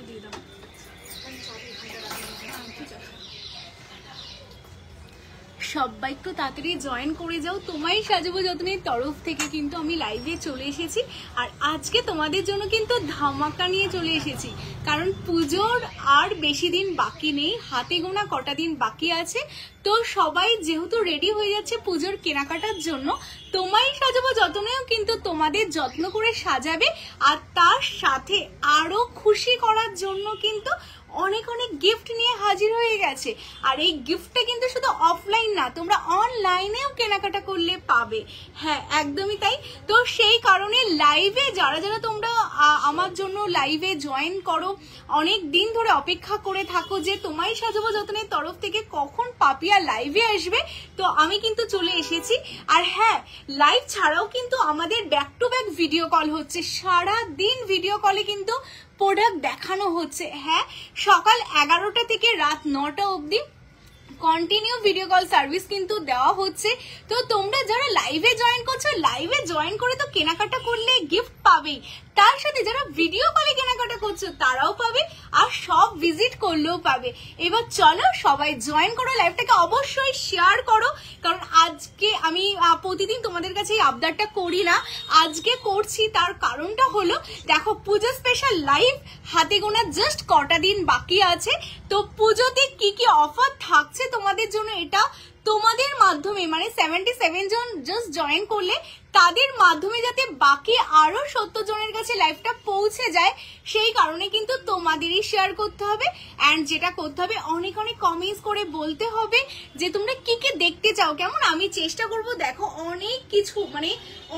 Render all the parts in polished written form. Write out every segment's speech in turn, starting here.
দিয়ে দাও। সবাই একটু তাড়াতাড়ি জয়েন করে যাও। তোমায় সাজাবো যত্নের তরফ থেকে কিন্তু আমি লাইভে চলে এসেছি, আর আজকে তোমাদের জন্য কিন্তু ধামাকা নিয়ে চলে এসেছি। কারণ পুজোর আর বেশি দিন বাকি নেই, হাতে গোনা কটা দিন বাকি আছে। তো সবাই যেহেতু রেডি হয়ে যাচ্ছে পুজোর কেনাকাটার জন্য, তোমায় সাজাবো যত্নেও কিন্তু তোমাদের যত্ন করে সাজাবে, আর তার সাথে আরো খুশি করার জন্য কিন্তু অনেক অনেক গিফট নিয়ে হাজির হয়ে গেছে। আর এই গিফটটা কিন্তু শুধু অফলাইন না, তোমরা অনলাইনেও কেনাকাটা করলে পাবে। হ্যাঁ, একদমই তাই। তো সেই কারণে লাইভে যারা যারা তোমরা আমার জন্য লাইভে জয়েন করো, অনেক দিন ধরে অপেক্ষা করে থাকো যে তোমায় সাজাবো যত্নের তরফ থেকে কখন পাপিয়া লাইভে আসবে, তো আমি কিন্তু চলে এসেছি। আর হ্যাঁ, লাইভ ছাড়াও কিন্তু আমাদের back to back video call হচ্ছে, সারা দিন ভিডিও কলে কিন্তু প্রোডাক্ট দেখানো হচ্ছে। হ্যাঁ, সকাল 11টা থেকে রাত 9টা অবধি কন্টিনিউ ভিডিও কল সার্ভিস কিন্তু দেওয়া হচ্ছে। তো তোমরা যারা লাইভে জয়েন করছো, লাইভে জয়েন করে তো কেনাকাটা করলে গিফট পাবেই, তার সাথে যারা ভিডিও কলে কেনাকাটা করছো তারাও পাবে, আর সব ভিজিট করলেও পাবে। এবার চলো সবাই জয়েন করো, লাইভটাকে অবশ্যই শেয়ার করো। কারণ আজকে আমি প্রতিদিন তোমাদের কাছে এই আবদারটা করি না, আজকে করছি। তার কারণটা হলো, দেখো পুজো স্পেশাল লাইভ, হাতে গোনা জাস্ট কটা দিন বাকি আছে। তো পুজোতে কি কি অফার থাকছে তোমাদের জন্য, এটা তোমাদের মাধ্যমে, মানে 77 জন জাস্ট জয়েন করলে তাদের মাধ্যমে যাতে বাকি আরো 70 জনের কাছে লাইভটা পৌঁছে যায়, সেই কারণে কিন্তু তোমাদেরই শেয়ার করতে হবে। এন্ড যেটা করতে হবে, অনেক অনেক কমেন্টস করে বলতে হবে যে তোমরা কি কি দেখতে চাও। কেমন, আমি চেষ্টা করব। দেখো অনেক কিছু, মানে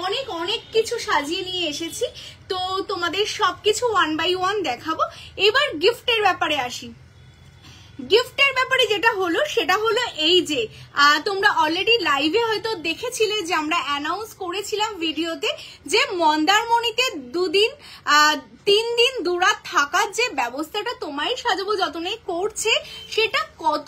অনেক অনেক কিছু সাজিয়ে নিয়ে এসেছি, তো তোমাদের সবকিছু 1 বাই 1 দেখাবো। এবার গিফটের ব্যাপারে আসি। গিফটের ব্যাপারে যেটা হলো সেটা হলো এই যে তোমরা অলরেডি লাইভে হয়তো দেখেছিলে যে আমরা অ্যানাউন্স করেছিলাম ভিডিওতে যে মন্দারমণিতে 3 দিন 2 রাত থাকার যে ব্যবস্থাটা তোমায় সাজাবো যত্নে করছে, সেটা কত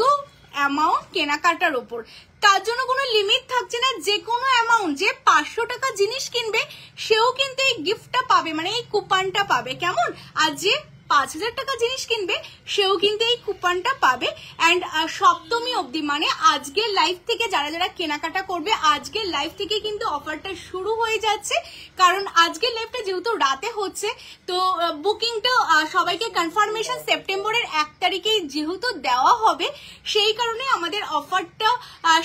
অ্যামাউন্ট কেনাকাটার ওপর। তার জন্য কোনো লিমিট থাকছে না, যে কোনো অ্যামাউন্ট, যে 500 টাকা জিনিস কিনবে সেও কিন্তু এই গিফটটা পাবে, মানে এই কুপনটা পাবে। কেমন, আর যে 5000 টাকা জিনিস কিনবে সেও কিন্তু এই কুপনটা পাবে। এন্ড সপ্তমী অবধি, মানে আজকের লাইভ থেকে যারা যারা কেনাকাটা করবে, আজকের লাইভ থেকে কিন্তু অফারটা শুরু হয়ে যাচ্ছে। কারণ আজকের লাইভটা যেহেতু রাতে হচ্ছে, তো বুকিংটা সবাইকে কনফার্মেশন সেপ্টেম্বরের 1 তারিখে যেহেতু দেওয়া হবে, সেই কারণে আমাদের অফারটা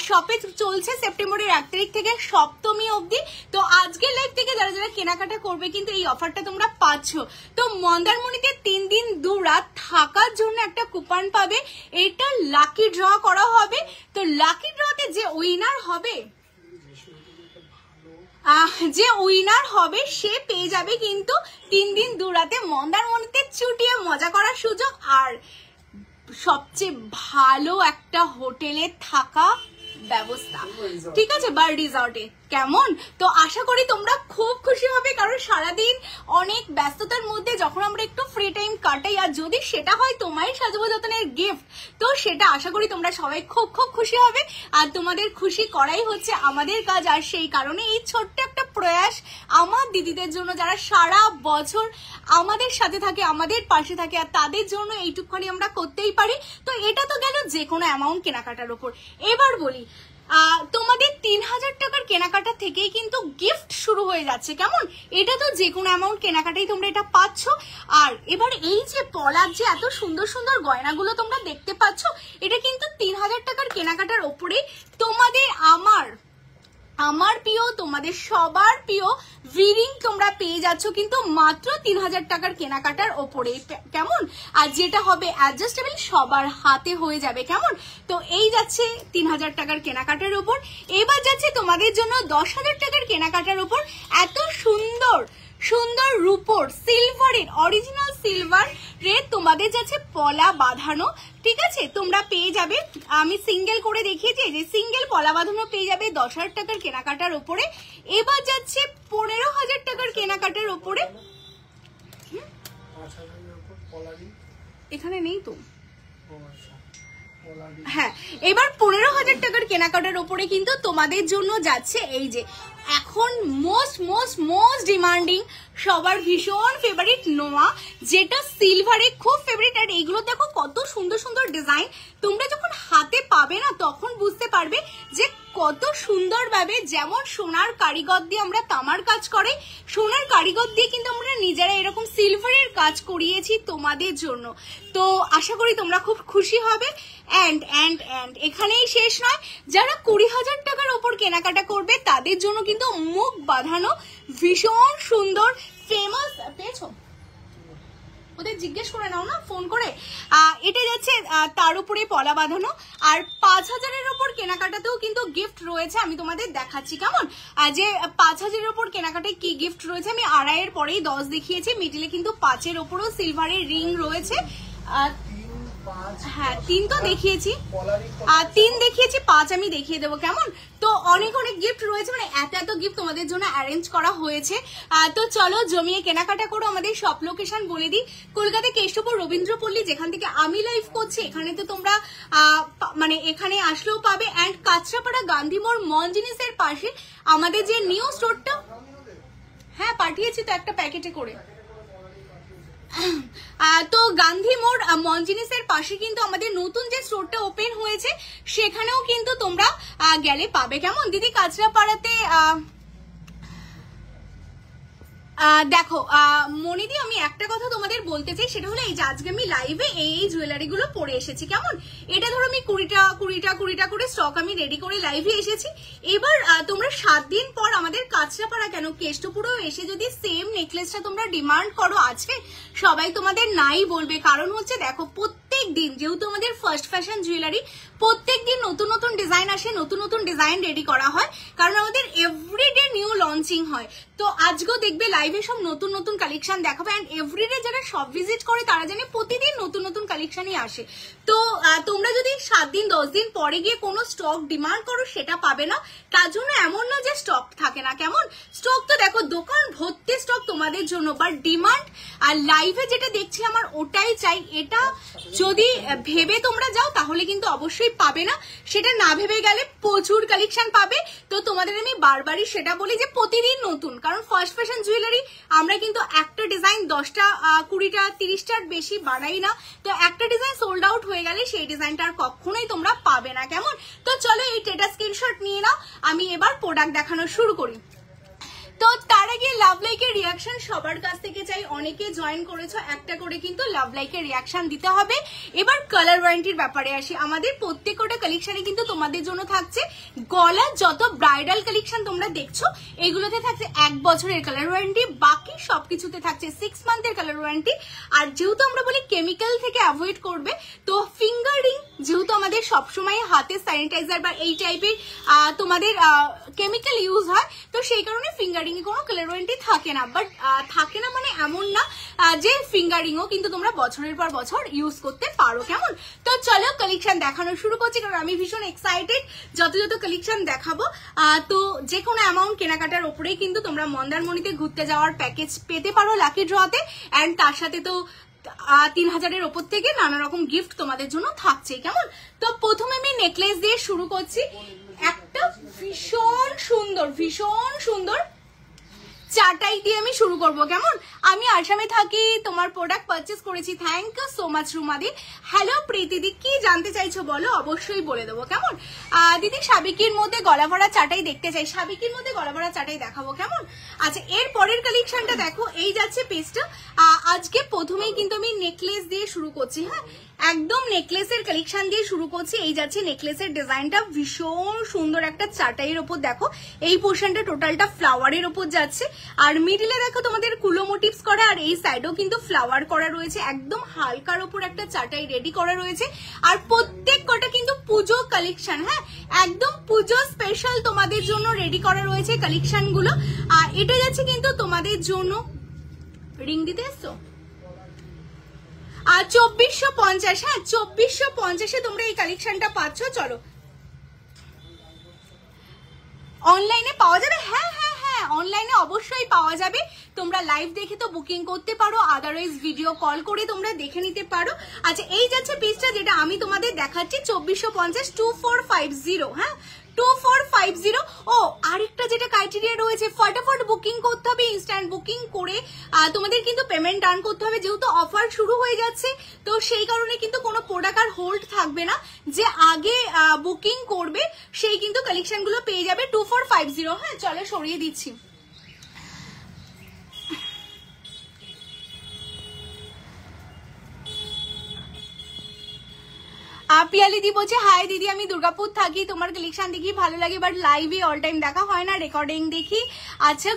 শপে চলছে সেপ্টেম্বরের 1 তারিখ থেকে সপ্তমী অবধি। তো আজকের লাইভ থেকে যারা যারা কেনাকাটা করবে কিন্তু এই অফারটা তোমরা পাচ্ছ। তো মন্দারমণিতে 3 দিন 2 রাত থাকার জন্য একটা কুপন পাবে, এটা লাকি ড্র করা হবে। তো লাকি ড্রতে যে উইনার হবে সে পেয়ে যাবে কিন্তু 3 দিন 2 রাতে মন্দারমণিতে চুটিয়ে মজা করার সুযোগ, আর সবচেয়ে ভালো একটা হোটেলে থাকা ব্যবস্থা, ঠিক আছে, বা রিসর্টে। কেমন, তো আশা করি তোমরা খুব খুশি হবে। কারণ সারাদিন অনেক ব্যস্ততার মধ্যে যখন আমরা একটু ফ্রি টাইম কাটাই, আর যদি সেটা হয় তোমায় সাজাবো যত্নের গিফট, তো সেটা আশা করি তোমরা সবাই খুব খুব খুশি হবে। আর তোমাদের খুশি করাই হচ্ছে আমাদের কাজ। আর সেই কারণে এই ছোট্ট একটা প্রয়াস আমার দিদিদের জন্য, যারা সারা বছর আমাদের সাথে থাকে, আমাদের পাশে থাকে, আর তাদের জন্য এইটুকুখানি আমরা করতেই পারি। তো এটা তো গেল যে কোনো অ্যামাউন্ট কেনাকাটার উপর। এবার বলি, তোমাদের 3000 টাকার কেনাকাটা থেকেই কিন্তু গিফট শুরু হয়ে যাচ্ছে। কেমন, এটা তো যে কোনো অ্যামাউন্ট কেনাকাটাই তোমরা এটা পাচ্ছ। আর এবার এই যে পলার যে এত সুন্দর সুন্দর গয়নাগুলো তোমরা দেখতে পাচ্ছ, এটা কিন্তু 3000 টাকার কেনাকাটার ওপরে তোমাদের আমার প্রিয়, তোমাদের সবার প্রিয় ভিরিং তোমরা পেয়ে যাচ্ছ কিন্তু মাত্র 3000 টাকার কেনাকাটার ওপরে। কেমন, আর যেটা হবে অ্যাডজাস্টেবল, সবার হাতে হয়ে যাবে। কেমন, তো এই যাচ্ছে 3000 টাকার কেনাকাটার উপর। এবার যাচ্ছে তোমাদের জন্য 10,000 টাকার কেনাকাটার উপর এত সুন্দর সুন্দর রূপোর সিলভারের, অরিজিনাল সিলভারের তোমাদের যাচ্ছে পলা বাঁধানো। ঠিক আছে, তোমরা পেয়ে যাবে, আমি সিঙ্গেল করে দেখিয়েছি যে সিঙ্গেল পলা বাঁধানো পেয়ে যাবে 10,000 টাকার কেনাকাটার ওপরে। এবার যাচ্ছে 15,000 টাকার কেনাকাটার ওপরে। এখানে নেই তো, হ্যাঁ, এবার 15,000 টাকার কেনাকাটার ওপরে কিন্তু তোমাদের জন্য যাচ্ছে এই যে এখন মোস্ট মোস্ট মোস্ট ডিমান্ডিং, সবার ভীষণ ফেভারিট নোয়া, যেটা সিলভারে খুব ফেভারিট। আর এইগুলো দেখো কত সুন্দর সুন্দর ডিজাইন, তোমরা যখন হাতে পাবে না তখন বুঝতে পারবে যে কত সুন্দরভাবে, যেমন সোনার কারিগর দিয়ে আমরা তামার কাজ করে, সোনার কারিগর দিয়ে কিন্তু আমরা নিজেরা এরকম সিলভারের কাজ করিয়েছি তোমাদের জন্য। তো আশা করি তোমরা খুব খুশি হবে। অ্যান্ড এখানেই শেষ নয়, যারা 20,000 টাকার ওপর কেনাকাটা করবে তাদের জন্য কিন্তু মুখ বাঁধানো ভীষণ সুন্দর ফেমাস, পেয়েছো ওদের জিজ্ঞেস করে নাও না ফোন করে, এটা যাচ্ছে তার উপরে পলা বাঁধানো। আর 5,000-এর ওপর কেনাকাটাতেও কিন্তু গিফট রয়েছে, আমি তোমাদের দেখাচ্ছি কেমন, যে 5,000-এর ওপর কেনাকাটায় কি গিফট রয়েছে। আমি 2.5-এর পরেই 10 দেখিয়েছি, মিডিলে কিন্তু 5-এর ওপরও সিলভারের রিং রয়েছে। হ্যাঁ 3 তো দেখিয়েছি, 3 দেখিয়েছি, 5 আমি দেখিয়ে দেবো কেমন। তো অনেক অনেক গিফট রয়েছে, মানে এত গিফট তোমাদের জন্য অ্যারেঞ্জ করা হয়েছে। তো চলো জমিয়ে কেনাকাটা করো। আমাদের শপ লোকেশন বলে দিই, কলকাতা কেষ্টপুর রবীন্দ্রপল্লী, যেখান থেকে আমি লাইভ করছি এখানে তো তোমরা মানে এখানে আসলেও পাবে। অ্যান্ড কাঁচরাপাড়া গান্ধী মোড় মনজিনিসের পাশে আমাদের যে নিউ স্টোরটা, হ্যাঁ পাঠিয়েছি তো একটা প্যাকেটে করে। তো গান্ধী মোড় মনজিনিসের পাশে কিন্তু আমাদের নতুন যে স্টোরটা ওপেন হয়েছে সেখানেও কিন্তু তোমরা গেলে পাবে কেমন। দিদি কাঁচরাপাড়াতে দেখো মনিদি, আমি একটা কথা তোমাদের বলতে চাই, সেটা হলো এই যে আজকে আমি লাইভে এই জুয়েলারি গুলো পরে এসেছি কেমন। এটা ধরো আমি 20টা করে স্টক আমি রেডি করে লাইভে এসেছি। এবার তোমরা 7 দিন পর আমাদের কাঁচরাপাড়া কেন কেষ্টপুরেও এসে যদি সেম নেকলেসটা তোমরা ডিমান্ড করো, আজকে সবাই তোমাদের নাই বলবে। কারণ হচ্ছে দেখো প্রত্যেক দিন যেহেতু আমাদের ফার্স্ট ফ্যাশন জুয়েলারি, প্রত্যেক দিন নতুন নতুন ডিজাইন আসে, নতুন নতুন ডিজাইন রেডি করা হয়, কারণ আমাদের এভরিডে নিউ লঞ্চিং হয়। তো আজকেও দেখবে লাইভে সব নতুন নতুন কালেকশন দেখাবে। অ্যান্ড এভরিডে যারা সব ভিজিট করে তারা জানে প্রতিদিন নতুন নতুন কালেকশনই আসে। তো তোমরা যদি 7 দিন 10 দিন পরে গিয়ে কোনো স্টক ডিমান্ড করো সেটা পাবে না। তার জন্য এমন না যে স্টক থাকে না কেমন, স্টক তো দেখো দোকান ভর্তি স্টক তোমাদের জন্য, বাট ডিমান্ড আর লাইভে যেটা দেখছি আমার ওটাই চাই, এটা যদি ভেবে তোমরা যাও তাহলে কিন্তু অবশ্যই পাবে না। সেটা না ভেবে গেলে প্রচুর কালেকশন পাবে। তো তোমাদের আমি বারবারই সেটা বলি যে প্রতিদিন নতুন, কারণ ফার্স্ট ফ্যাশন জুয়েলারি আমরা কিন্তু একটা ডিজাইন 10টা 20টা 30টার বেশি বানাই না। তো একটা ডিজাইন সোল্ড আউট হয়ে গেলে সেই ডিজাইনটা আর কখনোই তোমরা পাবে না কেমন। তো চলো এই টেটা স্ক্রিনশট নিয়ে নাও, আমি এবার প্রোডাক্ট দেখানো শুরু করি। তো তার আগে লাভ লাইকের রিয়াকশন সবার কাছ থেকে চাই, অনেকে জয়েন করেছো, একটা করে কিন্তু লাভ লাইকের রিয়াকশন দিতে হবে। এবার কালার ওয়ারেন্টির ব্যাপারে আসি। আমাদের প্রত্যেকটা কালেকশনে কিন্তু তোমাদের জন্য থাকছে গলার যত ব্রাইডাল কালেকশন তোমরা দেখছো এগুলোতে থাকছে 1 বছরের কালার ওয়ারেন্টি, বাকি সবকিছুতে থাকছে 6 মান্থের কালার ওয়ারেন্টি। আর যেহেতু আমরা বলি কেমিক্যাল থেকে অ্যাভয়েড করবে, তো ফিঙ্গার রিং যেহেতু আমাদের সবসময় হাতে স্যানিটাইজার বা এই টাইপের তোমাদের কেমিক্যাল ইউজ হয়, তো সেই কারণে ফিঙ্গারিং এ কোনো কালার ওয়ারেন্টি থাকে না। বাট থাকে না মানে এমন না যে ফিঙ্গারিংও কিন্তু তোমরা বছরের পর বছর ইউজ করতে পারো কেমন। তো চলো কালেকশন দেখানো শুরু করছি, কারণ আমি ভীষণ এক্সাইটেড যত কালেকশন দেখাবো। তো যে কোনো অ্যামাউন্ট কেনাকাটার ওপরেই কিন্তু তোমরা মন্দারমণিতে ঘুরতে যাওয়ার প্যাকেজ পেতে পারো লাকি ড্রতে। অ্যান্ড তার সাথে তো 3,000-এর ওপর থেকে নানা রকম গিফট তোমাদের জন্য থাকছে কেমন। তো প্রথমে আমি নেকলেস দিয়ে শুরু করছি, একটা ভীষণ সুন্দর চাটাই দিয়ে আমি শুরু করব কেমন। আমি আসামে থাকি, তোমার প্রোডাক্ট পারচেস করেছি, থ্যাংক ইউ সো মাচ রুমাদি। হ্যালো প্রীতিদি, কি জানতে চাইছো বলো, অবশ্যই বলে দেবো কেমন। দিদি সাবিকির মধ্যে গলা ভরা চাটাই দেখতে চাই, সাবিকির মধ্যে গলা ভরা চাটাই দেখাবো কেমন। আচ্ছা এর পরের কালেকশনটা দেখো, এই যাচ্ছে পেজটা। আজকে প্রথমেই কিন্তু আমি নেকলেস দিয়ে শুরু করছি, হ্যাঁ একদম নেকলেসের কালেকশন দিয়ে শুরু করছি। এই যাচ্ছে নেকলেসের ডিজাইনটা, ভীষণ সুন্দর একটা চাটাইয়ের ওপর দেখো, এই পোর্শনটা টোটালটা ফ্লাওয়ারের ওপর যাচ্ছে। আর মিডিলে দেখো তোমাদের কুলো মোটিভস করা, আর এই সাইডেও কিন্তু ফ্লাওয়ার করা রয়েছে, একদম হালকার ওপর একটা চাটাই রেডি করা রয়েছে। আর প্রত্যেক কটা কিন্তু পুজো কালেকশন, হ্যাঁ একদম পুজো স্পেশাল তোমাদের জন্য রেডি করা রয়েছে কালেকশন গুলো। আর এটা যাচ্ছে কিন্তু তোমাদের জন্য, রিং দিতে এসছো 2450, হ্যাঁ 2450-এ তোমরা এই কালেকশনটা পাচ্ছ। চলো অনলাইনে পাওয়া যাবে, হ্যাঁ হ্যাঁ অনলাইনে অবশ্যই পাওয়া যাবে, তোমরা লাইভ দেখে তো বুকিং করতে পারো, আদারওয়াইজ ভিডিও কল করে তোমরা দেখে নিতে পারো। আচ্ছা এই যাচ্ছে পিসটা যেটা আমি তোমাদের দেখাচ্ছি 2450 2450, হ্যাঁ 2450। ও আরেকটা যেটা ক্রাইটেরিয়া রয়েছে, ফটাফট বুকিং করতে হবে, ইনস্ট্যান্ট বুকিং করে তোমাদের কিন্তু পেমেন্ট ডান করতে হবে, যেহেতু অফার শুরু হয়ে যাচ্ছে তো সেই কারণে কিন্তু কোনো প্রোডাক্ট আর হোল্ড থাকবে না, যে আগে বুকিং করবে সেই কিন্তু কালেকশনগুলো পেয়ে যাবে 2450। হ্যাঁ চলো সরিয়ে দিচ্ছি। পিয়ালি দি বলছে হাই দিদি, আমি দুর্গাপুর থাকি, তোমার কালেকশন দেখি ভালো লাগে, বাট লাইভে অল টাইম দেখা হয় না, রেকর্ডিং দেখি। আচ্ছা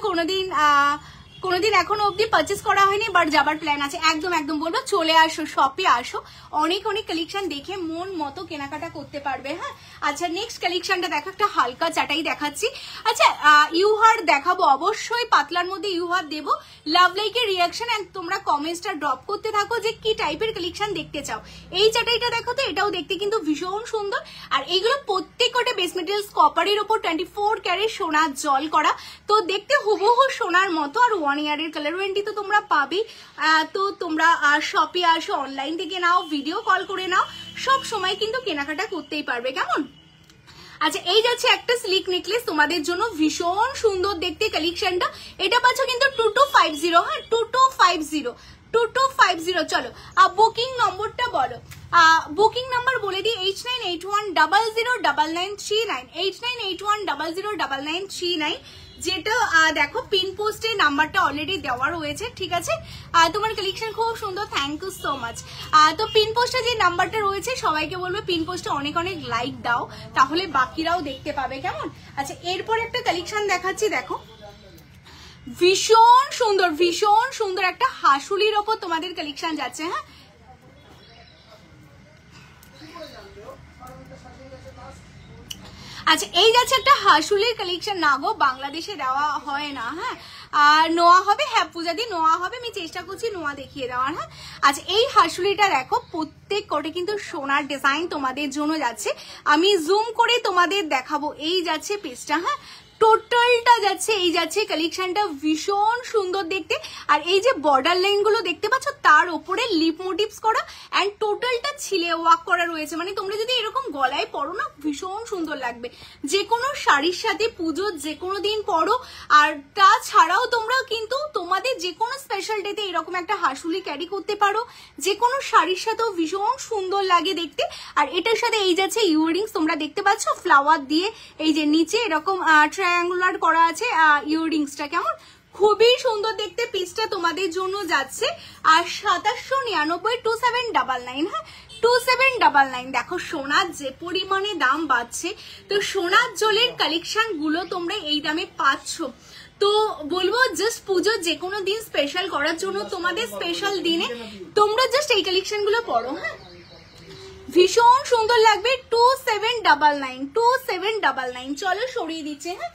কোনোদিন এখনো অবধি পারচেস করা হয়নি, বাট যাবার প্ল্যান আছে। একদম একদম বলবো চলে আসো, শপে আসো, অনেক কালেকশন দেখে মন মতো কেনাকাটা করতে পারবে। হ্যাঁ আচ্ছা নেক্সট কালেকশনটা দেখো, একটা হালকা চাটাই দেখাচ্ছি। আচ্ছা ইউহার দেখাবো, অবশ্যই পাতলার মধ্যে ইউহার দেবো। লাভ লাইকের রিয়াকশন এন্ড তোমরা কমেন্টসটা ড্রপ করতে থাকো যে কি টাইপের কালেকশন দেখতে চাও। এই চাটাইটা দেখো তো, এটাও দেখতে কিন্তু ভীষণ সুন্দর, আর এইগুলো প্রত্যেকটা বেস মেটেরিয়ালস কপারের উপর 24 ক্যারেট সোনার জল করা, তো দেখতে হুবহু সোনার মতো। আর 1 ইয়ারের কালার ওয়ারেন্টি তো তোমরা পাবেই। তো তোমরা শপে আসো, অনলাইন থেকে নাও, ভিডিও কল করে নাও, সব সময় কিন্তু কেনাকাটা করতেই পারবে। কেমন? আচ্ছা এই যাচ্ছে একটা স্লিক নেকলেস তোমাদের জন্য, ভীষণ সুন্দর দেখতে কালেকশনটা। এটা পাচ্ছ কিন্তু 2250। হ্যাঁ 2250। চলো বুকিং নম্বরটা বলো, বুকিং নাম্বার বলে দিই 8981009939, 8981009939, যেটা দেখো পিন পোস্টের নাম্বারটা অলরেডি দেওয়া রয়েছে, ঠিক আছে। তোমার কালেকশন খুব সুন্দর, থ্যাংক ইউ সো মাচ। তো পিন পোস্টে যে নাম্বারটা রয়েছে সবাইকে বলবে পিন পোস্টে অনেক লাইক দাও, তাহলে বাকিরাও দেখতে পাবে। কেমন? আচ্ছা এরপর একটা কালেকশন দেখাচ্ছি, দেখো ভীষণ সুন্দর একটা হাসুলির ওপর তোমাদের কালেকশন যাচ্ছে। হ্যাঁ আচ্ছা এই যাচ্ছে একটা হাসুলির কালেকশন, না গো বাংলাদেশে দেওয়া হয় না। হ্যাঁ আর নোয়া হবে, হ্যাঁ পূজা দিয়ে নোয়া হবে, আমি চেষ্টা করছি নোয়া দেখিয়ে দেওয়ার। হ্যাঁ আচ্ছা এই হাসুলিটা দেখো, প্রত্যেক কোটে কিন্তু সোনার ডিজাইন তোমাদের জন্য যাচ্ছে, আমি জুম করে তোমাদের দেখাবো। এই যাচ্ছে পিসটা, হ্যাঁ টোটালটা যাচ্ছে, এই যাচ্ছে কালেকশনটা, ভীষণ সুন্দর দেখতে। আর এই যে বর্ডার লাইন গুলো দেখতে পাচ্ছ, তার উপরে লিপ মোটিভস করা এন্ড টোটালটা ছিলে ওয়ার্ক করা রয়েছে, মানে তোমরা যদি এরকম গলায় পরো না ভীষণ সুন্দর লাগবে, যে কোনো শাড়ির সাথে পুজোর যে কোনো দিন পরো। আর তাছাড়াও তোমরা কিন্তু তোমাদের যে কোনো স্পেশাল ডেতে এরকম একটা হাসুলি ক্যারি করতে পারো, যে কোনো শাড়ির সাথেও ভীষণ সুন্দর লাগে দেখতে। আর এটার সাথে এই যাচ্ছে ইয়াররিংস, তোমরা দেখতে পাচ্ছ ফ্লাওয়ার দিয়ে এই যে নিচে এরকম ট্রায়াঙ্গুলার করা আছে ইয়াররিংসটা, কেমন খুবই সুন্দর দেখতে। পিসটা তোমাদের জন্য যাচ্ছে আর 2799 2799। হ্যাঁ 2799। দেখো সোনার যে পরিমাণে দাম বাড়ছে, তো সোনার জলের কালেকশন গুলো তোমরা এই দামে পাচ্ছ, তো বলবো জাস্ট পুজোর যে কোনো দিন স্পেশাল করার জন্য, তোমাদের স্পেশাল দিনে তোমরা জাস্ট এই কালেকশন গুলো পড়ো। হ্যাঁ ভীষণ সুন্দর লাগবে। 2799। চলো সরিয়ে দিচ্ছে। হ্যাঁ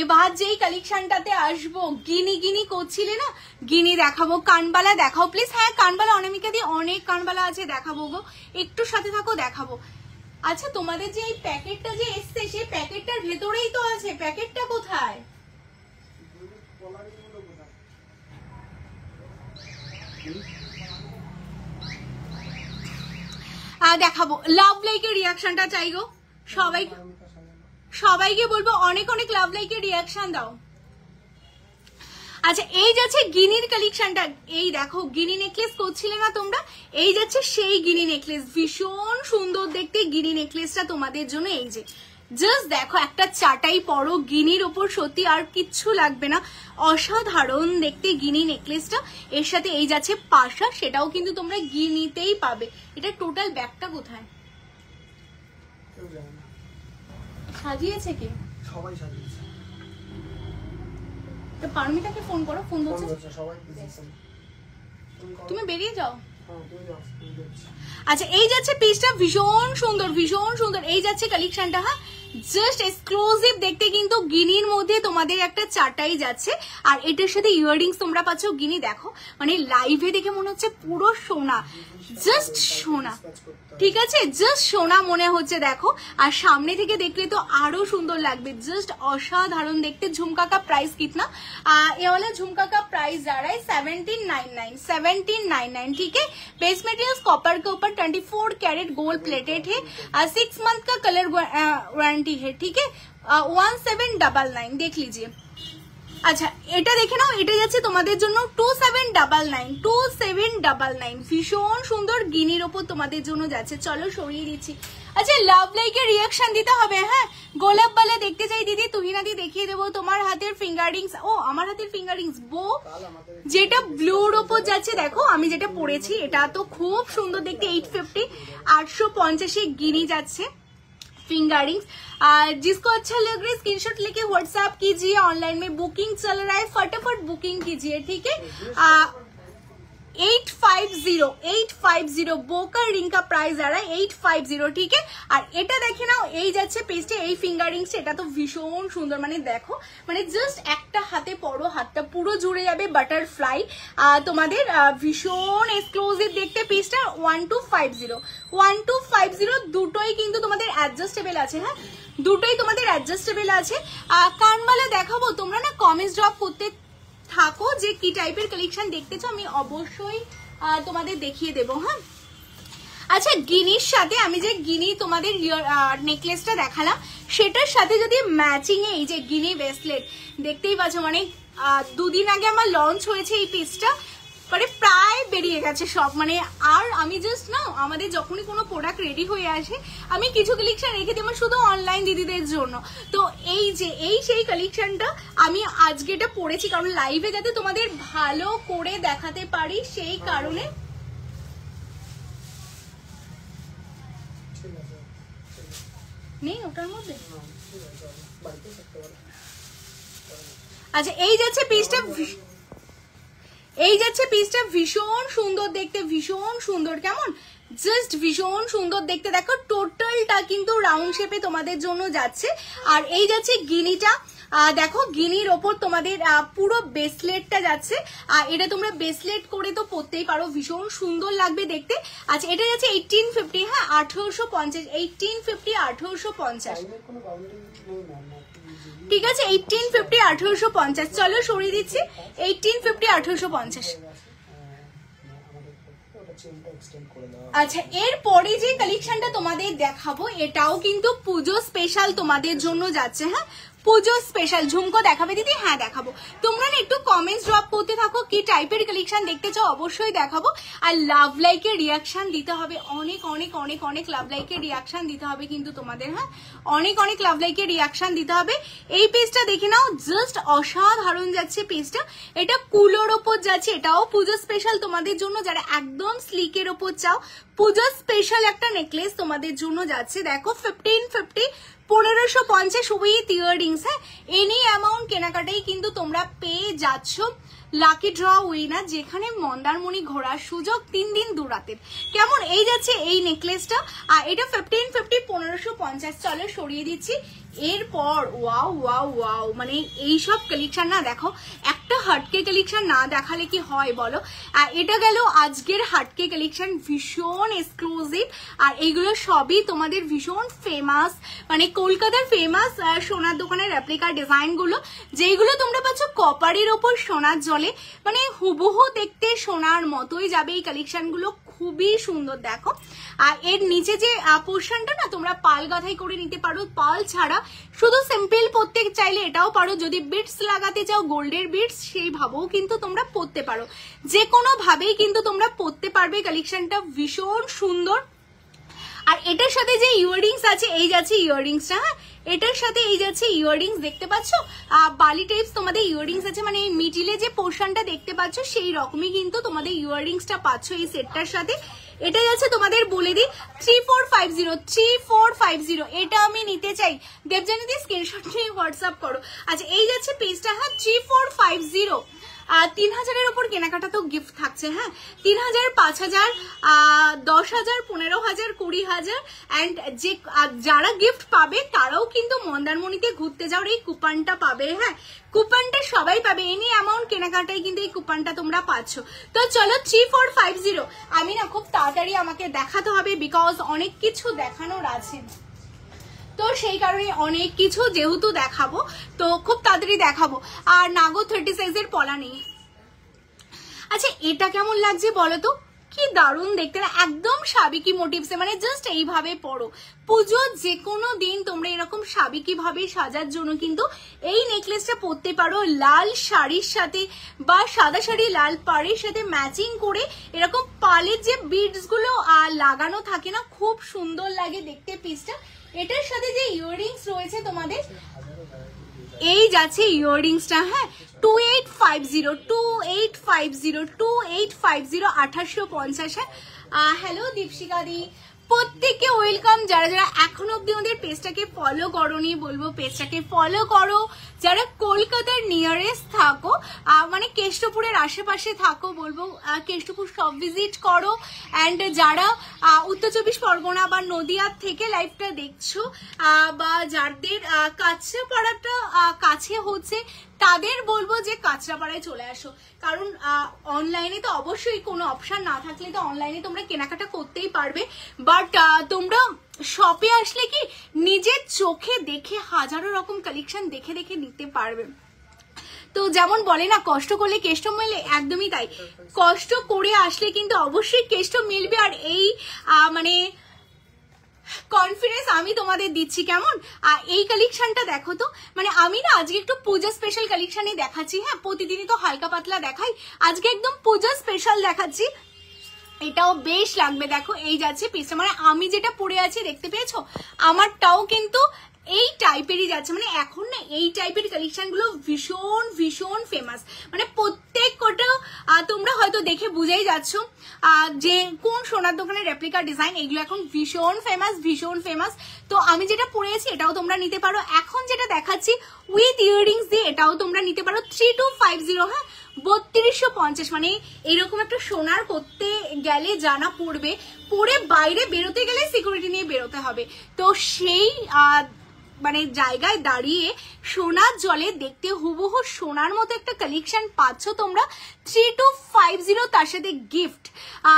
এবার যেই কালেকশনটাতে আসবো, গিনি করছিলে না, গিনি দেখাবো। কানবালা দেখাও প্লিজ। হ্যাঁ কানবালা অনামিকা দিয়ে অনেক কানবালা আছে, দেখাবো গো, একটু সাথে থাকো দেখাবো। আচ্ছা তোমাদের যে এই প্যাকেটটা যে এসছে, সেই প্যাকেটটার ভেতরেই তো আছে, প্যাকেটটা কোথায়? দেখাবো। লাভ লাইকের রিয়াকশনটা চাই গো, সবাইকে বলবো অনেক লাভ লাইকের রিয়াকশন দাও। আচ্ছা এই যাচ্ছে গিনির কালেকশনটা, এই দেখো গিনি নেকলেস করছিলে না তোমরা, এই যাচ্ছে সেই গিনি নেকলেস, ভীষণ সুন্দর দেখতে গিনি নেকলেসটা তোমাদের জন্য। এই যে জাস্ট দেখো একটা চাটাই পরো, গিনির ওপর সত্যি আর কিচ্ছু লাগবে না, অসাধারণ দেখতে গিনি নেকলেসটা। এর সাথে এই যাচ্ছে পাশা, সেটাও কিন্তু তোমরা গিনিতেই পাবে। এটা টোটাল ব্যাগটা কোথায় সাজিয়েছে কে? সবাই সাজিয়েছে। তো পারমিতাকে ফোন করো, ফোন ধরছে। সবাই তুমি বেরিয়ে যাও। আচ্ছা এই যাচ্ছে পিসটা, ভীষণ সুন্দর ভীষণ সুন্দর। এই যাচ্ছে কালেকশনটা, হ্যাঁ জাস্ট এক্সক্লুসিভ দেখতে, কিন্তু গিনির মধ্যে তোমাদের একটা চাটাই যাচ্ছে, আর এটার সাথে ইয়াররিংস তোমরা পাচ্ছ গিনি। দেখো মানে লাইভে দেখে মনে হচ্ছে পুরো সোনা, জাস্ট সোনা, ঠিক আছে জাস্ট সোনা মনে হচ্ছে। দেখো আর সামনে থেকে দেখলে তো আরো সুন্দর লাগবে, জাস্ট অসাধারণ দেখতে। ঝুমকা কা প্রাইস কিतना? ये वाला झुमका का प्राइस जा रहा है 1799, ठीक है। बेस मटेरियल कॉपर के ऊपर 24 कैरेट गोल्ड प्लेटेड है, 6 मंथ का कलर वारंटी है, ठीक है। 1799 देख लीजिए। আচ্ছা এটা দেখে নাও, এটা যাচ্ছে তোমাদের জন্য 2799, ভীষণ সুন্দর গিনির ওপর তোমাদের জন্য যাচ্ছে। চলো সরিয়ে দিচ্ছি। আচ্ছা লাভ লাইকের রিয়াকশন দিতে হবে, হ্যাঁ গোলাপ বালা দেখতে চাই দিদি, তুহিনাদি দেখিয়ে দেবো তোমার হাতের ফিঙ্গারিংস। ও আমার হাতের ফিঙ্গারিংস বো, যেটা ব্লুর ওপর যাচ্ছে। দেখো আমি যেটা পরেছি এটা তো খুব সুন্দর দেখতে, 850 850 গিনি যাচ্ছে फिंगरिंग्स। जिसको अच्छा लग रहा है स्क्रीनशॉट लेके व्हाट्सएप कीजिए, ऑनलाइन में बुकिंग चल रहा है, फटाफट बुकिंग कीजिए, ठीक है। 850 बोकर रिंग का प्राइस आ रहा है 850, ठीक है। আর এটা দেখে নাও, এই যাচ্ছে পেস্টে এই ফিঙ্গারিংস, এটা তো ভীষণ সুন্দর। মানে দেখো মানে জাস্ট একটা হাতে পরো, হাতটা পুরো জুড়ে যাবে বাটারফ্লাই। তোমাদের ভীষণ এক্সক্লুসিভ দেখতে পিসটা। 1250 দুটোই কিন্তু তোমাদের অ্যাডজাস্টেবল আছে, হ্যাঁ দুটোই তোমাদের অ্যাডজাস্টেবল আছে। কানবালা দেখাবো, তোমরা না কমেন্টস ড্রপ করতে থাকো যে কি টাইপের কালেকশন দেখতে চাও, আমি অবশ্যই তোমাদের দেখিয়ে দেবো, হ্যাঁ। আচ্ছা গিনির সাথে আমি যে গিনি তোমাদের নেকলেসটা দেখালাম, সেটার সাথে যদি ম্যাচিং এ এই যে গিনি ব্রেসলেট দেখতেই পাচ্ছ, মানে দুদিন আগে আমার লঞ্চ হয়েছে এই পিসটা, মানে প্রায় বেরিয়ে গেছে সব। মানে আর আমি জাস্ট না, আমাদের যখনই কোনো প্রোডাক্ট রেডি হয়ে আসে আমি কিছু কালেকশন রেখে দিই আমার শুধু অনলাইন দিদিদের জন্য। তো এই যে এই সেই কালেকশনটা আমি আজকে এটা পরেছি, কারণ লাইভে যাতে তোমাদের ভালো করে দেখাতে পারি সেই কারণে। নেই ওটার মধ্যে। আচ্ছা এই যাচ্ছে পিসটা, এই যাচ্ছে পিসটা ভীষণ সুন্দর দেখতে, ভীষণ সুন্দর, কেমন জাস্ট ভীষণ সুন্দর দেখতে। দেখো টোটালটা কিন্তু রাউন্ড শেপে তোমাদের জন্য যাচ্ছে। আর এই যাচ্ছে গিনিটা, দেখো গিনির ওপর তোমাদের পুরো ব্রেসলেটটা যাচ্ছে। আর এটা তোমরা ব্রেসলেট করে তো পরতেই পারো, ভীষণ সুন্দর লাগবে দেখতে। আচ্ছা এটা যাচ্ছে 1850, হ্যাঁ 1850, 1850 1850, ঠিক আছে 1850 1850। চলো সরিয়ে দিচ্ছি, 1850 1850। আচ্ছা এরপরে যে কালেকশনটা তোমাদের দেখাবো এটাও কিন্তু পুজো স্পেশাল তোমাদের জন্য যাচ্ছে, হ্যাঁ পুজো স্পেশাল। ঝুমকো দেখাবে দিদি? হ্যাঁ দেখাবো। তোমরা না একটু কমেন্টস ড্রপ করতে থাকো কি টাইপের কালেকশন দেখতে চাও, অবশ্যই দেখাবো। আর লাভ লাইকের রিয়াকশন দিতে হবে, অনেক অনেক অনেক অনেক লাভ লাইকের রিয়াকশন দিতে হবে কিন্তু তোমাদের, হ্যাঁ অনেক অনেক লাভ লাইকের রিয়াকশন দিতে হবে। এই পেজটা দেখে নাও, জাস্ট অসাধারণ যাচ্ছে পেজটা। এটা কুলোর ওপর যাচ্ছে, এটাও পুজো স্পেশাল তোমাদের জন্য, যারা একদম স্লিকের ওপর চাও পুজো স্পেশাল একটা নেকলেস তোমাদের জন্য যাচ্ছে। দেখো 1550 1550 উইথ ইয়াররিংস, হ্যাঁ এনি অ্যামাউন্ট কেনাকাটাই কিন্তু তোমরা পেয়ে যাচ্ছ লাকি ড্র উইনার, যেখানে মন্দারমণি ঘোরার সুযোগ 3 দিন 2 রাতের। কেমন এই যাচ্ছে এই নেকলেসটা, আর এটা 1550 1550। চলো সরিয়ে দিচ্ছি। এরপর ওয়াও ওয়াও ওয়াও, মানে এইসব কালেকশন না দেখো, একটা হাটকে কালেকশন না দেখালে কি হয় বলো। আর এটা গেল আজকের হাটকে কালেকশন, ভীষণ এক্সক্লুসিভ। আর এইগুলো সবই তোমাদের ভীষণ ফেমাস, মানে কলকাতার ফেমাস সোনার দোকানের রেপ্লিকা ডিজাইন গুলো, যেগুলো তোমরা পাচ্ছ কপারের ওপর সোনার জলে, মানে হুবহু দেখতে সোনার মতোই যাবে এই কালেকশন গুলো, খুবই সুন্দর। দেখো আর এর নিচে যে পোর্শনটা না তোমরা পাল গাঁথাই করে নিতে পারো, পাল ছাড়া শুধু সিম্পল পরতে চাইলে এটাও পারো, যদি বিটস লাগাতে চাও গোল্ডের বিটস সেই ভাবেও কিন্তু তোমরা পরতে পারো, যে কোনো ভাবেই কিন্তু তোমরা পরতে পারবে। কালেকশনটা ভীষণ সুন্দর। আর এটার সাথে যে ইয়াররিংস আছে, এই যাচ্ছে ইয়াররিংসটা, হ্যাঁ এটার সাথে এই যাচ্ছে ইয়াররিংস দেখতে পাচ্ছ, বালি টাইপস তোমাদের ইয়াররিংস আছে, মানে এই মিডিলে যে পোর্শনটা দেখতে পাচ্ছ সেই রকমই কিন্তু তোমাদের ইয়াররিংসটা পাচ্ছ এই সেটটার সাথে। এটা যাচ্ছে তোমাদের বলে দিই 3450, এটা আমি নিতে চাই। দেবজানি দি স্ক্রিনশট নিয়ে হোয়াটসঅ্যাপ করো। আচ্ছা এই যাচ্ছে পেজটা, হ্যাঁ 3450 3000-এর উপর কেনাকাটা তো গিফট থাকছে। হ্যাঁ, 3000, 5000, 10,000, 15,000, 20,000 অ্যান্ড যে যারা গিফট পাবে তারাও কিন্তু মন্দারমণিতে ঘুরতে যাওয়ার এই কুপনটা পাবে। হ্যাঁ, কুপনটা সবাই পাবে, এনি অ্যামাউন্ট কেনাকাটায় কিন্তু এই কুপনটা তোমরা পাচ্ছ। তো চলো 3450, আমি না খুব তাড়াতাড়ি আমাকে দেখাতে হবে বিকজ অনেক কিছু দেখানোর আছে, তো সেই কারণে অনেক কিছু যেহেতু দেখাবো তো খুব তাড়াতাড়ি দেখাবো। আর নাগো 30 সাইজের পলা নেই। আচ্ছা এটা কেমন লাগছে বলো তো, কি দারুণ দেখতে না, একদম সাবিকি মোটিভসে, মানে জাস্ট এইভাবে পরো। পুজো যে কোনো দিন তোমরা এরকম সাবিকি ভাবে সাজার জন্য কিন্তু এই নেকলেসটা পরতে পারো, লাল শাড়ির সাথে বা সাদা শাড়ি লাল পাড়ের সাথে ম্যাচিং করে এরকম পালের যে বিডস গুলো লাগানো থাকে না, খুব সুন্দর লাগে দেখতে পিসটা। এটার সাথে যে ইয়াররিংস রয়েছে তোমাদের, এই যাচ্ছে ইয়াররিংসটা। হ্যাঁ, 2850 2850। হ্যালো দীপশিকা দি, প্রত্যেককে ওয়েলকাম। যারা যারা এখনো অব্দি আমাদের পেজটাকে ফলো করোনি বলবো পেজটাকে ফলো করো। যারা কলকাতার নিয়ারেস্ট থাকো, মানে কেষ্টপুরের আশেপাশে থাকো বলবো কেষ্টপুর সব ভিজিট করো। অ্যান্ড যারা উত্তর 24 পরগনা বা নদিয়ার থেকে লাইভটা দেখছো বা যাদের কাছড়াপাড়াটা কাছে হচ্ছে তাদের বলবো যে কাছড়াপাড়ায় চলে আসো, কারণ অনলাইনে তো অবশ্যই কোনো অপশন না থাকলে তো অনলাইনে তোমরা কেনাকাটা করতেই পারবে, বাট তোমরা শপে আসলে কি নিজের চোখে দেখে হাজারো রকম কালেকশন দেখে দেখে নিতে পারবে। তো যেমন বলে না কষ্ট করলে কেষ্ট মেলে, একদমই তাই, কষ্ট করে আসলে কিন্তু অবশ্যই কেষ্ট মিলবে। আর এই মানে কনফিডেন্স আমি তোমাদের দিচ্ছি। কেমন এই কালেকশনটা দেখো তো, মানে আমি না আজকে একটু পূজা স্পেশাল কালেকশনই দেখাচ্ছি। হ্যাঁ, প্রতিদিনই তো হালকা পাতলা দেখাই, আজকে একদম পূজা স্পেশাল দেখাচ্ছি। এটাও বেশ লাগবে, দেখো এই যাচ্ছে পিসটা, মানে আমি যেটা পরে আছি দেখতে পেয়েছো আমারটাও কিন্তু এই টাইপেরই যাচ্ছে। মানে এখন না এই টাইপের কালেকশন গুলো ভীষণ ভীষণ ফেমাস, মানে প্রত্যেক কটা তোমরা হয়তো দেখে বুঝেই যাচ্ছ যে কোন সোনার দোকানের রেপ্লিকা ডিজাইন, এগুলো এখন ভীষণ ফেমাস ভীষণ ফেমাস। তো আমি যেটা পরেছি এটাও তোমরা নিতে পারো। এখন যেটা দেখাচ্ছি উইথ ইয়াররিংস দিয়ে এটাও তোমরা নিতে পারো 3250। হ্যাঁ, 3250, মানে এরকম একটা সোনার করতে গেলে জানা পড়বে, পরে বাইরে বেরোতে গেলে সিকিউরিটি নিয়ে বেরোতে হবে। তো সেই মানে জায়গায় দাঁড়িয়ে সোনার জলে দেখতে হুবহু সোনার মতো একটা কালেকশন পাচ্ছ তোমরা 3250, তার সাথে গিফট।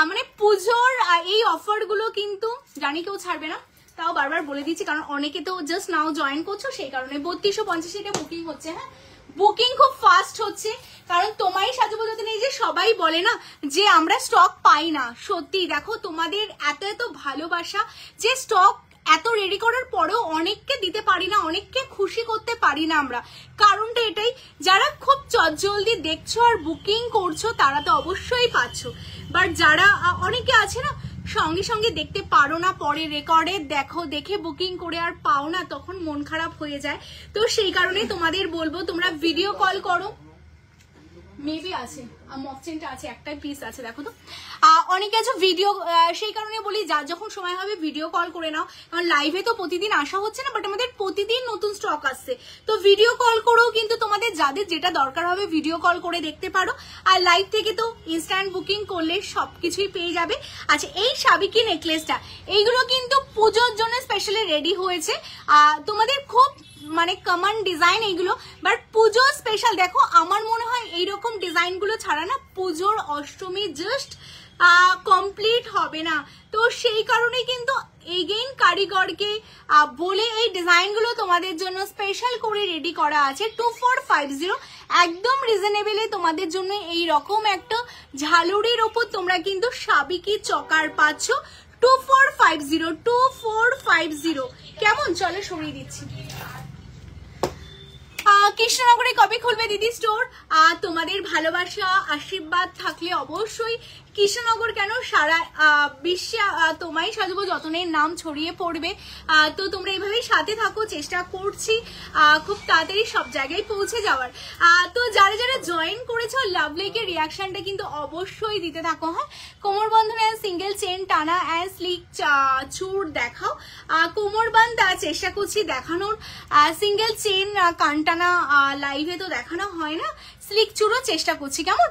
মানে পুজোর এই অফার গুলো কিন্তু জানি কেউ ছাড়বে না, তাও বারবার বলে দিচ্ছি কারণ অনেকে তো জাস্ট নাও জয়েন করছো সেই কারণে। 3250 এটা বুকিং হচ্ছে। হ্যাঁ, বুকিং খুব ফাস্ট হচ্ছে, কারণ তোমারই সাজাবো যাতে নেই যে সবাই বলে না যে আমরা স্টক পাই না। সত্যি দেখো তোমাদের এত এত ভালোবাসা যে স্টক এত রেডি করার পরেও অনেককে দিতে পারি না, অনেককে খুশি করতে পারি না আমরা। কারণটা এটাই, যারা খুব চটজলদি দেখছো আর বুকিং করছো তারা তো অবশ্যই পাচ্ছ, বাট যারা অনেকে আছে না সঙ্গে সঙ্গে দেখতে পারো না, পরে রেকর্ডে দেখো, দেখে বুকিং করে আর পাও না, তখন মন খারাপ হয়ে যায়। তো সেই কারণে তোমাদের বলবো তোমরা ভিডিও কল করো। মেবি আছে মকচেনটা আছে, একটাই পিস আছে দেখো তো। অনেকে আছে ভিডিও, সেই কারণে বলি যার যখন সময় হবে ভিডিও কল করে নাও, কারণ লাইভে তো প্রতিদিন আসা হচ্ছে না, বাট আমাদের প্রতিদিন নতুন স্টক আসছে। তো ভিডিও কল করেও কিন্তু তোমাদের যাদের যেটা দরকার হবে ভিডিও কল করে দেখতে পারো। আর লাইভ থেকে তো ইনস্ট্যান্ট বুকিং করলে সবকিছুই পেয়ে যাবে। আচ্ছা, এই সাবিকি নেকলেসটা এইগুলো কিন্তু পুজোর জন্য স্পেশালি রেডি হয়েছে। তোমাদের খুব মানে কমন ডিজাইন এইগুলো, বাট পুজো স্পেশাল। দেখো আমার মনে হয় এইরকম ডিজাইন গুলো ছাড়া না পুজোর অষ্টমী জাস্ট কমপ্লিট হবে না। তো সেই কারণে কিন্তু এগেইন কারিগরকে বলে এই ডিজাইন গুলো তোমাদের জন্য স্পেশাল করে রেডি করা আছে। 2450 একদম রিজনেবলে তোমাদের জন্য এই রকম একটা ঝালুরির ওপর তোমরা কিন্তু সাবিকি চকার পাচ্ছ 2450। কেমন, চলো সরিয়ে দিচ্ছি। কৃষ্ণনগরে কবে খুলবে দিদি স্টোর? তোমাদের ভালোবাসা আশীর্বাদ থাকলে অবশ্যই কৃষ্ণনগর কেন সারা বিশ্বে তোমায় সাজবো যতনের নাম ছড়িয়ে পড়বে। তো তোমরা এইভাবেই সাথে থাকো, চেষ্টা করছি খুব তাড়াতাড়ি সব জায়গায় পৌঁছে যাওয়ার। তো যারা যারা জয়েন করেছো লাভ লাইকের রিয়াকশনটা কিন্তু অবশ্যই দিতে থাকো। হ্যাঁ, কোমর বন্ধন অ্যান্ড সিঙ্গেল চেন টানা অ্যান্ড স্লিক চুর দেখাও। কোমর বান্ধ চেষ্টা করছি দেখানোর, সিঙ্গেল চেন কান টানা লাইভে তো দেখানো হয় না, স্লিক চুড়ো চেষ্টা করছি, কেমন?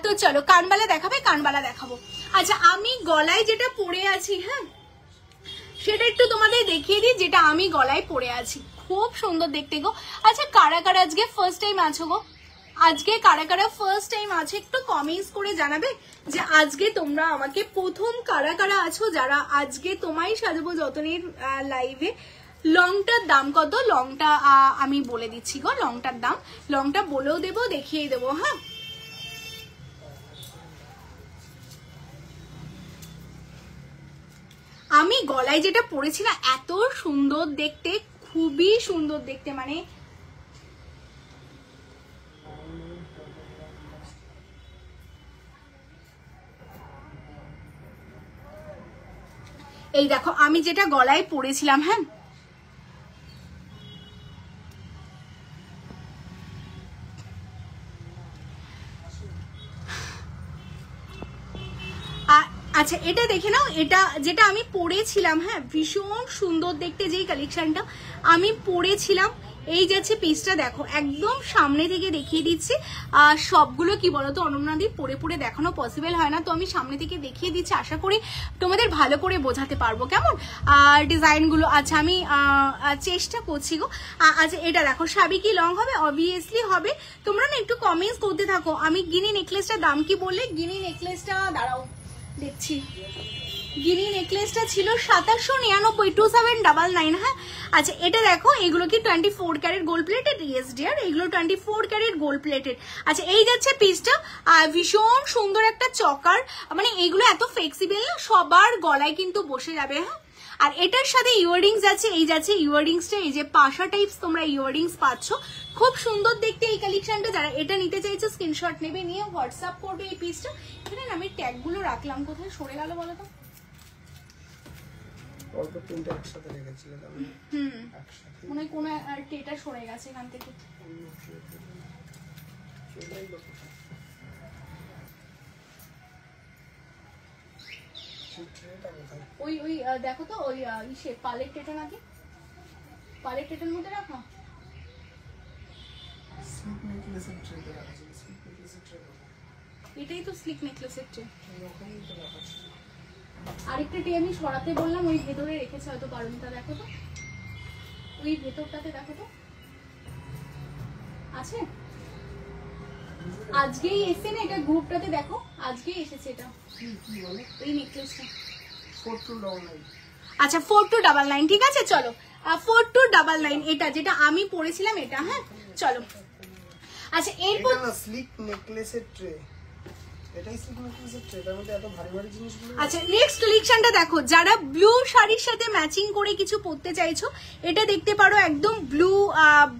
তো চলো কানবালা দেখাবে, কানবালা দেখাবো। আচ্ছা আমি গলায় যেটা পরে আছি, হ্যাঁ সেটা একটু তোমাদের দেখিয়ে দিই, যেটা আমি গলায় পরে আছি, খুব সুন্দর দেখতে গো। আচ্ছা কারা কারা আজকে ফার্স্ট টাইম আছো গো? আজকে কারা কারা ফার্স্ট টাইম আছে একটু কমেন্টস করে জানাবে যে আজকে তোমরা আমাকে প্রথম কারা কারা আছো যারা আজকে তোমায় সাজাবো যতনের লাইভে। লংটার দাম কত? লংটা আমি বলে দিচ্ছি গো, লংটার দাম, লংটা বলেও দেবো, দেখিয়ে দেবো। হ্যাঁ আমি গলায় যেটা পরেছি না, এত সুন্দর দেখতে, খুবই সুন্দর দেখতে, মানে এই দেখো আমি যেটা গলায় পরেছিলাম, হ্যাঁ আচ্ছা এটা দেখে নাও, এটা যেটা আমি পরেছিলাম, হ্যাঁ ভীষণ সুন্দর দেখতে যেই কালেকশনটা আমি পরেছিলাম। এই যাচ্ছে পিসটা দেখো, একদম সামনে থেকে দেখিয়ে দিচ্ছি। সবগুলো কি বলতো অনন্যাদি পরে পরে দেখানো পসিবল হয় না, তো আমি সামনে থেকে দেখিয়ে দিচ্ছি, আশা করি তোমাদের ভালো করে বোঝাতে পারবো, কেমন? ডিজাইনগুলো আচ্ছা আমি চেষ্টা করছি গো। আচ্ছা এটা দেখো, সাবি কি লং হবে? অবভিয়াসলি হবে। তোমরা না একটু কমেন্টস করতে থাকো। আমি গিনি নেকলেসটার দাম কি বললে? গিনি নেকলেসটা দাঁড়াও দেখছি, গিনি নেকলেসটা ছিল 2799, 2799। হ্যাঁ আচ্ছা এটা দেখো, এগুলো কি 24 carat gold plated? Yes dear, এগুলো 24 ক্যারেট গোল্ড প্লেটেড। আচ্ছা এই যাচ্ছে পিসটা, ভীষণ সুন্দর একটা চকার, মানে এগুলো এত ফ্লেক্সিবল না, সবার গলায় কিন্তু বসে যাবে। হ্যাঁ আর এটার সাথে ইয়াররিংস আছে, এই যাচ্ছে ইয়াররিংসটা, এই যে পাশা টাইপস তোমরা ইয়াররিংস পাচ্ছ, খুব সুন্দর দেখতে এই কালেকশনটা। যারা এটা নিতে চাইছো স্ক্রিনশট নেবে, নিয়ে হোয়াটসঅ্যাপ করবে এই পিসটা। এখানে আমি ট্যাগগুলো রাখলাম, কোথায় সরে গেল বলো তো? অল্প তিনটা একসাথে রেখেছিলাম আমি, একসাথে মনে কোন টেটা সরে গেছে এখান থেকে। ওই ওই দেখো তো, ওই ইসে পালেট টেটা নাকি, পালেট টেটার মধ্যে রাখা। এটাই তো স্লিক নেকলেসের ট্রে। আরেকটা টে আমি সরাতে বললাম, ওই ভেতরে রেখেছে হয়তো কারণটা, দেখো তো ওই ভেতরটাতে, দেখো তো আছে। আজকেই এসে না এটা গ্রুপটাতে, দেখো আজকেই এসেছে এটা, এই নেকলেসটা 4299। আচ্ছা 4299, ঠিক আছে চলো 4299 এটা যেটা আমি পরেছিলাম এটা। হ্যাঁ চলো আচ্ছা এরপর স্লিক নেকলেসের ট্রে, এটাই স্লিক নেকলেসের ট্রে, এর মধ্যে এত ভারী ভারী জিনিসগুলো। আচ্ছা নেক্সট কালেকশনটা দেখো, যারা ব্লু শাড়ির সাথে ম্যাচিং করে কিছু পরতে চাইছো, এটা দেখতে পারো, একদম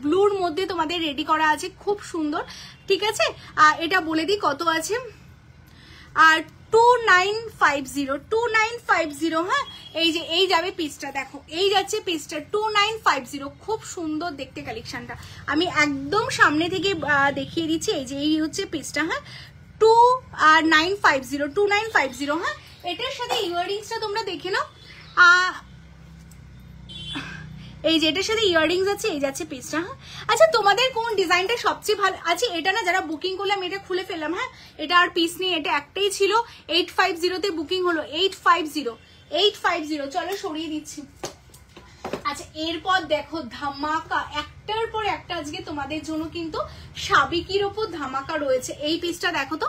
ব্লুর মধ্যে তোমাদের রেডি করা আছে, খুব সুন্দর, ঠিক আছে। এটা বলে দিই কত আছে, আর 2950 হ্যাঁ এই যে এই যাবে পিসটা, দেখো এই যাচ্ছে পিসটা 2950, খুব সুন্দর দেখতে কালেকশনটা। আমি একদম সামনে থেকে দেখিয়ে দিচ্ছি, এই যে এই হচ্ছে পিসটা, হ্যাঁ 2950 হ্যাঁ। এটার সাথে ইয়াররিংসটা তোমরা দেখে নাও, এই যে এটার সাথে ইয়াররিংস আছে, এই যাচ্ছে পিসটা। হ্যাঁ আচ্ছা তোমাদের কোন ডিজাইনটা সবচেয়ে ভালো আছে? এটা না যারা বুকিং করলাম, এটা খুলে ফেললাম, হ্যাঁ এটা আর পিস নেই, এটা একটাই ছিল, 850 বুকিং হলো, 850। চলো সরিয়ে দিচ্ছি। আচ্ছা এরপর দেখো ধামাকা, একটার পর একটা আজকে তোমাদের জন্য কিন্তু সাবিকির ওপর ধামাকা রয়েছে। এই পিসটা দেখো তো,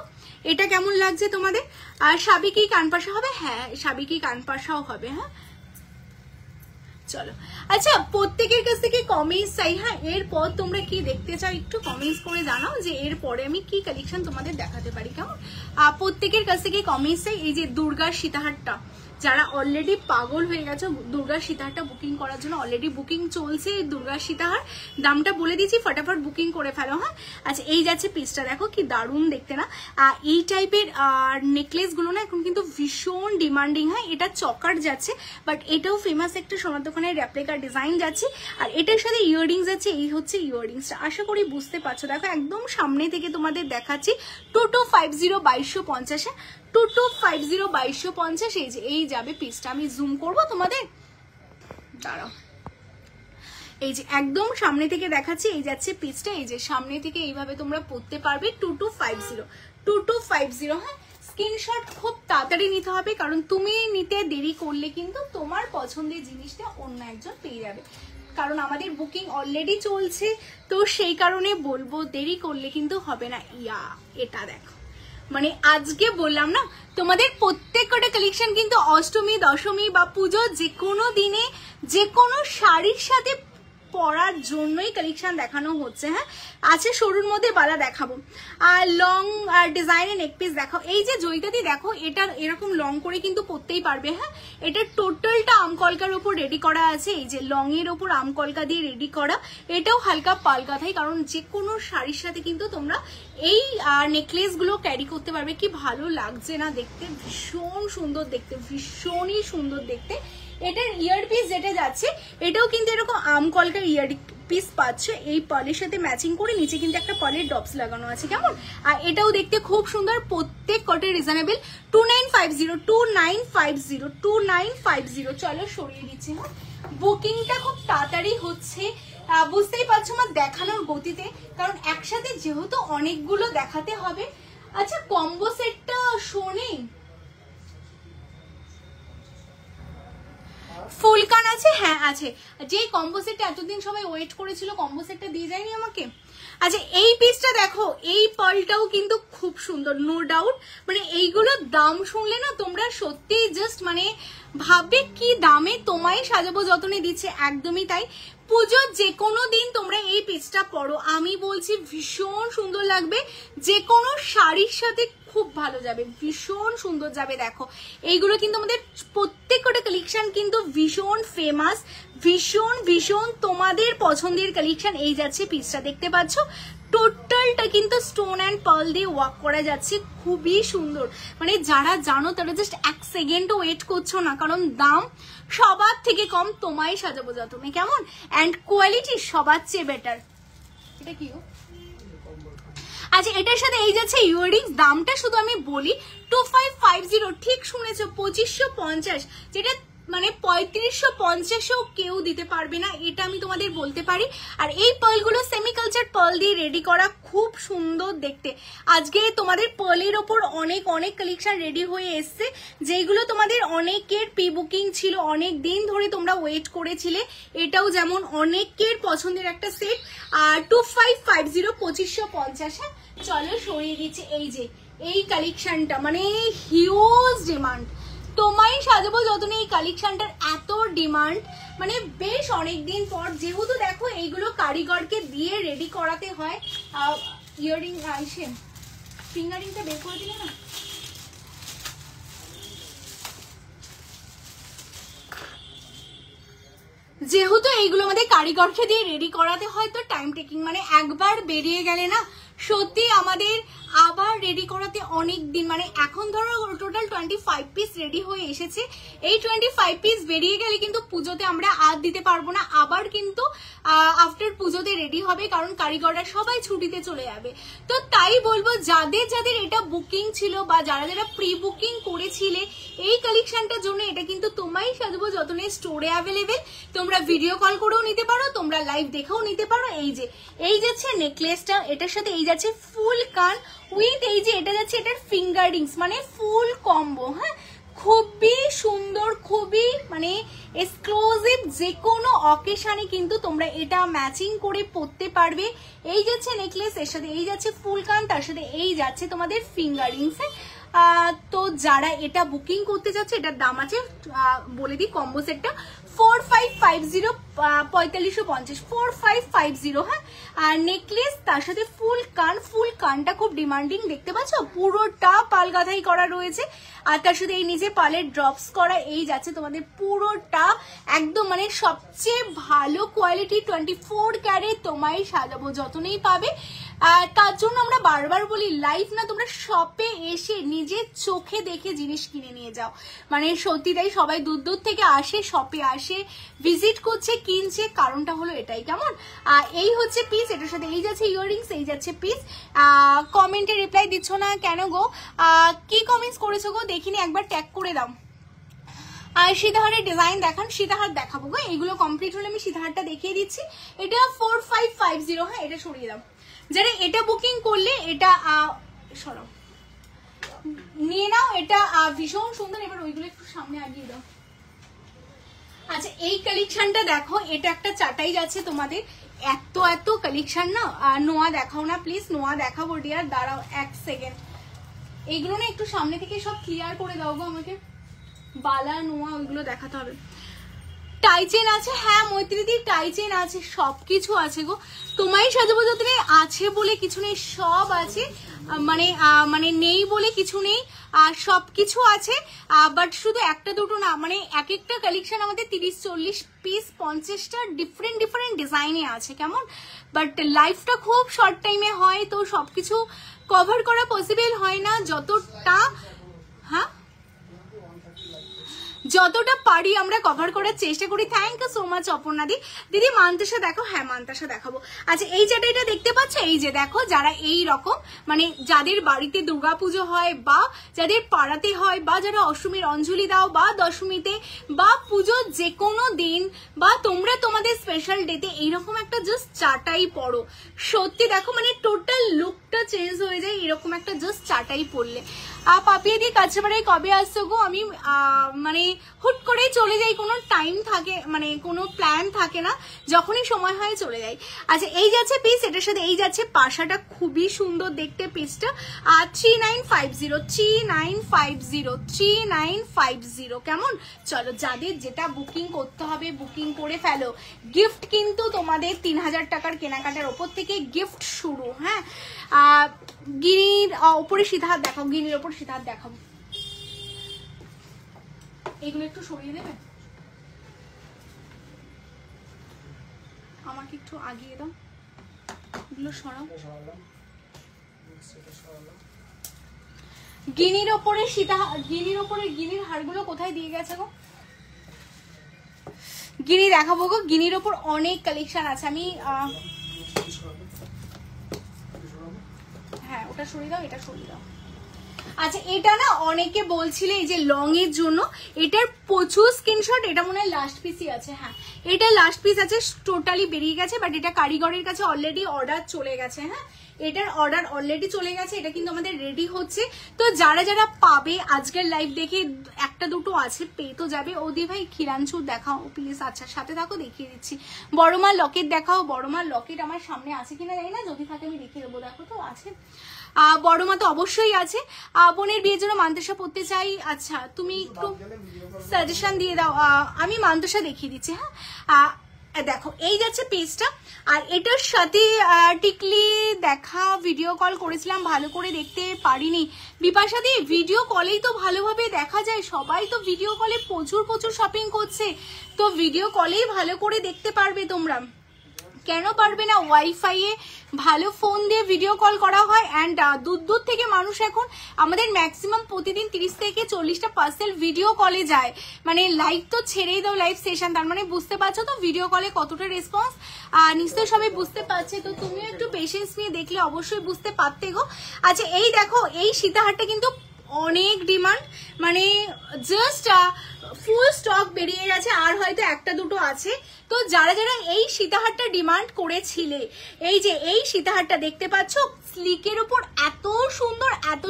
এটা কেমন লাগছে তোমাদের? আর সাবিকি কানপাশা হবে? হ্যাঁ সাবিকি কানপাশাও হবে। হ্যাঁ চলো আচ্ছা প্রত্যেকের কাছ থেকে কমেন্টস চাই। হ্যাঁ এরপর তোমরা কি দেখতে চাও একটু কমেন্টস করে জানাও, যে এরপরে আমি কি কালেকশন তোমাদের দেখাতে পারি, কেমন? প্রত্যেকের কাছ থেকে কমেন্টস চাই। এই যে দুর্গার সীতাহারটা, যারা অলরেডি পাগল হয়ে গেছে দুর্গার সীতাহারটা বুকিং করার জন্য, অলরেডি বুকিং চলছে দুর্গার সীতাহার, দামটা বলে দিচ্ছি, ফটাফট বুকিং করে ফেলো। হ্যাঁ আচ্ছা এই যাচ্ছে পিসটা, দেখো কি দারুণ দেখতে না। এই টাইপের নেকলেস গুলো না এখন কিন্তু ভীষণ ডিমান্ডিং। হ্যাঁ এটা চকার যাচ্ছে, বাট এটাও ফেমাস একটা সোনার দোকানের রেপ্লিকা ডিজাইন যাচ্ছে, আর এটার সাথে ইয়াররিংস আছে, এই হচ্ছে ইয়াররিংসটা, আশা করি বুঝতে পারছো। দেখো একদম সামনে থেকে তোমাদের দেখাচ্ছি, 2250 2250, 2250 2250, এই যে এই যাবে পিসটা, আমি জুম করবো তোমাদের, দাঁড়াও এই যে একদম সামনে থেকে দেখাচ্ছি, এই যাচ্ছে পিসটা, এই যে সামনে থেকে এইভাবে তোমরা পরতে পারবে। 2250 হ্যাঁ। স্ক্রিনশট খুব তাড়াতাড়ি নিতে হবে, কারণ তুমি নিতে দেরি করলে কিন্তু তোমার পছন্দের জিনিসটা অন্য একজন পেয়ে যাবে, কারণ আমাদের বুকিং অলরেডি চলছে। তো সেই কারণে বলবো দেরি করলে কিন্তু হবে না। এটা দেখো, মানে আজকে বললাম না তোমাদের প্রত্যেকটা কালেকশন কিন্তু অষ্টমী, দশমী বা পুজো যে কোনো দিনে যে কোনো শাড়ির সাথে পরার জন্যই কালেকশন দেখানো হচ্ছে। হ্যাঁ, আছে সরুর মধ্যে বালা দেখাবো, আর লং আর ডিজাইনের নেক পিস দেখাও। এই যে জয়িতাদি দেখো, এটা এরকম লং করে কিন্তু পরতেই পারবে। হ্যাঁ, এটা টোটালটা আমকলকার উপর রেডি করা আছে, এই যে লং এর উপর আমকলকা দিয়ে রেডি করা। এটাও হালকা পালকাথাই, কারণ যে কোনো শাড়ির সাথে কিন্তু তোমরা এই নেকলেস গুলো ক্যারি করতে পারবে। কি ভালো লাগছে না দেখতে, ভীষণ সুন্দর দেখতে, ভীষণই সুন্দর দেখতে। এটার ইয়ার পিস যেটা যাচ্ছে, এটাও কিন্তু এরকম আমকলকার ইয়ার পিস পাচ্ছে, এই পালের সাথে ম্যাচিং করে নিচে কিন্তু একটা পালের ডপস লাগানো আছে, কেমন। আর এটাও দেখতে খুব সুন্দর, প্রত্যেক কটে রিজনেবল। 2950 চলো সরিয়ে দিচ্ছি। হ্যাঁ, বুকিংটা খুব তাড়াতাড়ি হচ্ছে, বুঝতেই পারছো আমার দেখানোর গতিতে, কারণ একসাথে যেহেতু অনেকগুলো দেখাতে হবে। আচ্ছা, কম্বো সেটটা শোনে ফুল কান আছে? হ্যাঁ আছে। যে কম্বো সেটটা এতদিন সবাই ওয়েট করেছিল, কম্বো সেটটা দিয়ে যায়নি আমাকে। আচ্ছা, এই পিসটা দেখো, এই পার্লটাও কিন্তু খুব সুন্দর, নো ডাউট। মানে এইগুলোর দাম শুনলে না তোমরা সত্যি জাস্ট মানে ভাববে কি দামে তোমায় সাজাবো যতনে দিচ্ছে, একদমই তাই। পুজোর যে কোনো দিন তোমরা এই পিসটা পরো, আমি বলছি ভীষণ সুন্দর লাগবে, যে কোনো শাড়ির সাথে খুব ভালো যাবে, ভীষণ সুন্দর যাবে। দেখো এইগুলো কিন্তু আমাদের প্রত্যেকটা কালেকশন কিন্তু ভীষণ ফেমাস, ভীষণ ভীষণ তোমাদের পছন্দের কালেকশন। এই যাচ্ছে পিসটা, দেখতে পাচ্ছ টোটালটা কিন্তু স্টোন অ্যান্ড পার্ল দিয়ে ওয়ার্ক করা যাচ্ছে, খুবই সুন্দর। মানে যারা জানো তারা জাস্ট এক সেকেন্ডও ওয়েট করছো না, কারণ দাম সবার থেকে কম, তোমায় সাজাবো যতনে, কেমন। অ্যান্ড কোয়ালিটি সবার চেয়ে বেটার। এটা কি? আচ্ছা, এটার সাথে এই যাচ্ছে ইয়াররিংস, দামটা শুধু আমি বলি 2550, ঠিক শুনেছো 2550, যেটা মানে 3550ও কেউ দিতে পারবে না, এটা আমি তোমাদের বলতে পারি। আর এই পার্লগুলো সেমি কালচার পার্ল দিয়ে রেডি করা, খুব সুন্দর দেখতে। আজকে তোমাদের পার্লের ওপর অনেক অনেক কালেকশন রেডি হয়ে এসছে, যেগুলো তোমাদের অনেকের প্রি বুকিং ছিল, অনেক দিন ধরে তোমরা ওয়েট করেছিলে। এটাও যেমন অনেকের পছন্দের একটা সেট। আর 2550 2550। হ্যাঁ, চলো সরিয়ে দিচ্ছি। এই যে এই কালেকশনটা মানে হিউজ ডিমান্ড, তোমায় সাজাবো যতনে এই কালেকশনটার এত ডিমান্ড, মানে বেশ অনেকদিন পর। যেহেতু দেখো এইগুলো কারিগরকে দিয়ে রেডি করাতে হয়। ইয়াররিং আইসে ফিঙ্গারিংটা বের করে দিলে না, যেহেতু এইগুলো আমাদের কারিগরকে দিয়ে রেডি করাতে হয়, তো টাইম টেকিং, মানে একবার বেরিয়ে গেলে না সত্যি আমাদের আবার রেডি করাতে অনেক দিন, মানে এখন ধরো টোটাল 25 পিস রেডি হয়ে এসেছে। এই 25 পিস বেরিয়ে গেলে কিন্তু পুজোতে আমরা আর দিতে পারবো না, আবার কিন্তু আফটার পুজোতে রেডি হবে, কারণ কারিগররা সবাই ছুটিতে চলে যাবে। তো তাই বলবো যাদের যাদের এটা বুকিং ছিল বা যারা যারা প্রি বুকিং করেছিলে এই কালেকশনটার জন্য, এটা কিন্তু তোমায় সাজাবো যতনে স্টোরে অ্যাভেলেবেল। তোমরা ভিডিও কল করেও নিতে পারো, তোমরা লাইভ দেখেও নিতে পারো। এই যাচ্ছে নেকলেসটা, এটার সাথে এই যাচ্ছে ফুল কান উইথ এই যে এটা যাচ্ছে এটার ফিঙ্গারিংস, মানে ফুল কম্বো। হ্যাঁ, খুবই সুন্দর, খুবই মানে এক্সক্লুসিভ, যে কোনো অকেশনে কিন্তু তোমরা এটা ম্যাচিং করে পরতে পারবে। এই যাচ্ছে নেকলেস, এর সাথে এই যাচ্ছে ফুল কান, তার সাথে এই যাচ্ছে তোমাদের ফিঙ্গারিংস। তো যারা এটা বুকিং করতে যাচ্ছে, এটার দাম আছে বলে দিই, কম্বো সেটটা 4550 4550 4550। হ্যাঁ, আর নেকলেস তার সাথে ফুল কান, ফুল কানটা খুব ডিমান্ডিং, দেখতে পাচ্ছ পুরোটা পাল গাঁথাই করা রয়েছে, আর তার সাথে এই নিচে পালের ড্রপস করা। এই যাচ্ছে তোমাদের পুরোটা একদম মানে সবচেয়ে ভালো কোয়ালিটি 24 ক্যারেট তোমায় সাজাবো যতনেই পাবে। তার জন্য আমরা বারবার বলি লাইভ না, তোমরা শপে এসে নিজের চোখে দেখে জিনিস কিনে নিয়ে যাও। মানে সত্যি তাই, সবাই দূর দূর থেকে আসে, শপে আসে, ভিজিট করছে, কিনছে, কারণটা হলো এটাই, কেমন। এই হচ্ছে পিস, এটার সাথে এই যাচ্ছে ইয়াররিংস, এই যাচ্ছে পিস। কমেন্টে রিপ্লাই দিচ্ছ না কেন গো? কি কমেন্টস করেছো গো দেখিনি, একবার ট্যাগ করে দাও। আর সীতাহারের ডিজাইন দেখান, সীতাহার দেখাবো গো, এইগুলো কমপ্লিট হলে আমি সীতাহারটা দেখিয়ে দিচ্ছি। এটা 4550, হ্যাঁ এটা সরিয়ে দাও। যারা এটা বুকিং করলে এটা সরাও নিয়ে নাও, এটা ভীষণ সুন্দর। এবার ওইগুলো একটু সামনে আগিয়ে দাও। আচ্ছা এই কালেকশনটা দেখো, এটা একটা চাটাই যাচ্ছে তোমাদের, এত এত কালেকশন না। নোয়া দেখাও না প্লিজ, নোয়া দেখাবো ডিয়ার, দাঁড়াও এক সেকেন্ড। এইগুলো না একটু সামনে থেকে সব ক্লিয়ার করে দাও গো আমাকে, বালা নোয়া ওইগুলো দেখাতে হবে। টাই চেন আছে, হ্যাঁ মৈত্রীদি টাই চেন আছে, সবকিছু আছে গো। তোমায় সাজাবো যতনে আছে বলে কিছু নেই, সব আছে, মানে নেই বলে কিছু নেই, আর সবকিছু আছে। বাট শুধু একটা দুটো না, মানে এক একটা কালেকশন আমাদের 30-40 পিস 50টা ডিফারেন্ট ডিফারেন্ট ডিজাইনে আছে, কেমন। বাট লাইফটা খুব শর্ট টাইমে হয়, তো সবকিছু কভার করা পসিবল হয় না। যতটা হ্যাঁ যতটা পারি আমরা কভার করার চেষ্টা করি। Thank you so much Aparna di. দিদি মান্তাসা দেখো, হ্যাঁ মান্তাসা দেখাবো। আচ্ছা এই চাটাইটা দেখতে পাচ্ছ, এই যে দেখো, যারা এই রকম মানে যাদের বাড়িতে দুর্গাপুজো হয় বা যাদের পাড়াতে হয় বা যারা অষ্টমীর অঞ্জলি দাও বা দশমীতে বা পুজো যে কোনো দিন বা তোমরা তোমাদের স্পেশাল ডেতে এইরকম একটা জাস্ট চাটাই পরো, সত্যি দেখো মানে টোটাল লুকটা চেঞ্জ হয়ে যায় এরকম একটা জাস্ট চাটাই পরলে। পাপিয়ে দিয়ে কাছাপাড়ায় কবে আসছো গো? আমি মানে হুট করে চলে যাই, কোনো টাইম থাকে মানে কোনো প্ল্যান থাকে না, যখনই সময় হয় চলে যাই। আচ্ছা এই যাচ্ছে পিস, এটার সাথে এই যাচ্ছে পাশাটা, খুবই সুন্দর দেখতে পিসটা। 3950 কেমন। চলো যাদের যেটা বুকিং করতে হবে বুকিং করে ফেলো। গিফট কিন্তু তোমাদের 3000 টাকার কেনাকাটার ওপর থেকে গিফট শুরু। হ্যাঁ গিনির ওপরে সীতাহার দেখাও, গিনির ওপর সীতাহার দেখাবো। এগুলো একটু সরিয়ে দেবে আমাকে, একটু আগিয়ে দাও, এগুলো সরাও। গিনির ওপরে সীতাহার, গিনির ওপরে গিনির হারগুলো কোথায় দিয়ে গেছে গো? গিনি দেখাবো গো, গিনির ওপর অনেক কালেকশন আছে। আমি হ্যাঁ ওটা সরিয়ে দাও, এটা সরিয়ে দাও। আচ্ছা এটা না অনেকে বলছিলে এই যে লং এর জন্য, এটার প্রচুর স্ক্রিনশট, এটা মনে হয় লাস্ট পিসই আছে। হ্যাঁ এটা লাস্ট পিস আছে, টোটালি বেরিয়ে গেছে, বাট এটা কারিগরের কাছে অলরেডি অর্ডার চলে গেছে। হ্যাঁ এটার অর্ডার অলরেডি চলে গেছে, এটা কিন্তু আমাদের রেডি হচ্ছে। তো যারা যারা পাবে আজকের লাইভ দেখে, একটা দুটো আছে পেয়ে তো যাবে। ওদি ভাই ক্ষীরাঞ্চুর দেখাও প্লিজ। আচ্ছা সাথে থাকো, দেখিয়ে দিচ্ছি। বড়মার লকেট দেখাও, বড়মার লকেট আমার সামনে আছে কিনা জানি না, যদি থাকে আমি দেখিয়ে দেবো। দেখো তো আছে, বড় মা তো অবশ্যই আছে। বোনের বিয়ের জন্য মান্তাসা পড়তে চাই। আচ্ছা তুমি একটু সাজেশন দিয়ে দাও, আমি মান্তাসা দেখিয়ে দিচ্ছি। হ্যাঁ দেখো এই যাচ্ছে পেজটা, আর এটার সাথে টিকলি দেখা ভিডিও কল করেছিলাম, ভালো করে দেখতে পারিনি। বিপাশা দি ভিডিও কলেই তো ভালোভাবে দেখা যায়, সবাই তো ভিডিও কলে প্রচুর প্রচুর শপিং করছে, তো ভিডিও কলেই ভালো করে দেখতে পারবে তোমরা। কেন পারবে না? ওয়াইফাই এ ভালো ফোন দিয়ে ভিডিও কল করা হয়, অ্যান্ড দূর দূর থেকে মানুষ এখন আমাদের ম্যাক্সিমাম প্রতিদিন 30 থেকে 40টা পার্সেল ভিডিও কলে যায়, মানে লাইভ তো ছেড়েই দাও, লাইভ সেশন, তার মানে বুঝতে পারছো তো ভিডিও কলে কতটা রেসপন্স। নিশ্চয়ই সবাই বুঝতে পারছে, তো তুমিও একটু পেশেন্স নিয়ে দেখলে অবশ্যই বুঝতে পারতে গো। আচ্ছা এই দেখো, এই সীতাহারটা কিন্তু অনেক ডিমান্ড, মানে জাস্ট ফুল স্টক বেরিয়ে গেছে, আর হয়তো একটা দুটো আছে। তো যারা যারা এই সীতাহারটা ডিমান্ড করেছিলে, এই যে এই সীতাহারটা দেখতে পাচ্ছ, স্লিকের উপর এত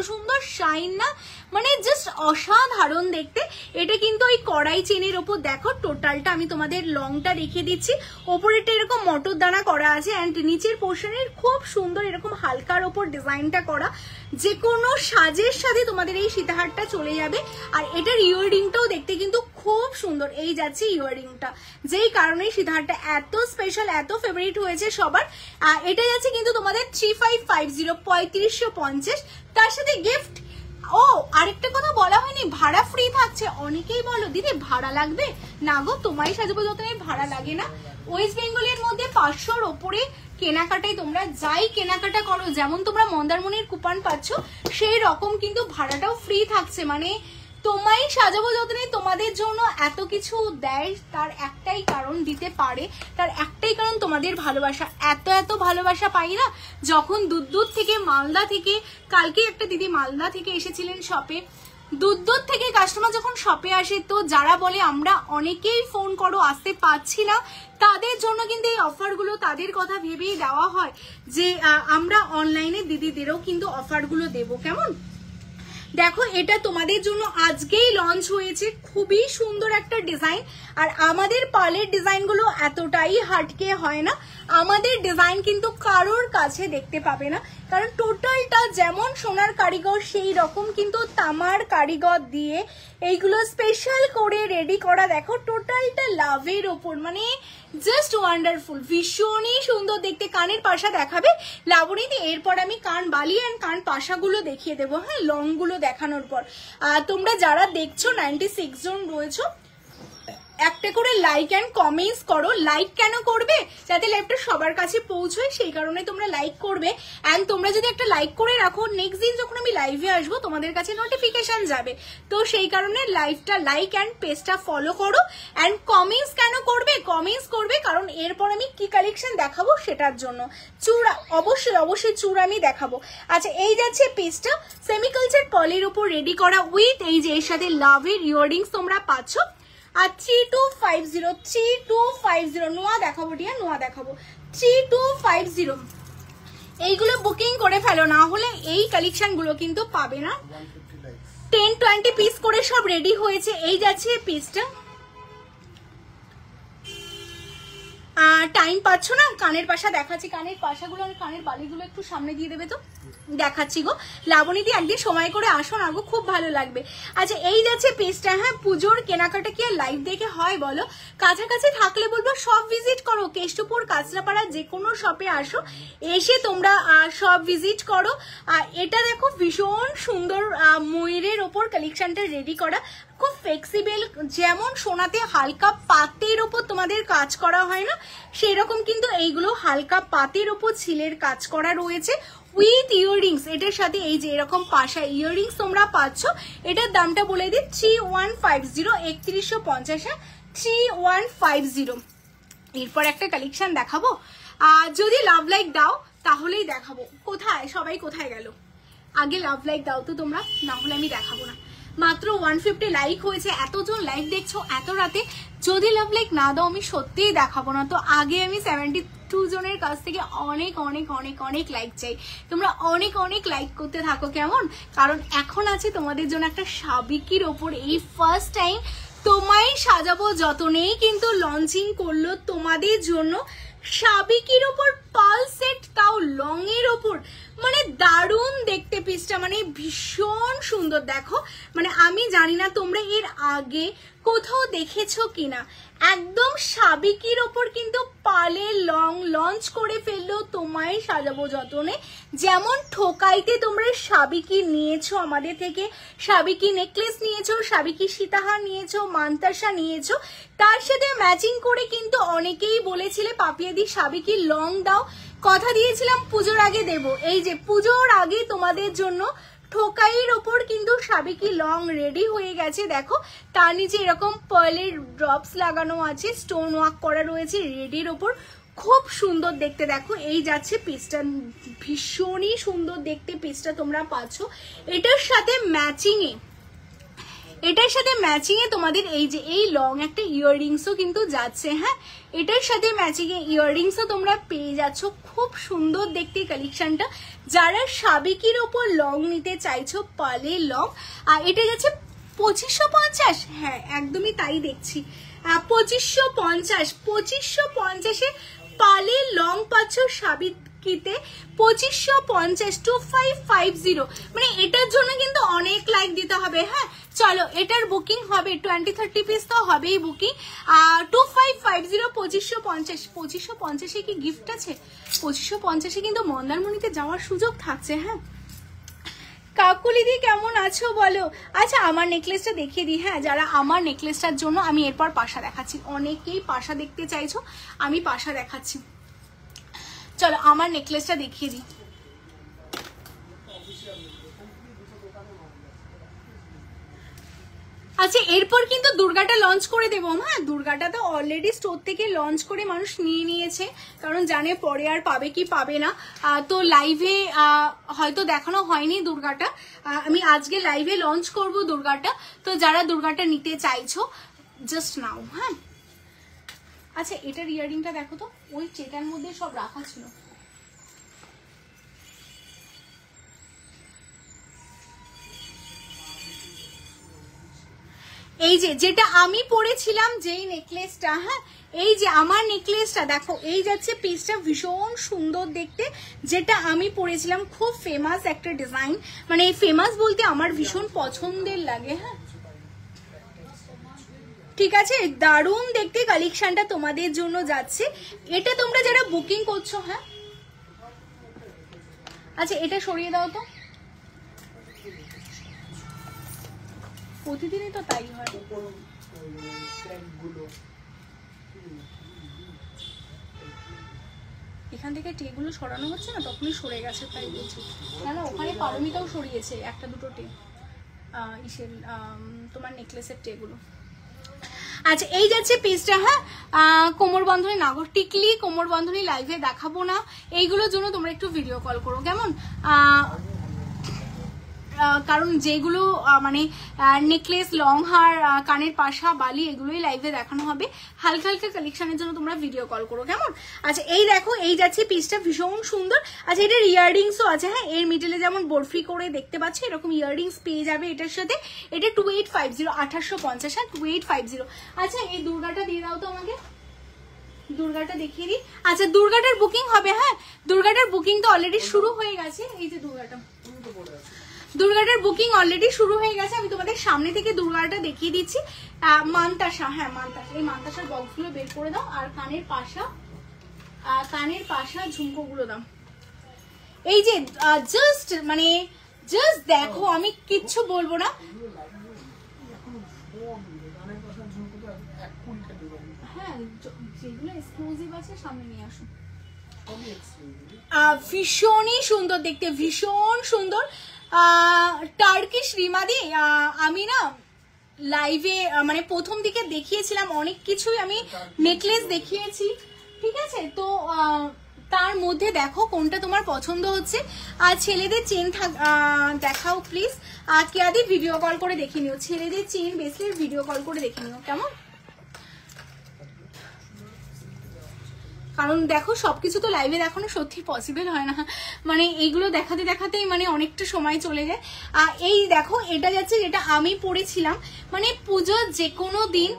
সুন্দর শাইন না, মানে জাস্ট অসাধারণ দেখতে। এটা কিন্তু ওই কড়াই চেনের ওপর দেখো, টোটালটা আমি তোমাদের লংটা দেখিয়ে দিচ্ছি। ওপরেরটা এরকম মটর দানা করা আছে, অ্যান্ড নিচের পোর্শনের খুব সুন্দর এরকম হালকার ওপর ডিজাইনটা করা। যে কোনো সাজের সাথে তোমাদের এই সীতাহারটা চলে যাবে। আর এটার ইয়াররিংটাও দেখতে কিন্তু খুব সুন্দর, এই যাচ্ছে ইয়াররিংটা, যেই কারণে সীতাহারটা এত স্পেশাল, এত ফেভারিট হয়েছে সবার। এটা যাচ্ছে কিন্তু তোমাদের 3550, 3550, তার সাথে গিফট। ও আরেকটা কথা বলা হয়নি, ভাড়া ফ্রি থাকছে। অনেকেই বলো দিদি ভাড়া লাগবে না গো, তোমায় সাজাবো যতনে ভাড়া লাগে না। ওয়েস্ট বেঙ্গলের মধ্যে 500-র ওপরে কেনাকাটায় তোমরা যাই কেনাকাটা করো, যেমন তোমরা মন্দারমণির কুপন পাচ্ছ সেই রকম কিন্তু ভাড়াটাও ফ্রি থাকছে। মানে তোমায় সাজাবো যতনে তোমাদের জন্য এত কিছু দেয়, তার একটাই কারণ, দিতে পারে তার একটাই কারণ, তোমাদের ভালোবাসা। এত ভালোবাসা পাই না, যখন দূর থেকে মালদা থেকে, কালকে একটা দিদি মালদা থেকে এসেছিলেন শপে, দূর থেকে কাস্টমার যখন শপে আসে, তো যারা বলে আমরা অনেকেই ফোন করো আসতে পারছি না, তাদের জন্য কিন্তু এই অফারগুলো তাদের কথা ভেবেই দেওয়া হয় যে আমরা অনলাইনে দিদিদেরও কিন্তু অফারগুলো দেবো। কেমন, দেখো এটা তোমাদের জন্য আজকেই লঞ্চ হয়েছে, খুবই সুন্দর একটা ডিজাইন। আর আমাদের পার্লের ডিজাইনগুলো এতটাই হাটকে হয় না, আমাদের ডিজাইন কিন্তু কারোর কাছে দেখতে পাবে না, কারণ টোটালটা যেমন সোনার কারিগর সেই রকম কিন্তু তামার কারিগর দিয়ে এইগুলো স্পেশাল করে রেডি করা। দেখো টোটালটা লাভের ওপর, মানে জাস্ট ওয়ান্ডারফুল, ভীষণই সুন্দর দেখতে। কানের পাশা দেখাবে লাবণীদি, এরপর আমি কান বালি অ্যান্ড কান পাশাগুলো দেখিয়ে দেবো। হ্যাঁ, লংগুলো দেখানোর পর তোমরা যারা দেখছো 96 জন রয়েছো, একটা করে লাইক অ্যান্ড কমেন্টস করো। লাইক কেন করবে? যাতে লাইভটা সবার কাছে পৌঁছয়, সেই কারণে তোমরা লাইক করবে। অ্যান্ড তোমরা যদি একটা লাইক করে রাখো, নেক্সট দিন যখন আমি লাইভে আসবো তোমাদের কাছে নোটিফিকেশন যাবে। তো সেই কারণে লাইভটা লাইক অ্যান্ড পেজটা ফলো করো। অ্যান্ড কমেন্টস কেন করবে? কমেন্টস করবে কারণ এরপর আমি কি কালেকশন দেখাবো সেটার জন্য। চূড়া অবশ্যই চূড়া আমি দেখাবো। আচ্ছা, এই যাচ্ছে পেজটা সেমিকালচার পলির উপর রেডি করা উইথ এই যে এর সাথে লাভের ইয়াররিংস তোমরা পাচ্ছ। আর 3250 নোয়া দেখাবো, ডিয়া নোয়া দেখাবো 3250। এইগুলো বুকিং করে ফেলো, না হলে এই কালেকশন গুলো কিন্তু পাবে না। 10-20 পিস করে সব রেডি হয়েছে। এই যাচ্ছে পিসটা, টাইম পাচ্ছ না, কানের পাশা দেখাচ্ছি। কানের পাশাগুলো আর কানের বালিগুলো একটু সামনে দিয়ে দেবে তো, দেখাচ্ছি গো। লাবণীদি একদিন সময় করে আসো না গো, খুব ভালো লাগবে। আচ্ছা, এই যাচ্ছে পেজটা। হ্যাঁ, পুজোর কেনাকাটা কি আর লাইভ দেখে হয় বলো? কাছাকাছি থাকলে বলবো সব ভিজিট করো, কেষ্টপুর কাঁচরাপাড়া যে কোনো শপে আসো, এসে তোমরা সব ভিজিট করো। এটা দেখো ভীষণ সুন্দর ময়ূরের ওপর কালেকশনটা রেডি করা, খুব ফ্লেক্সিবল। যেমন সোনাতে হালকা পাতের ওপর তোমাদের কাজ করা হয় না, সেই রকম কিন্তু এইগুলো হালকা পাতের ওপর ছিলের কাজ করা রয়েছে উইথ ইয়াররিংস। এটার সাথে এই যে এরকম পাশা ইয়াররিংস তোমরা পাচ্ছ। এটার দামটা বলে দিই 3150, 3150, 3150। এরপর একটা কালেকশন দেখাবো, যদি লাভ লাইক দাও তাহলেই দেখাবো। কোথায় সবাই, কোথায় গেল? আগে লাভ লাইক দাও তো তোমরা, না হলে আমি দেখাবো না। মাত্র 150 লাইক হয়েছে, এতজন লাইক দেখছো এত রাতে। যদি লাভ লাইক না দাও আমি সত্যিই দেখাবো না। তো আগে আমি 72 জনের কাছ থেকে অনেক অনেক অনেক অনেক লাইক চাই। তোমরা অনেক অনেক লাইক করতে থাকো, কেমন? কারণ এখন আছে তোমাদের জন্য একটা সাবিকির ওপর এই ফার্স্ট টাইম তোমায় সাজাবো যতনেই কিন্তু লঞ্চিং করলো তোমাদের জন্য সাবিকির ওপর পাল সেট, তাও লং এর ওপর। মানে দারুণ দেখতে পিসটা, মানে ভীষণ সুন্দর। দেখো, মানে আমি জানি না তোমরা এর আগে কোথাও দেখেছো কিনা, একদম সাবিকির ওপর কিন্তু পালের লং লঞ্চ করে ফেললো তোমায় সাজাবো যতনে। যেমন ঠোকাইতে তোমরা সাবিকি নিয়েছো আমাদের থেকে, সাবিকি নেকলেস নিয়েছো, সাবিকি সীতাহার নিয়েছো, মান্তাসা নিয়েছো, তার সাথে ম্যাচিং করে কিন্তু অনেকেই বলেছিলে পাপিয়াদি সাবিকি লং দাও, কথা দিয়েছিলাম পুজোর আগে দেব। এই যে পুজোর আগে তোমাদের জন্য ঠোকাইয়ের ওপর কিন্তু সাবিকি লং রেডি হয়ে গেছে। দেখো, তার নিচে এরকম পার্লের ড্রপস লাগানো আছে, স্টোন ওয়ার্ক করা রয়েছে রেডির ওপর, খুব সুন্দর দেখতে। দেখো, এই যাচ্ছে পিসটা, ভীষণই সুন্দর দেখতে পিসটা তোমরা পাচ্ছ। এটার সাথে ম্যাচিং এ তোমাদের এই যে এই লং একটা ইয়াররিংসও কিন্তু যাচ্ছে। হ্যাঁ, এটার সাথে ম্যাচিং এ ইয়াররিংসও তোমরা পেয়ে যাচ্ছ। খুব সুন্দর দেখতে কালেকশনটা। যারা সাবিকির ওপর লং নিতে চাইছো, পালের লং, আর এটা যাচ্ছে 2550। হ্যাঁ, একদমই তাই দেখছি, 2550 পালের লং পাচ্ছ সাবিকিতে 2550, 2550। মানে এটার জন্য কিন্তু অনেক লাইক দিতে হবে। হ্যাঁ, চলো এটার বুকিং হবে, 20-30 পিস তো হবেই বুকিং। 2550, 2550 কি গিফট আছে? 2550 কিন্তু মন্দারমণিতে যাওয়ার সুযোগ থাকছে। হ্যাঁ, কাকুলিদি কেমন আছো বলো? আচ্ছা, আমার নেকলেসটা দেখিয়ে দিই। হ্যাঁ, যারা আমার নেকলেসটার জন্য আমি এরপর পাশা দেখাচ্ছি, অনেকেই পাশা দেখতে চাইছো, আমি পাশা দেখাচ্ছি। চলো আমার নেকলেসটা দেখিয়ে দিই। আচ্ছা এরপর কিন্তু দুর্গাটা লঞ্চ করে দেবো। হ্যাঁ দুর্গাটা তো অলরেডি স্টোর থেকে লঞ্চ করে মানুষ নিয়ে নিয়েছে, কারণ জানে পরে আর পাবে কি পাবে না। তো লাইভে হয়তো দেখানো হয়নি দুর্গাটা, আমি আজকে লাইভে লঞ্চ করব দুর্গাটা। তো যারা দুর্গাটা নিতে চাইছো জাস্ট নাও। হ্যাঁ আচ্ছা এটার ইয়ারিংটা দেখো তো, ওই চেটার মধ্যে সব রাখা ছিল। এই যে যেটা আমি পরেছিলাম যেই নেকলেসটা, হ্যাঁ এই যে আমার নেকলেসটা দেখো, এই যাচ্ছে পিসটা ভীষণ সুন্দর দেখতে, যেটা আমি পরেছিলাম খুব ফেমাস একটা ডিজাইন, মানে ফেমাস বলতে আমার ভীষণ পছন্দের লাগে। হ্যাঁ ঠিক আছে, দারুণ দেখতে কালেকশনটা তোমাদের জন্য যাচ্ছে। এটা তোমরা যারা বুকিং করছো, হ্যাঁ আচ্ছা এটা সরিয়ে দাও তো, প্রতিদিনই তো তাই হয়। এখান থেকে টেগুলো সরানো হচ্ছে না, তখনই সরে গেছে তাই বলছি। না না ওখানে পারমিতাও সরিয়েছে একটা দুটো টে, ইসের তোমার নেকলেসের টেগুলো। আচ্ছা এই যাচ্ছে পিসটা। হ্যাঁ কোমর বন্ধনী নাগর টিকলি কোমর বন্ধনী লাইভে দেখাবো না, এইগুলোর জন্য তোমরা একটু ভিডিও কল করো কেমন, কারণ যেগুলো মানে নেকলেস লং হার কানের পাশা বালি এগুলোই লাইভে দেখানো হবে। হালকা হালকা কালেকশনের জন্য তোমরা ভিডিও কল করো কেমন। আচ্ছা এই দেখো এই যাচ্ছে পিসটা ভীষণ সুন্দর। আচ্ছা এটার ইয়াররিংসও আছে। হ্যাঁ এর মিডলে যেমন বরফি করে দেখতে পাচ্ছ এরকম ইয়াররিংস পেয়ে যাবে এটার সাথে। এটা 2850 1850। হ্যাঁ 2850। আচ্ছা এই দুর্গাটা দিয়ে দাও তো আমাকে, দুর্গাটা দেখিয়ে দিই। আচ্ছা দুর্গাটার বুকিং হবে। হ্যাঁ দুর্গাটার বুকিং তো অলরেডি শুরু হয়ে গেছে। এই যে দুর্গাটার বুকিং অলরেডি শুরু হয়ে গেছে। আমি তোমাদের সামনে থেকে দুর্গাটা দেখিয়ে দিচ্ছি। মানতাসা, হ্যাঁ মানতাসা, এই মানতাসার বক্সগুলো বের করে দাও, আর কানের পাশা ঝুমকোগুলো দাও। এই যে জাস্ট মানে জাস্ট দেখো, আমি কিচ্ছু বলবো না। হ্যাঁ যেগুলো এক্সক্লুসিভ আছে সামনে নিয়ে আসো। ভীষণই সুন্দর দেখতে, ভীষণ সুন্দর। টার্কিশ রিমাদি আমি না লাইভে মানে প্রথম দিকে দেখিয়েছিলাম অনেক কিছুই, আমি নেকলেস দেখিয়েছি ঠিক আছে। তো তার মধ্যে দেখো কোনটা তোমার পছন্দ হচ্ছে। আর ছেলেদের চেন দেখাও প্লিজ। আর কেয়াদি ভিডিও কল করে দেখে নিও, ছেলেদের চেন বেসলেট ভিডিও কল করে দেখে নিও কেমন। কারণ দেখো সবকিছু তো লাইভে দেখানো সত্যি পসিবল হয় না, মানে এইগুলো দেখাতে দেখাতেই মানে অনেকটা সময় চলে যায়। এই দেখো এটা যাচ্ছে যেটা আমি পরেছিলাম, মানে পুজোর যে কোনো দিন,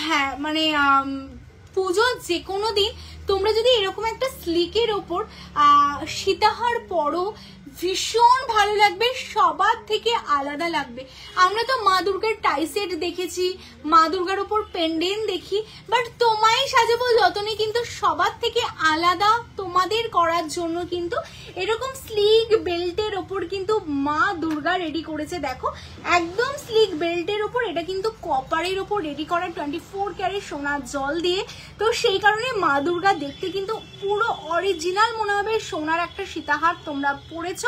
হ্যাঁ মানে পুজোর যে কোনো দিন তোমরা যদি এরকম একটা স্লিকের ওপর সীতাহার পরো ভীষণ ভালো লাগবে, সবার থেকে আলাদা লাগবে। আমরা তো মা দুর্গার টাই সেট দেখেছি, মা দুর্গার ওপর পেন্ডেন্ট দেখি, বাট তোমায় সাজাবো যতনে কিন্তু সবার থেকে আলাদা তোমাদের করার জন্য কিন্তু এরকম স্লিক বেল্টের ওপর কিন্তু মা দুর্গা রেডি করেছে। দেখো একদম স্লিক বেল্টের ওপর, এটা কিন্তু কপারের ওপর রেডি করা 24 ক্যারেট সোনার জল দিয়ে। তো সেই কারণে মা দুর্গা দেখতে কিন্তু পুরো অরিজিনাল মনে হবে, সোনার একটা সীতাহার তোমরা পরেছো।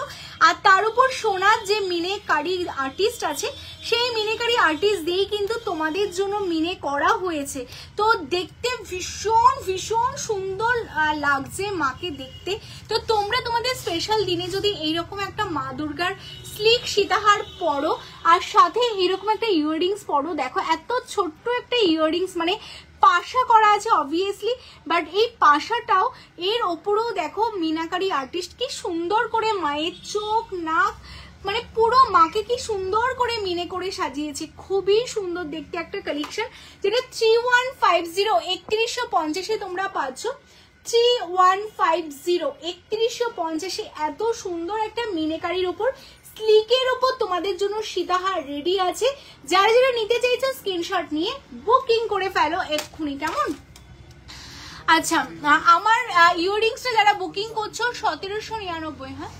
আর তার উপর সোনার যে মিনেকারি আর্টিস্ট আছে সেই মিনেকারি আর্টিস্ট দিয়েই কিন্তু তোমাদের জন্য মিনে করা হয়েছে। তো দেখতে ভীষণ ভীষণ সুন্দর লাগছে মাকে দেখতে। তো তোমরা তোমাদের স্পেশাল দিনে যদি এইরকম একটা মা দুর্গার স্লিক সীতাহার পরো আর সাথে এইরকম একটা ইয়াররিংস পরো, দেখো এত ছোট্ট একটা ইয়াররিংস, মানে পাশা করা আছে অবভিয়াসলি, বাট এই পাশাটাও এর ওপরেও দেখো মিনাকারি আর্টিস্ট কি সুন্দর করে মায়ের চোখ নাক মানে পুরো মাকে কি সুন্দর করে মিনে করে সাজিয়েছে। খুবই সুন্দর দেখতে একটা কালেকশন, যেটা 3150 3150 তোমরা পাচ্ছ। 3150 3150 এত সুন্দর একটা মিনেকারির উপর স্লিকের উপর তোমাদের জন্য সীতাহার রেডি আছে। যারা যারা নিতে চাইছো স্ক্রিনশট নিয়ে বুকিং করে ফেলো এক্ষুনি কেমন। আচ্ছা আমার ইয়াররিংসটা যারা বুকিং করছো 1799, হ্যাঁ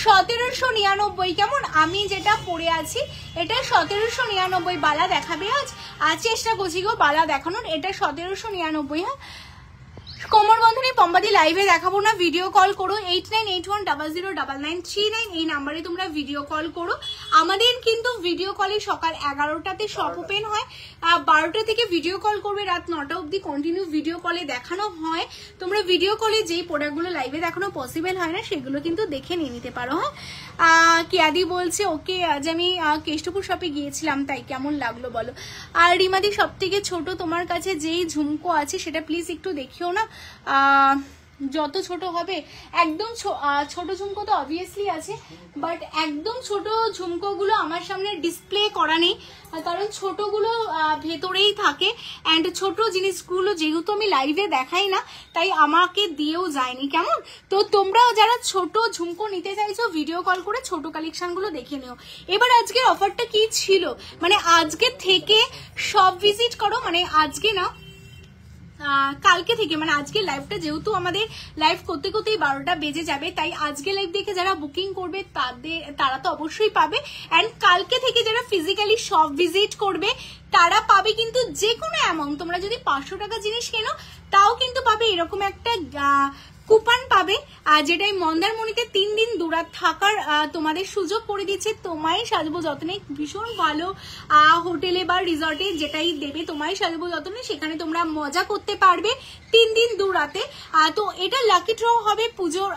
1799 কেমন। আমি যেটা পরে আছি এটা 1799। বালা দেখাবে আজ চেষ্টা করছি গো বালা দেখানোর। এটা 1799, হ্যাঁ কোমর বন্ধনী পম্বাদি লাইভে দেখাবো না, ভিডিও কল করো 8981009939 এই নাম্বারে তোমরা ভিডিও কল করো। আমাদের কিন্তু ভিডিও কলে সকাল 11টাতে শপ ওপেন হয়, 12টা থেকে ভিডিও কল করবে, রাত 9টা অবধি কন্টিনিউ ভিডিও কলে দেখানো হয়। তোমরা ভিডিও কলে যেই প্রোডাক্টগুলো লাইভে দেখানো পসিবল হয় না সেগুলো কিন্তু দেখে নিয়ে নিতে পারো। হ্যাঁ, কিয়াদি বলছে ওকে আজ আমি কেষ্টপুর শপে গিয়েছিলাম, তাই কেমন লাগলো বলো। আর রিমাদি সব থেকে ছোট তোমার কাছে যেই ঝুমকো আছে সেটা প্লিজ একটু দেখিও না, যত ছোট হবে। একদম ছোট ঝুমকো তো অবভিয়াসলি আছে, বাট একদম ছোট ঝুমকোগুলো আমার সামনে ডিসপ্লে করা নেই, কারণ ছোটগুলো ভেতরেই থাকে। অ্যান্ড ছোট জিনিসগুলো যেহেতু আমি লাইভে দেখাই না, তাই আমাকে দিয়েও যায়নি, কেমন। তো তোমরাও যারা ছোট ঝুমকো নিতে চাইছো ভিডিও কল করে ছোট কালেকশনগুলো দেখে নিও। এবার আজকের অফারটা কি ছিল, মানে আজকে থেকে সব ভিজিট করো, মানে আজকে না কালকে থেকে, মানে আজকে লাইভটা যেহেতু আমাদের লাইভ করতে করতেই 12টা বেজে যাবে, তাই আজকে লাইভ দেখে যারা বুকিং করবে তারা তো অবশ্যই পাবে। অ্যান্ড কালকে থেকে যারা ফিজিক্যালি শপ ভিজিট করবে তারা পাবে কিন্তু যে কোনো অ্যামাউন্ট, তোমরা যদি 500 টাকা জিনিস কেনো তাও কিন্তু পাবে এরকম একটা কুপন পাবে, যেটাই মন্দারমণিতে 3 দিন দূরা থাকার তোমাদের সুযোগ করে দিচ্ছে। তোমায় সাজবো যত্নে ভীষণ ভালো হোটেলে বা রিসর্টে যেটাই দেবে তোমায় সাজবো যত্নে, সেখানে তোমরা মজা করতে পারবে 3 দিন দূরাতে। তো এটা লাকি ড্র হবে পুজোর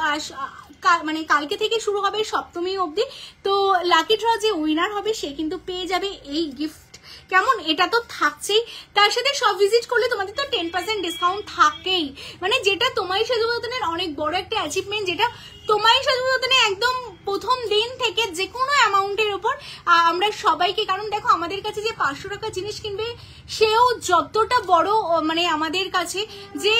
মানে কালকে থেকে শুরু হবে সপ্তমী অবধি। তো লাকি ড্র যে উইনার হবে সে কিন্তু পেয়ে যাবে এই গিফট, কেমন। এটা তো থাকছেই, তার সাথে সব ভিজিট করলে তোমাদের তো 10% ডিসকাউন্ট থাকেই, মানে যেটা তোমায় সাজুবতনের অনেক বড় একটা অ্যাচিভমেন্ট, যেটা তোমায় সাজুবতনে একদম প্রথম দিন থেকে যে কোনো অ্যামাউন্টের উপর আমরা সবাইকে, কারণ দেখো আমাদের কাছে যে 500 টাকা জিনিস কিনবে সেও যতটা বড়, মানে আমাদের কাছে যে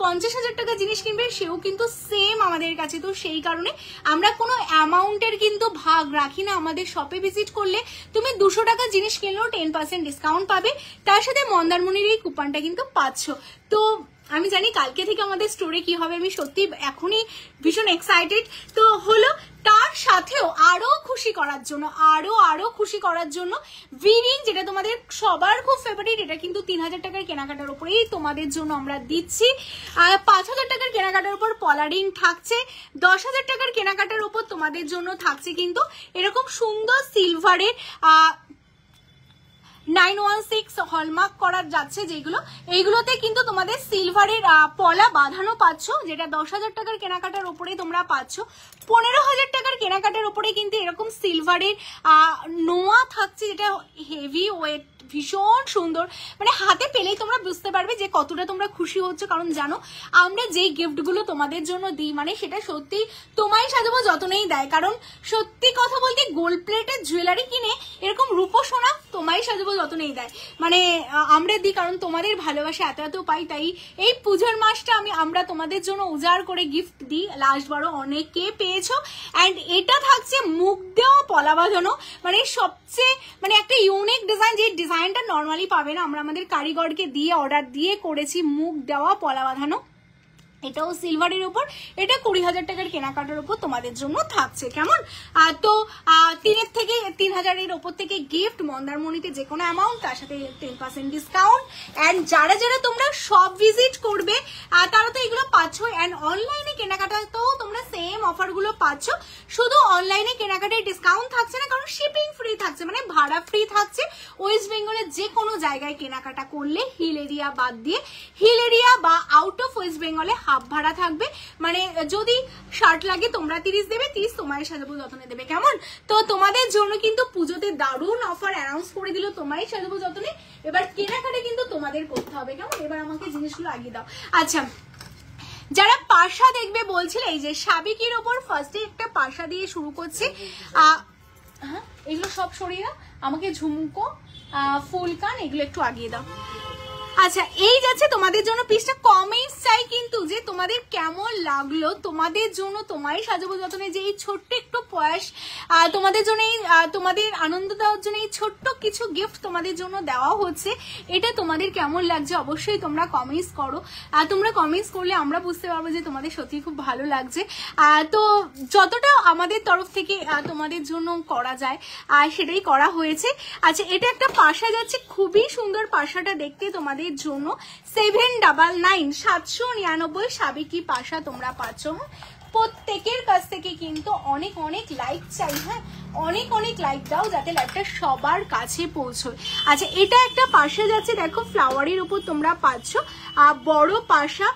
50,000 টাকা জিনিস কিনবে সেও কিন্তু সেম আমাদের কাছে। তো সেই কারণে আমরা কোনো অ্যামাউন্টের কিন্তু ভাগ রাখি না। আমাদের শপে ভিজিট করলে তুমি 200 টাকা জিনিস কিনলেও 10% ডিসকাউন্ট পাবে, তার সাথে মন্দারমণির এই কুপনটা কিন্তু পাচ্ছ। তো আমি জানি কালকে থেকে আমাদের স্টোরে কি হবে, আমি সত্যি এখনই ভীষণ এক্সাইটেড। তো হলো তার সাথেও আরো খুশি করার জন্য, আরো খুশি করার জন্য ভিরিং, যেটা তোমাদের সবার খুব ফেভারিট, এটা কিন্তু 3000 টাকার কেনাকাটার উপরেই তোমাদের জন্য আমরা দিচ্ছি। 5000 টাকার কেনাকাটার উপর পলারিং থাকছে, 10,000 টাকার কেনাকাটার উপর তোমাদের জন্য থাকছে কিন্তু এরকম সুন্দর সিলভারের 916 হলমার্ক করা যাচ্ছে যেগুলো, এইগুলোতে কিন্তু তোমাদের সিলভারের পলা বাঁধানো পাচ্ছ, যেটা 10,000 টাকার কেনাকাটার উপরে তোমরা পাচ্ছ। 15,000 টাকার কেনাকাটার উপরে কিন্তু এরকম সিলভারের নোয়া থাকছে, যেটা হেভি ওয়েট, ভীষণ সুন্দর, মানে হাতে পেলেই তোমরা বুঝতে পারবে যে কতটা তোমরা খুশি হচ্ছে। কারণ জানো আমরা যেই গিফটগুলো তোমাদের জন্য দিই, মানে সেটা সত্যি তোমায় সাজাবো যতনেই দেয়। কারণ সত্যি কথা বলতে গোল্ড প্লেটের জুয়েলারি কিনে এরকম রূপো সোনা তোমায় সাজাবো যতনেই দেয়, মানে আমরা দিই, কারণ তোমাদের ভালোবাসা এত পাই। তাই এই পুজোর মাসটা আমরা তোমাদের জন্য উজাড় করে গিফট দিই, লাস্ট বারও অনেকে পেয়েছো। অ্যান্ড এটা থাকছে মুখ দেওয়া পলা বাঁধানো, মানে সবচেয়ে মানে একটা ইউনিক ডিজাইন, যে ডিজাইনটা নর্মালি পাবে না, আমরা আমাদের কারিগরকে দিয়ে অর্ডার দিয়ে করেছি মুখ দেওয়া পলা বাঁধানো। এটাও সিলভারের উপর, এটা 20,000 টাকার কেনাকাটার উপর তোমাদের জন্য থাকছে, কেমন। তো 3 থেকে 3,000-এর উপর থেকে গিফট, মন্দারমণিতে যে কোনো অ্যামাউন্ট, তার সাথে 10% ডিসকাউন্ট। অ্যান্ড যারা তোমরা সব ভিজিট করবে তারা তো এগুলো পাচ্ছ। অ্যান্ড অনলাইনে কেনাকাটাতেও তোমরা সেম অফারগুলো পাচ্ছ, শুধু অনলাইনে কেনাকাটায় ডিসকাউন্ট থাকছে না, কারণ শিপিং ফ্রি থাকছে, মানে ভাড়া ফ্রি থাকছে। ওয়েস্ট বেঙ্গলের যে কোনো জায়গায় কেনাকাটা করলে হিল এরিয়া বাদ দিয়ে, হিল এরিয়া বা আউট অফ ওয়েস্ট বেঙ্গলে হাফ ভাড়া থাকবে। মানে যদি শার্ট লাগে তোমরা 30 দেবে, 30 তোমার সাজাবো যত্নে দেবে, কেমন। তো তোমাদের জন্য কিন্তু পুজোতে দারুণ অফার অ্যানাউন্স করে দিল তোমায় সাজাবো যত্নে। এবার কেনাকাটা কিন্তু তোমাদের করতে হবে, কেমন। এবার আমাকে জিনিসগুলো আগিয়ে দাও। আচ্ছা, যারা পাশা দেখবে বলছিলে, এই যে সাবিকের ওপর ফার্স্টে একটা পাশা দিয়ে শুরু করছে। হ্যাঁ, এগুলো সব সরিয়ে দাও, আমাকে ঝুমকো ফুলকান এগুলো একটু আগিয়ে দাও। আচ্ছা, এই যাচ্ছে তোমাদের জন্য পিসটা। কমেন্টস চাই কিন্তু যে তোমাদের কেমন লাগলো, তোমাদের জন্য তোমায় সাজাবো যতনে যে এই ছোট্ট একটু প্রয়াস তোমাদের জন্য তোমাদের আনন্দ দেওয়ার জন্য এই ছোট্ট কিছু গিফট তোমাদের জন্য দেওয়া হচ্ছে। এটা তোমাদের কেমন লাগছে অবশ্যই তোমরা কমেন্টস করো। তোমরা কমেন্টস করলে আমরা বুঝতে পারবো যে তোমাদের সত্যি খুব ভালো লাগছে। তো যতটা আমাদের তরফ থেকে তোমাদের জন্য করা যায় সেটাই করা হয়েছে। আচ্ছা, এটা একটা পাশা যাচ্ছে, খুবই সুন্দর পাশাটা দেখতে তোমাদের জন্য। 799 799 সাবেকি পাশা তোমরা পাচ্ছ। প্রত্যেকের কাছ থেকে কিন্তু অনেক অনেক লাইক চাই, হ্যাঁ অনেক অনেক লাইক দাও যাতে লাইকটা সবার কাছে পৌঁছয়। আচ্ছা, এটা একটা পাশা যাচ্ছে, দেখো ফ্লাওয়ারের উপর তোমরা পাচ্ছ বড় পাশা।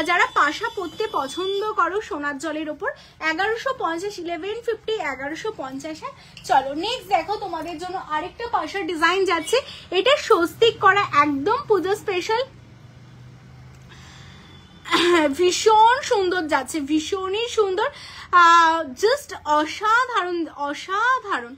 যারা পাশা পরতে পছন্দ করো সোনার জলের উপর 1150 1150 1150। হ্যাঁ চলো নেক্সট দেখো তোমাদের জন্য আরেকটা পাশার ডিজাইন যাচ্ছে। এটা স্বস্তিক করা একদম পুজো স্পেশাল, ভীষণ সুন্দর যাচ্ছে, ভীষণই সুন্দর, জাস্ট অসাধারণ অসাধারণ,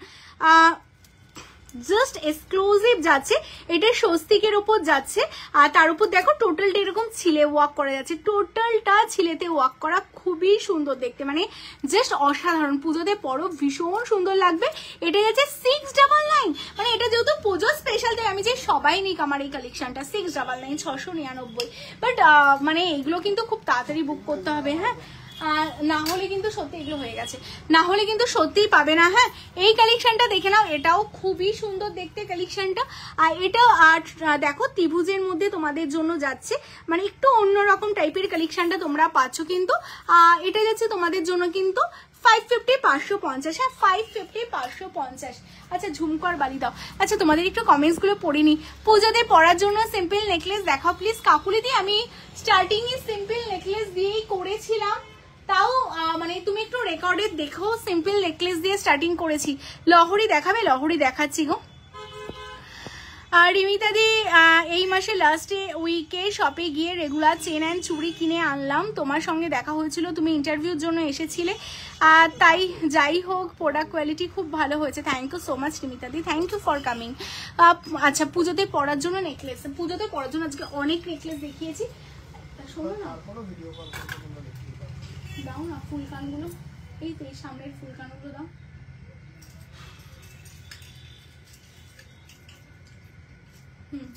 জাস্ট এক্সক্লুসিভ যাচ্ছে। এটা স্বস্তিকের উপর যাচ্ছে আর তার উপর দেখো টোটালটা এরকম ছিলে ওয়ার্ক করা যাচ্ছে, টোটালটা ছিলেতে ওয়ার্ক করা, খুবই সুন্দর দেখতে, মানে জাস্ট অসাধারণ। পুজোতে পরো ভীষণ সুন্দর লাগবে। এটা যাচ্ছে 699, মানে এটা যেহেতু পুজো স্পেশাল তাই আমি যে সবাই নিক আমার এই কালেকশনটা 699 699। বাট মানে এগুলো কিন্তু খুব তাড়াতাড়ি বুক করতে হবে, হ্যাঁ না হলে কিন্তু সত্যি এগুলো হয়ে গেছে, না হলে কিন্তু সত্যিই পাবে না। হ্যাঁ এই কালেকশনটা দেখে নাও, এটাও খুবই সুন্দর দেখতে কালেকশনটা। আর এটা দেখো ত্রিভুজের মধ্যে তোমাদের জন্য যাচ্ছে, মানে একটু অন্যরকম টাইপের কালেকশনটা তোমরা পাচ্ছ কিন্তু। এটা যাচ্ছে তোমাদের জন্য কিন্তু 550 550। হ্যাঁ 550 550। আচ্ছা ঝুমকর বালি দাও। আচ্ছা তোমাদের একটু কমেন্টস গুলো পড়ে নি। পূজাতে পরার জন্য সিম্পল নেকলেস দেখাও প্লিজ কাকুলি দি। আমি স্টার্টিং এ সিম্পল নেকলেস দিয়েই করেছিলাম, তাও মানে তুমি একটু রেকর্ডে দেখো, সিম্পল নেকলেস দিয়ে স্টার্টিং করেছি। লহরি দেখাবে? লহরি দেখাচ্ছি গো। রিমিতা দি এই মাসে লাস্টে উইকে শপে গিয়ে রেগুলার চেন অ্যান্ড চুড়ি কিনে আনলাম, তোমার সঙ্গে দেখা হয়েছিল, তুমি ইন্টারভিউর জন্য এসেছিলে, তাই যাই হোক প্রোডাক্ট কোয়ালিটি খুব ভালো হয়েছে। Thank you so much Rimita di, thank you for coming. আচ্ছা পুজোতে পরার জন্য নেকলেস, পুজোতে পরার জন্য আজকে অনেক নেকলেস দেখিয়েছি, শোনো না দাও না ফুল কানগুলো, এই তো এই সামনের ফুল কানগুলো দাও।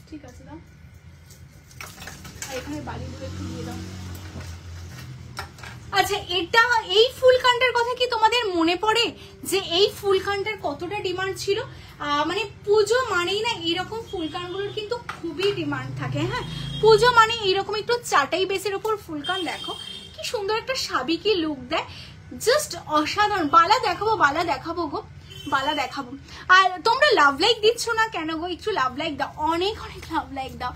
ঠিক আছে দাও, আর এখানে বালিগুলো একটু দিয়ে দাও। আচ্ছা এটা এই ফুল কানটার কথা কি তোমাদের মনে পড়ে যে এই ফুল কানটার কতটা ডিমান্ড ছিল? মানে পুজো মানেই না এরকম ফুল কানগুলোর কিন্তু খুবই ডিমান্ড থাকে। হ্যাঁ পুজো মানে এইরকম একটু চাটাই বেসের উপর ফুল কান, দেখো কি সুন্দর একটা সাবিকি লুক দেয়, জাস্ট অসাধারণ। বালা দেখাবো, বালা দেখাবো গো, বালা দেখাবো। আর তোমরা লাভ লাইক দিচ্ছ না কেন গো? একটু লাভ লাইক দাও, অনেক অনেক লাভ লাইক দাও।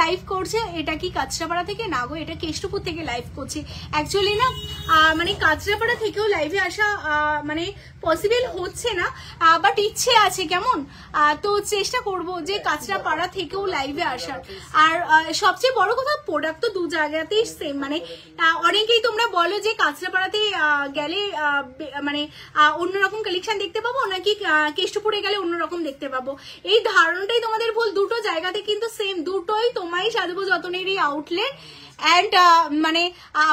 লাইভ করছে, এটা কি কাঁচরাপাড়া থেকে? না গো এটা কেষ্টপুর থেকে লাইভ করছে। অ্যাকচুয়ালি না মানে কাঁচরাপাড়া থেকেও লাইভে আসা মানে পসিবল হচ্ছে না, বাট ইচ্ছে আছে কেমন, তো চেষ্টা করব যে কাঁচরাপাড়া থেকেও লাইভে আসার। আর সবচেয়ে বড় কথা প্রোডাক্ট তো দু জায়গাতেই সেম, মানে অনেকেই তোমরা বলো যে কাঁচরাপাড়াতে গেলে মানে অন্যরকম কালেকশন দেখতে পাবো নাকি কেষ্টপুরে গেলে অন্যরকম দেখতে পাবো, এই ধারণাটাই তোমাদের ভুল। দুটো জায়গাতে কিন্তু সেম, দুটোই তোমায় সাজবো যতনেরই আউটলেট। অ্যান্ড মানে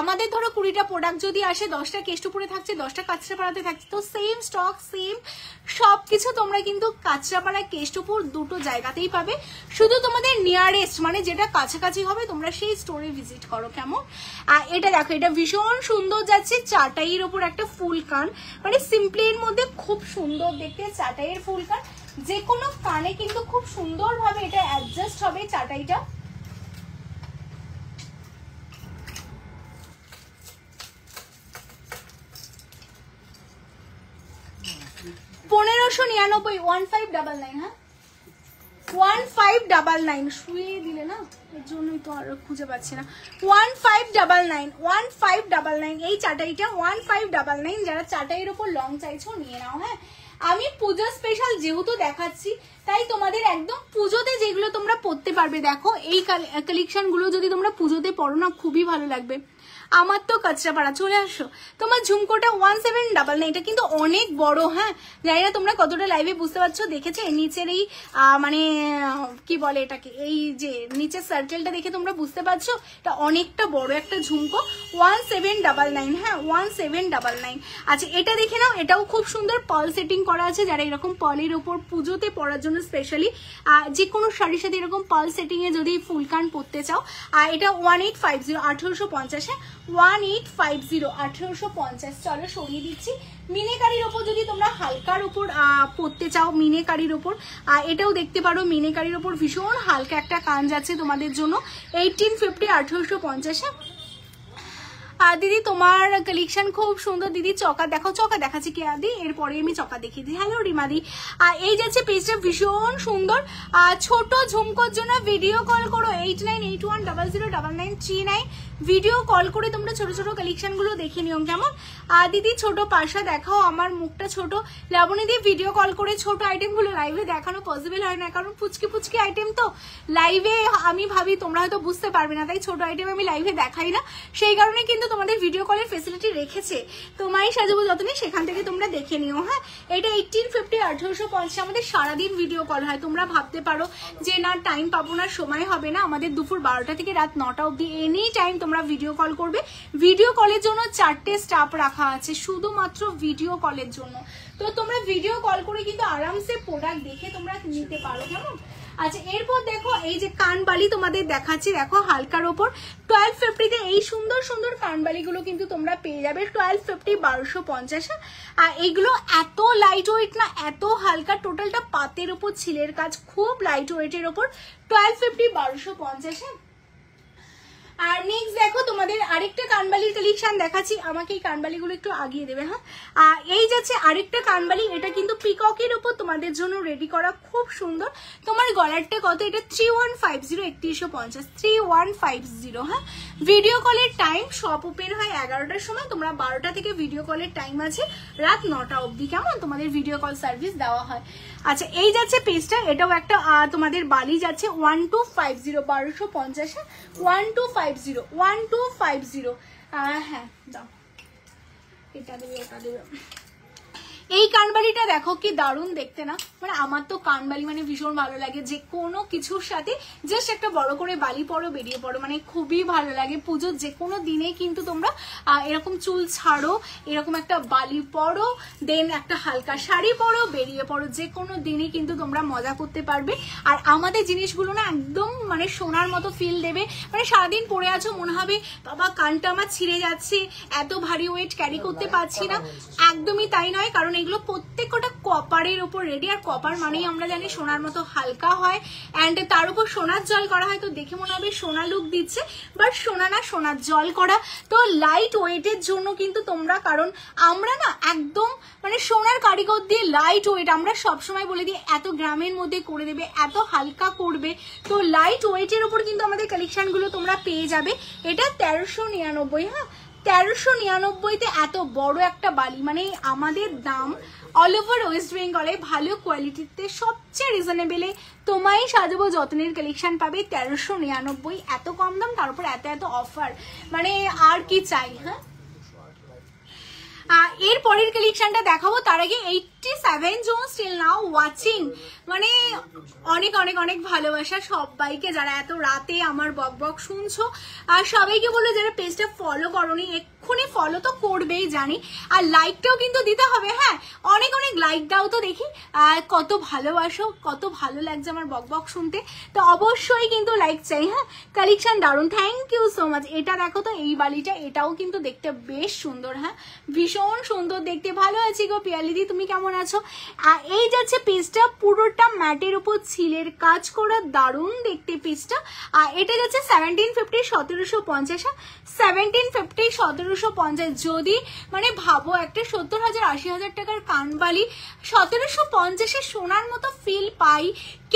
আমাদের ধরো 20টা প্রোডাক্ট যদি আসে, 10টা কেষ্টপুরে থাকছে, 10টা কাঁচরাপাড়াতে থাকছে, তো সেম স্টক সেম সবকিছু তোমরা কিন্তু কাঁচরাপাড়া কেষ্টপুর দুটো জায়গাতেই পাবে। শুধু তোমাদের নিয়ারেস্ট মানে যেটা কাছাকাছি হবে তোমরা সেই স্টোরে ভিজিট করো, কেমন? এটা দেখো, এটা ভীষণ সুন্দর যাচ্ছে, চাটাইয়ের ওপর একটা ফুল কান, মানে সিম্পলির মধ্যে খুব সুন্দর দেখতে চাটাইয়ের ফুল কান, যে কোনো কানে কিন্তু খুব সুন্দরভাবে এটা অ্যাডজাস্ট হবে চাটাইটা। $1599 1599। হ্যাঁ 1599 শুয়ে দিলে না, এর জন্যই তো আর খুঁজে পাচ্ছি না। 1599 1599 এই চাটাইটা 1599। যারা চাটাইয়ের উপর লং চাইছো নিয়ে নাও। হ্যাঁ আমি পুজো স্পেশাল যেহেতু দেখাচ্ছি তাই তোমাদের একদম পুজোতে যেগুলো তোমরা পরতে পারবে, দেখো এই কালেকশন গুলো যদি তোমরা পুজোতে পরো না খুবই ভালো লাগবে। আমার তো কাঁচরাপাড়া, চলে আসো। তোমার ঝুমকোটা 1799, এটা কিন্তু অনেক বড়। হ্যাঁ, জানি না তোমরা কতটা লাইভে বুঝতে পারছো। দেখেছে নিচের এই মানে কি বলে এটাকে, এই যে নিচের সার্কেলটা দেখে তোমরা বুঝতে পারছো এটা অনেকটা বড় একটা ঝুমকো। 1799, হ্যাঁ 1799। আচ্ছা এটা দেখে নাও, এটাও খুব সুন্দর পার্ল সেটিং করা আছে। যারা এরকম পার্লের উপর পুজোতে পরার জন্য স্পেশালি যে কোনো শাড়ির সাথে এরকম পার্ল সেটিং এ যদি ফুল কান পরতে চাও, এটা 1850, 1850, 1850, 1850। চলো সরিয়ে দিচ্ছি। মিনেকারির ওপর যদি তোমরা হালকার উপর পরতে চাও, মিনেকারির ওপর এটাও দেখতে পারো। মিনেকারির ওপর ভীষণ হালকা একটা কান যাচ্ছে তোমাদের জন্য, 1850, 1850। দিদি তোমার কালেকশন খুব সুন্দর। দিদি চকা দেখো, চকা দেখাচ্ছি কে আদি, এরপরে আমি চকা দেখিয়ে দিই। হ্যালো রিমাদি, এই যাচ্ছে পেজটা ভীষণ সুন্দর। ছোট ঝুমকোর জন্য ভিডিও কল করো 8981009939। ভিডিও কল করে তোমরা ছোট ছোট কালেকশন গুলো দেখে নিও কেমন। দিদি ছোট পাশা দেখাও, আমার মুখটা ছোট। লাবণী দি ভিডিও কল করে ছোট আইটেম গুলো লাইভে দেখানো পসিবল হয় না, কারণ পুচকি পুচকি আইটেম তো লাইভে আমি ভাবি তোমরা হয়তো বুঝতে পারবে না, তাই ছোট আইটেম আমি লাইভে দেখাই না। সেই কারণে কিন্তু তোমাদের ভিডিও কলের ফেসিলিটি রেখেছে তোমায় সাজাবো যতনে, সেখান থেকে তোমরা দেখে নিও। হ্যাঁ, এটা 1850, 1850। আমাদের সারাদিন ভিডিও কল হয়। তোমরা ভাবতে পারো যে না টাইম পাবো না, সময় হবে না। আমাদের দুপুর 12টা থেকে রাত 9টা অবধি এনি টাইম তোমরা ভিডিও কল করবে। ভিডিও কলের জন্য 4টে স্টাফ রাখা আছে শুধুমাত্র ভিডিও কলের জন্য। তো তোমরা ভিডিও কল করে কিন্তু আরামসে প্রোডাক্ট দেখে তোমরা নিতে পারো কেমন। আচ্ছা এরপর দেখো এই যে কানবালি তোমাদের দেখাচ্ছি, দেখো হালকার ওপর 1250-তে এই সুন্দর সুন্দর কানবালিগুলো কিন্তু তোমরা পেয়ে যাবে 1250, 1250। আর এইগুলো এত লাইট ওয়েট না, এত হালকা, টোটালটা পাতের উপর ছিলের কাজ, খুব লাইট ওয়েটের ওপর 1250, 1250। আর নেক্সট দেখো তোমাদের আরেকটা কানবালির কালেকশন দেখাচ্ছি। আমাকে এই কানবালিগুলো একটু আগিয়ে দেবে। হ্যাঁ, এই যাচ্ছে আরেকটা কানবালি, এটা কিন্তু পিককের উপর তোমাদের জন্য রেডি করা, খুব সুন্দর। তোমার গলারটা কত? এটা 3150, 3150, 3150। হ্যাঁ, ভিডিও কলের টাইম শপ ওপেন হয় 11টার সময়, তোমরা 12টা থেকে ভিডিও কলের টাইম আছে রাত 9টা অবধি কেমন, তোমাদের ভিডিও কল সার্ভিস দেওয়া হয়। আচ্ছা এই যাচ্ছে পেজটা, এটাও একটা তোমাদের বালি যাচ্ছে 1250, 1250, 1250, 1250। হ্যাঁ দাও, এটা দেবে ওটা দেবে। এই কানবালিটা দেখো কি দারুণ দেখতে না, মানে আমার তো কানবালি মানে ভীষণ ভালো লাগে। যে কোনো কিছুর সাথে জাস্ট একটা বড় করে বালি পরো, বেরিয়ে পড়ো, মানে খুবই ভালো লাগে। পুজোর যে কোনো দিনে কিন্তু তোমরা এরকম চুল ছাড়ো, এরকম একটা বালি পরো, দেন একটা হালকা শাড়ি পরো, বেরিয়ে পড়ো, যে কোনো দিনে কিন্তু তোমরা মজা করতে পারবে। আর আমাদের জিনিসগুলো না একদম মানে সোনার মতো ফিল দেবে। মানে সারাদিন পরে আছো মনে হবে বাবা কানটা আমার ছিঁড়ে যাচ্ছে, এত ভারী ওয়েট ক্যারি করতে পারছি না। একদমই তাই নয়, কারণ এগুলো প্রত্যেকটা কপারের উপর রেডি। আর কপার মানেই আমরা জানি সোনার মতো হালকা হয়, অ্যান্ড তার উপর সোনার জল করা হয়, তো দেখে মনে হবে সোনা লুক দিচ্ছে, বাট সোনা না, সোনার জল করা। তো লাইট ওয়েটের জন্য কিন্তু তোমরা, কারণ আমরা না একদম মানে সোনার কারিগর দিয়ে লাইট ওয়েট, আমরা সবসময় বলে দিই এত গ্রামের মধ্যে করে দেবে, এত হালকা করবে। তো লাইট ওয়েটের উপর কিন্তু আমাদের কালেকশনগুলো তোমরা পেয়ে যাবে। এটা 1399। হ্যাঁ, 1399-তে এত বড় একটা বালি, মানে আমাদের দাম অল ওভার ওয়েস্ট বেঙ্গলে ভালো কোয়ালিটিতে সবচেয়ে রিজনেবলে তোমায় সাজাবো যত্নের কালেকশন পাবে 1399। এত কম দাম, তার উপর এত এত অফার, মানে আর কি চাই। হ্যাঁ, এর পরের কালেকশনটা দেখাবো, তার আগে 87 জন স্টিল নাও ওয়াচিং, মানে অনেক অনেক অনেক ভালোবাসা সবাইকে যারা এত রাতে আমার বক বক শুনছো। আর সবাইকে বললো যারা পেজটা ফলো করোনি এক্ষুনি ফলো তো করবেই জানি, আর লাইকটাও কিন্তু দিতে হবে। হ্যাঁ, অনেক অনেক লাইক দাও তো দেখি, কত ভালোবাসো, কত ভালো লাগছে আমার বক বক শুনতে, তো অবশ্যই কিন্তু লাইক চাই। হ্যাঁ, কালেকশন দারুণ, থ্যাংক ইউ সো মাচ। এটা দেখো তো এই বালিটা, এটাও কিন্তু দেখতে বেশ সুন্দর। হ্যাঁ, ভীষণ সুন্দর দেখতে। ভালো আছি গো পিয়ালিদি, তুমি কেমন আছো? এই যাচ্ছে পিসটা পুরোটা ম্যাটের উপর ছিলের কাজ করা, দারুণ দেখতে পিসটা। এটা যাচ্ছে 1750, 1750, 1750, 1750। যদি মানে ভাবো একটা 70,000, 80,000 টাকার কানবালি 1750-এ সোনার মতো ফিল পাই,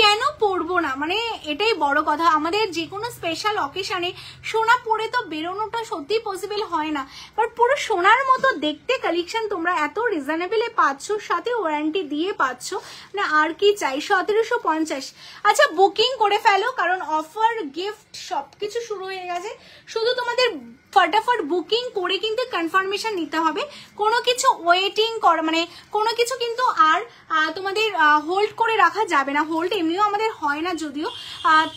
কেন পরবো না? মানে এটাই বড় কথা। আমাদের যে কোনো স্পেশাল অকেশনে সোনা পরে তো বেরোনোটা সত্যি পসিবল হয় না, বাট পুরো সোনার মতো দেখতে কালেকশন তোমরা এত রিজনেবলে পাচ্ছ, সাথে ওয়ারেন্টি দিয়ে পাচ্ছ, না আর কি চাই। 1750। আচ্ছা বুকিং করে ফেলো, কারণ অফার গিফট সবকিছু শুরু হয়ে গেছে। শুধু তোমাদের ফটাফট বুকিং করে কিন্তু কনফার্মেশন নিতে হবে। কোনো কিছু ওয়েটিং করা মানে কোনো কিছু কিন্তু আর তোমাদের হোল্ড করে রাখা যাবে না। হোল্ড এমনিও আমাদের হয় না যদিও,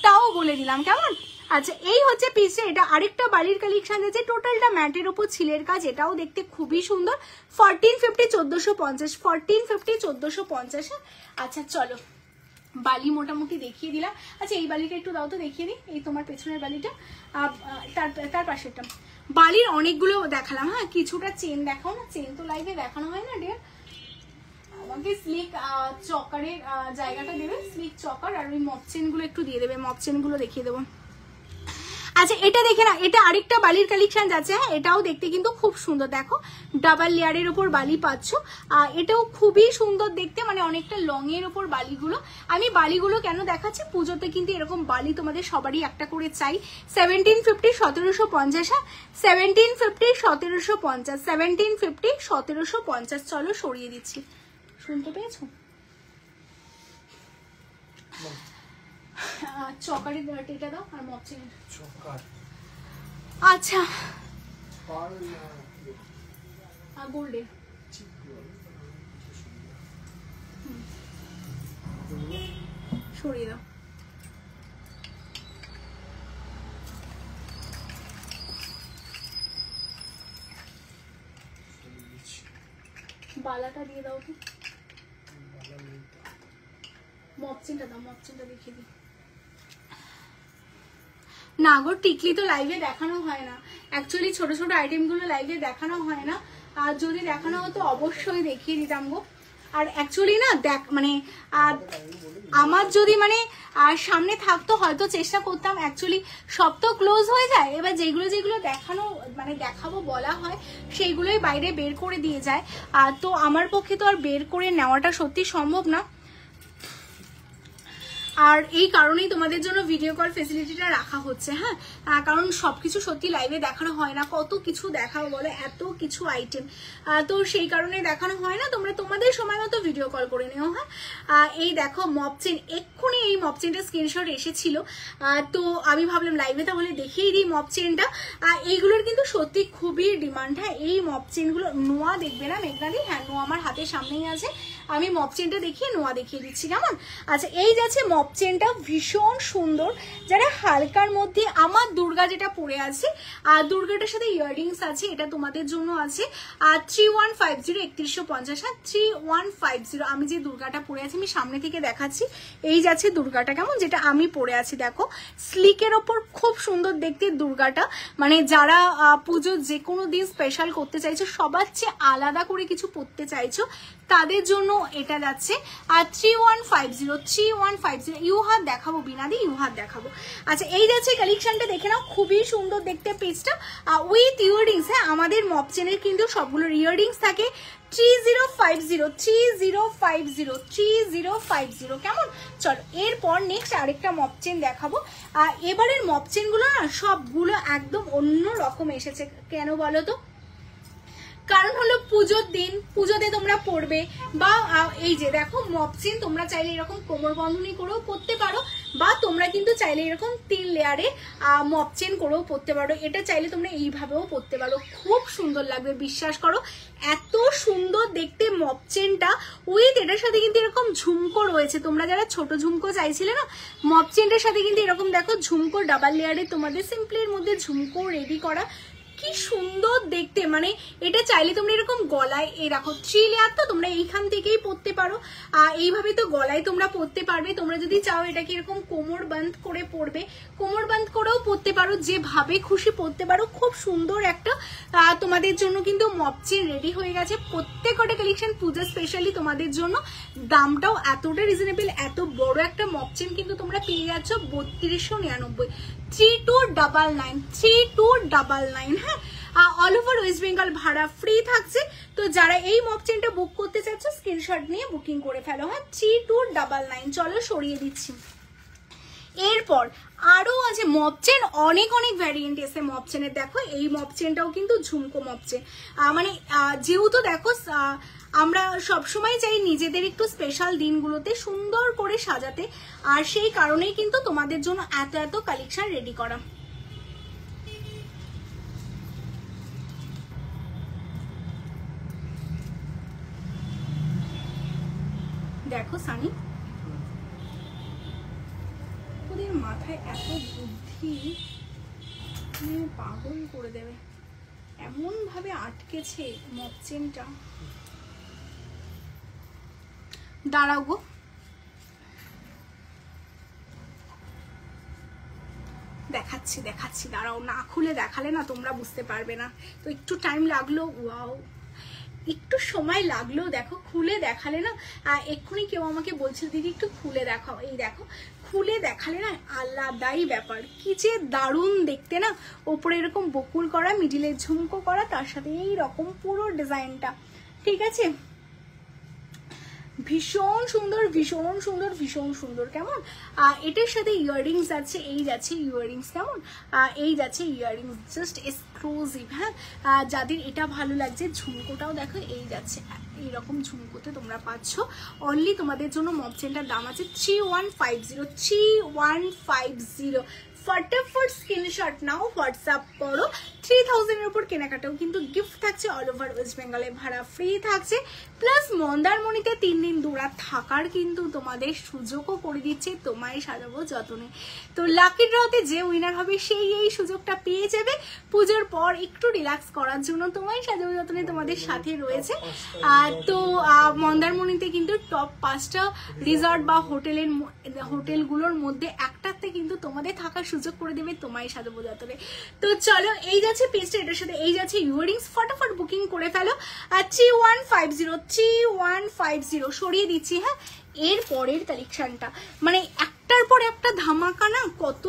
তাও বলে দিলাম কেমন। আচ্ছা এই হচ্ছে পিসটা, এটা আরেকটা বালির কালেকশন আছে, টোটালটা ম্যাটের উপর ছিলের কাজ, এটাও দেখতে খুবই সুন্দর। 1450 1450 1450 1450। আচ্ছা চলো বালি মোটামুটি দেখিয়ে দিলাম। আচ্ছা এই বালিটা একটু দাও তো, দেখিয়ে দিই, এই তোমার পেছনের বালিটা, তার পাশেরটা। বালির অনেকগুলো দেখালাম, হ্যাঁ কিছুটা চেন দেখাও না, চেন তো লাইভে দেখানো হয় না ডিয়ার। আমাকে স্লিক চকারের জায়গাটা দেবে, স্লিক চকার, আর ওই মপ চেনগুলো একটু দিয়ে দেবে, মপ চেনগুলো দেখিয়ে দেবো। আচ্ছা এটা দেখে না, এটা আরেকটা বালির কালেকশন যাচ্ছে, হ্যাঁ এটাও দেখতে কিন্তু খুব সুন্দর, দেখো ডাবল লেয়ারের উপর বালি পাচ্ছ, এটাও খুবই সুন্দর দেখতে, মানে অনেকটা লং এর উপর বালিগুলো। আমি বালিগুলো কেন দেখাচ্ছি, পুজোতে কিন্তু এরকম বালি তোমাদের সবারই একটা করে চাই। 1750 1750, 1750 1750 1750 1750। চলো সরিয়ে দিচ্ছি, শুনতে পেয়েছো? চকারের এটা দাও আর মপচিন চকার। আচ্ছা গোল্ডের সরিয়ে দাও। বালাটা দিয়ে দাও তো, মপচিনটা দাও, মপচিনটা দেখিয়ে দিই। না গো টিকলি তো লাইভে দেখানো হয় না, অ্যাকচুয়ালি ছোট ছোট আইটেমগুলো লাইভে দেখানো হয় না, আর যদি দেখানো হতো অবশ্যই দেখিয়ে দিতাম গো। আর অ্যাকচুয়ালি না দেখ মানে আমার যদি মানে সামনে থাকতো হয়তো চেষ্টা করতাম, অ্যাকচুয়ালি সব তো ক্লোজ হয়ে যায়, এবার যেগুলো যেগুলো দেখানো মানে দেখাবো বলা হয় সেইগুলোই বাইরে বের করে দিয়ে যায়, তো আমার পক্ষে তো আর বের করে নেওয়াটা সত্যি সম্ভব না। আর এই কারণেই তোমাদের জন্য ভিডিও কল ফেসিলিটিটা রাখা হচ্ছে, হ্যাঁ কারণ সবকিছু সত্যি লাইভে দেখানো হয় না, কত কিছু দেখাবো বলো, এত কিছু আইটেম, তো সেই কারণে দেখানো হয় না, তোমরা তোমাদের সময় মতো ভিডিও কল করে নিও। হ্যাঁ এই দেখো মপচেন, এক্ষুনি এই মপচেনটা স্ক্রিনশট এসেছিল, তো আমি ভাবলাম লাইভে তাহলে দেখিয়ে দিই মপচেনটা। এইগুলোর কিন্তু সত্যি খুবই ডিমান্ড, হ্যাঁ এই মপচেনগুলো। নোয়া দেখবে না মেঘনাদি, হ্যাঁ নোয়া আমার হাতের সামনেই আছে, আমি মপচেনটা দেখিয়ে নোয়া দেখিয়ে দিচ্ছি কেমন। আচ্ছা এই যাচ্ছে মপচেনটা, ভীষণ সুন্দর, যারা হালকার মধ্যে, আমার দুর্গা যেটা পরে আছে আর দুর্গাটার সাথে ইয়াররিংস আছে, এটা তোমাদের জন্য আছে 3150 3150, হ্যাঁ 3150। আমি যে দুর্গাটা পরে আছি আমি সামনে থেকে দেখাচ্ছি, এই যাচ্ছে দুর্গাটা কেমন, যেটা আমি পরে আছি, দেখো স্লিকের ওপর খুব সুন্দর দেখতে দুর্গাটা, মানে যারা পুজো যে কোনো দিন স্পেশাল করতে চাইছো, সবার চেয়ে আলাদা করে কিছু পরতে চাইছো, তাদের জন্য এটা যাচ্ছে 3150 3150। ইউ হাত দেখাবো বিনাদি, ইউ হাত দেখাবো। আচ্ছা এই যাচ্ছে কালেকশনটা, দেখে নাও খুবই সুন্দর দেখতে পিসটা, উইথ ইয়াররিংস, হ্যাঁ আমাদের মপচেনের কিন্তু সবগুলোর ইয়াররিংস থাকে। 3050 3050 3050 কেমন। চলো এরপর নেক্সট আরেকটা মপচেন দেখাবো, এবারের মপচেনগুলো না সবগুলো একদম অন্য রকম এসেছে, কেন বলো তো, কারণ হলো পুজোর দিন, পুজোতে তোমরা পরবে, বা এই যে দেখো মপচেন তোমরা চাইলে এরকম কোমর বন্ধনী করেও পরতে পারো, বা তোমরা কিন্তু চাইলে এরকম 3 লেয়ারে মপচেন করেও পরতে পারো, এটা চাইলে তোমরা এইভাবেও পরতে পারো, খুব সুন্দর লাগবে বিশ্বাস করো, এত সুন্দর দেখতে মপচেনটা। উইথ এটার সাথে কিন্তু এরকম ঝুমকো রয়েছে, তোমরা যারা ছোট ঝুমকো চাইছিলে না, মপচেনটার সাথে কিন্তু এরকম দেখো ঝুমকো ডাবল লেয়ারে তোমাদের সিম্পলের মধ্যে ঝুমকো রেডি করা, কি সুন্দর দেখতে, মানে এটা চাইলে তোমরা এরকম গলায়, এই দেখো 3 লেয়ার তো তোমরা এইখান থেকেই পরতে পারো, এইভাবে তো গলায় তোমরা পরতে পারবে, তোমরা যদি চাও এটাকে এরকম কোমর বন্ধ করে পরবে, কোমর বন্ধ করেও পরতে পারো, যেভাবে খুশি পরতে পারো, খুব সুন্দর একটা তোমাদের জন্য কিন্তু মপচেন রেডি হয়ে গেছে। প্রত্যেকটা কালেকশন পূজা স্পেশালি তোমাদের জন্য, দামটাও এতটা রিজনেবল, এত বড় একটা মপচেন কিন্তু তোমরা পেয়ে যাচ্ছ 3299 3299 3299, হ্যাঁ অল ওভার ওয়েস্ট বেঙ্গল ভাড়া ফ্রি থাকছে। তো যারা এই মপচেনটা বুক করতে চাচ্ছ স্ক্রিনশট নিয়ে বুকিং করে ফেলো, হ্যাঁ 3299। চলো সরিয়ে দিচ্ছি। এরপর আরো আছে মপচেন, অনেক অনেক ভ্যারিয়েন্ট এসে মপচেনের, দেখো এই মপচেনটাও কিন্তু ঝুমকো মপচেন, মানে যেহেতু দেখো আমরা সবসময় চাই নিজেদের একটু স্পেশাল দিনগুলোতে সুন্দর করে সাজাতে, আর সেই কারণেই কিন্তু তোমাদের জন্য এত এত কালেকশন রেডি করা। দেখো সানি, ওদের মাথায় এত বুদ্ধি, পাগল করে দেবে, এমন ভাবে আটকেছে মপ চেনটা। দাঁড়াও গো, দেখাচ্ছি দেখাচ্ছি, দাঁড়াও, না খুলে দেখালে না তোমরা বুঝতে পারবে না, তো একটু টাইম লাগলো। ওয়াও, একটু সময় লাগলো, দেখো খুলে দেখালে না, এক্ষুনি কেউ আমাকে বলছিল দিদি একটু খুলে দেখাও, এই দেখো খুলে দেখালে না আলাদাই ব্যাপার, কি যে দারুণ দেখতে না। ওপরে এরকম বকুল করা, মিডিলে ঝুমকো করা, তার সাথে এই রকম পুরো ডিজাইনটা, ঠিক আছে, ভীষণ সুন্দর ভীষণ সুন্দর ভীষণ সুন্দর। কেমন এটার সাথে ইয়াররিংস আছে, এই যাচ্ছে ইয়াররিংস, কেমন এই যাচ্ছে ইয়াররিংস, জাস্ট এক্সক্লুসিভ। হ্যাঁ, যাদের এটা ভালো লাগছে, ঝুমকোটাও দেখো এই যাচ্ছে, এইরকম ঝুমকোতে তোমরা পাচ্ছ। অনলি তোমাদের জন্য মপ চেনটার দাম আছে 3150, 3150। ফটাফট স্ক্রিনশট নাও, হোয়াটসঅ্যাপ করো। 3000 এর উপর কেনাকাটাও কিন্তু গিফট থাকছে, অল ওভার ওয়েস্ট বেঙ্গলে ভাড়া ফ্রি থাকছে, প্লাস মন্দারমণিতে 3 দিন দূরা থাকার কিন্তু তোমাদের সুযোগও করে দিচ্ছে তোমায় সাজাবো যতনে। তো লাকি ড্রতে যে উইনার হবে সেই এই সুযোগটা পেয়ে যাবে। পুজোর পর একটু রিল্যাক্স করার জন্য তোমায় সাজাবো যতনে তোমাদের সাথে রয়েছে। তো মন্দারমণিতে কিন্তু টপ 5টা রিসর্ট বা হোটেলগুলোর মধ্যে একটাতে কিন্তু তোমাদের থাকার সুযোগ করে দেবে তোমায় সাজাবো যতনে। তো চলো, এই যাচ্ছে পিসটা, এটার সাথে এই যাচ্ছে ইয়াররিংস, ফটাফট বুকিং করে ফেলো। 3150 সরিয়ে দিচ্ছি। হ্যাঁ, এর পরের কালেকশনটা মানে একটার পর একটা ধামাকা না, কত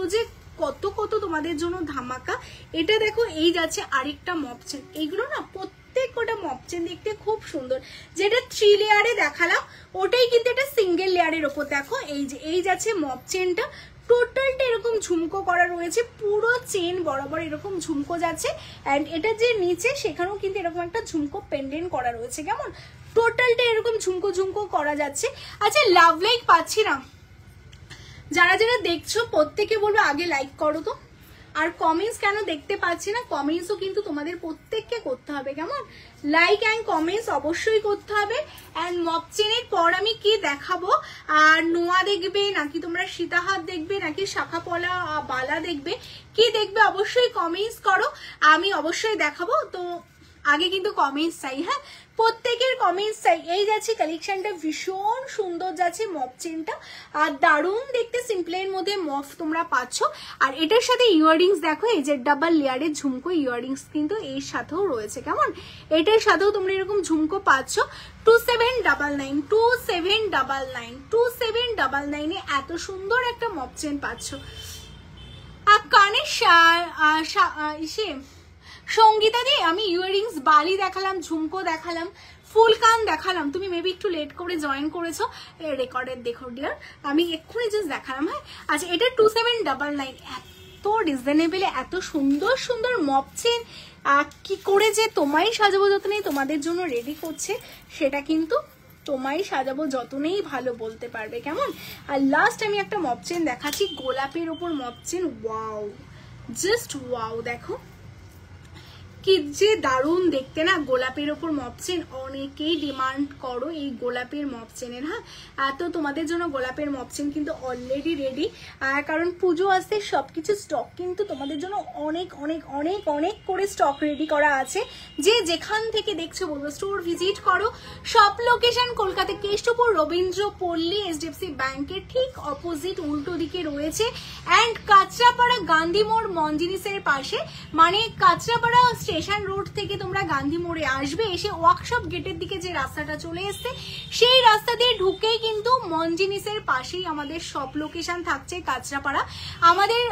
তোমাদের জন্য ধামাকা। এটা দেখো, এই যাচ্ছে আরেকটা মপ চেন, এইগুলো না প্রত্যেক কটা মপ চেন দেখতে খুব সুন্দর। যেটা 3 লেয়ারে দেখালাম ওটাই কিন্তু এটা সিঙ্গেল লেয়ারের ওপর। দেখো এই যে এই যাচ্ছে মপ চেনটা, টোটালটা এরকম ঝুমকো করা রয়েছে, পুরো চেন বরাবর এরকম ঝুমকো যাচ্ছে, অ্যান্ড এটা যে নিচে সেখানেও কিন্তু এরকম একটা ঝুমকো পেন্ডেন্ট করা রয়েছে। কেমন টোটালটা এরকম ঝুমকো করা যাচ্ছে। আচ্ছা, লাভ লাইক পাচ্ছি না, যারা যারা দেখছো প্রত্যেকে বলবো আগে লাইক করো তো। আর কমেন্টস কেন দেখতে পাচ্ছি না, কমেন্টসও কিন্তু তোমাদের প্রত্যেককে করতে হবে। কেমন লাইক অ্যান্ড কমেন্টস অবশ্যই করতে হবে। অ্যান্ড মপ চেনের পর আমি কি দেখাবো, আর নোয়া দেখবে নাকি তোমরা সীতাহার দেখবে নাকি শাখা পলা বালা দেখবে, কি দেখবে অবশ্যই কমেন্টস করো, আমি অবশ্যই দেখাবো। তো আগে কিন্তু কমেন্টস চাই, হ্যাঁ প্রত্যেকের কমেন্টস চাই। এই যাচ্ছে কালেকশনটা, ভীষণ সুন্দর যাচ্ছে মপ চেনটা, আর দারুণ দেখতে, সিম্পলের মধ্যে মফ তোমরা পাচ্ছ। আর এটার সাথে ইয়াররিংস দেখো, এই যে ডাবল লেয়ারের ঝুমকো ইয়াররিংস কিন্তু এর সাথেও রয়েছে। কেমন এটার সাথেও তোমরা এরকম ঝুমকো পাচ্ছ। 2799 এত সুন্দর একটা মপ চেন পাচ্ছ। আর কানের সঙ্গীতা দি, আমি ইয়াররিংস বালি দেখালাম, ঝুমকো দেখালাম, ফুল কান দেখালাম, তুমি মেবি একটু লেট করে জয়েন করেছো, রেকর্ডের দেখো ডিয়ার, আমি এক্ষুনি জাস্ট দেখালাম। হ্যাঁ, আচ্ছা এটা 2799, এত রিজনেবল, এত সুন্দর সুন্দর মপ চেন কি করে যে তোমায় সাজাবো যতনে তোমাদের জন্য রেডি করছে, সেটা কিন্তু তোমায় সাজাবো যতনেই ভালো বলতে পারবে। কেমন, আর লাস্ট আমি একটা মপ চেন দেখাচ্ছি, গোলাপের ওপর মপ চেন, ওয়াও জাস্ট ওয়াও, দেখো কি যে দারুণ দেখতে না, গোলাপের ওপর মপ চেন অনেকেই ডিমান্ড করো এই গোলাপের মপ চেনের। হ্যাঁ, তো তোমাদের জন্য গোলাপের মপ চেন কিন্তু অলরেডি রেডি, কারণ পুজো আসতে সবকিছু স্টক কিন্তু তোমাদের জন্য অনেক অনেক অনেক অনেক করে স্টক রেডি করা আছে। যে যেখান থেকে দেখছো বলবো স্টোর ভিজিট করো। সব লোকেশন কলকাতা কেষ্টপুর রবীন্দ্র পল্লী HDFC ব্যাংকের ঠিক অপোজিট উল্টো দিকে রয়েছে, অ্যান্ড কাঁচরাপাড়া গান্ধী মোড় মঞ্জিনিসের পাশে, মানে কাঁচরাপাড়া স্টেশন রোড থেকে তোমরা গান্ধী মোড়ে আসবে, এসে ওয়ার্কশপ গেটের দিকে যে রাস্তাটা চলে এসছে সেই রাস্তা দিয়ে ঢুকেই কিন্তু মঞ্জিনিসের পাশেই আমাদের সব লোকেশন থাকছে কাঁচরাপাড়া। আমাদের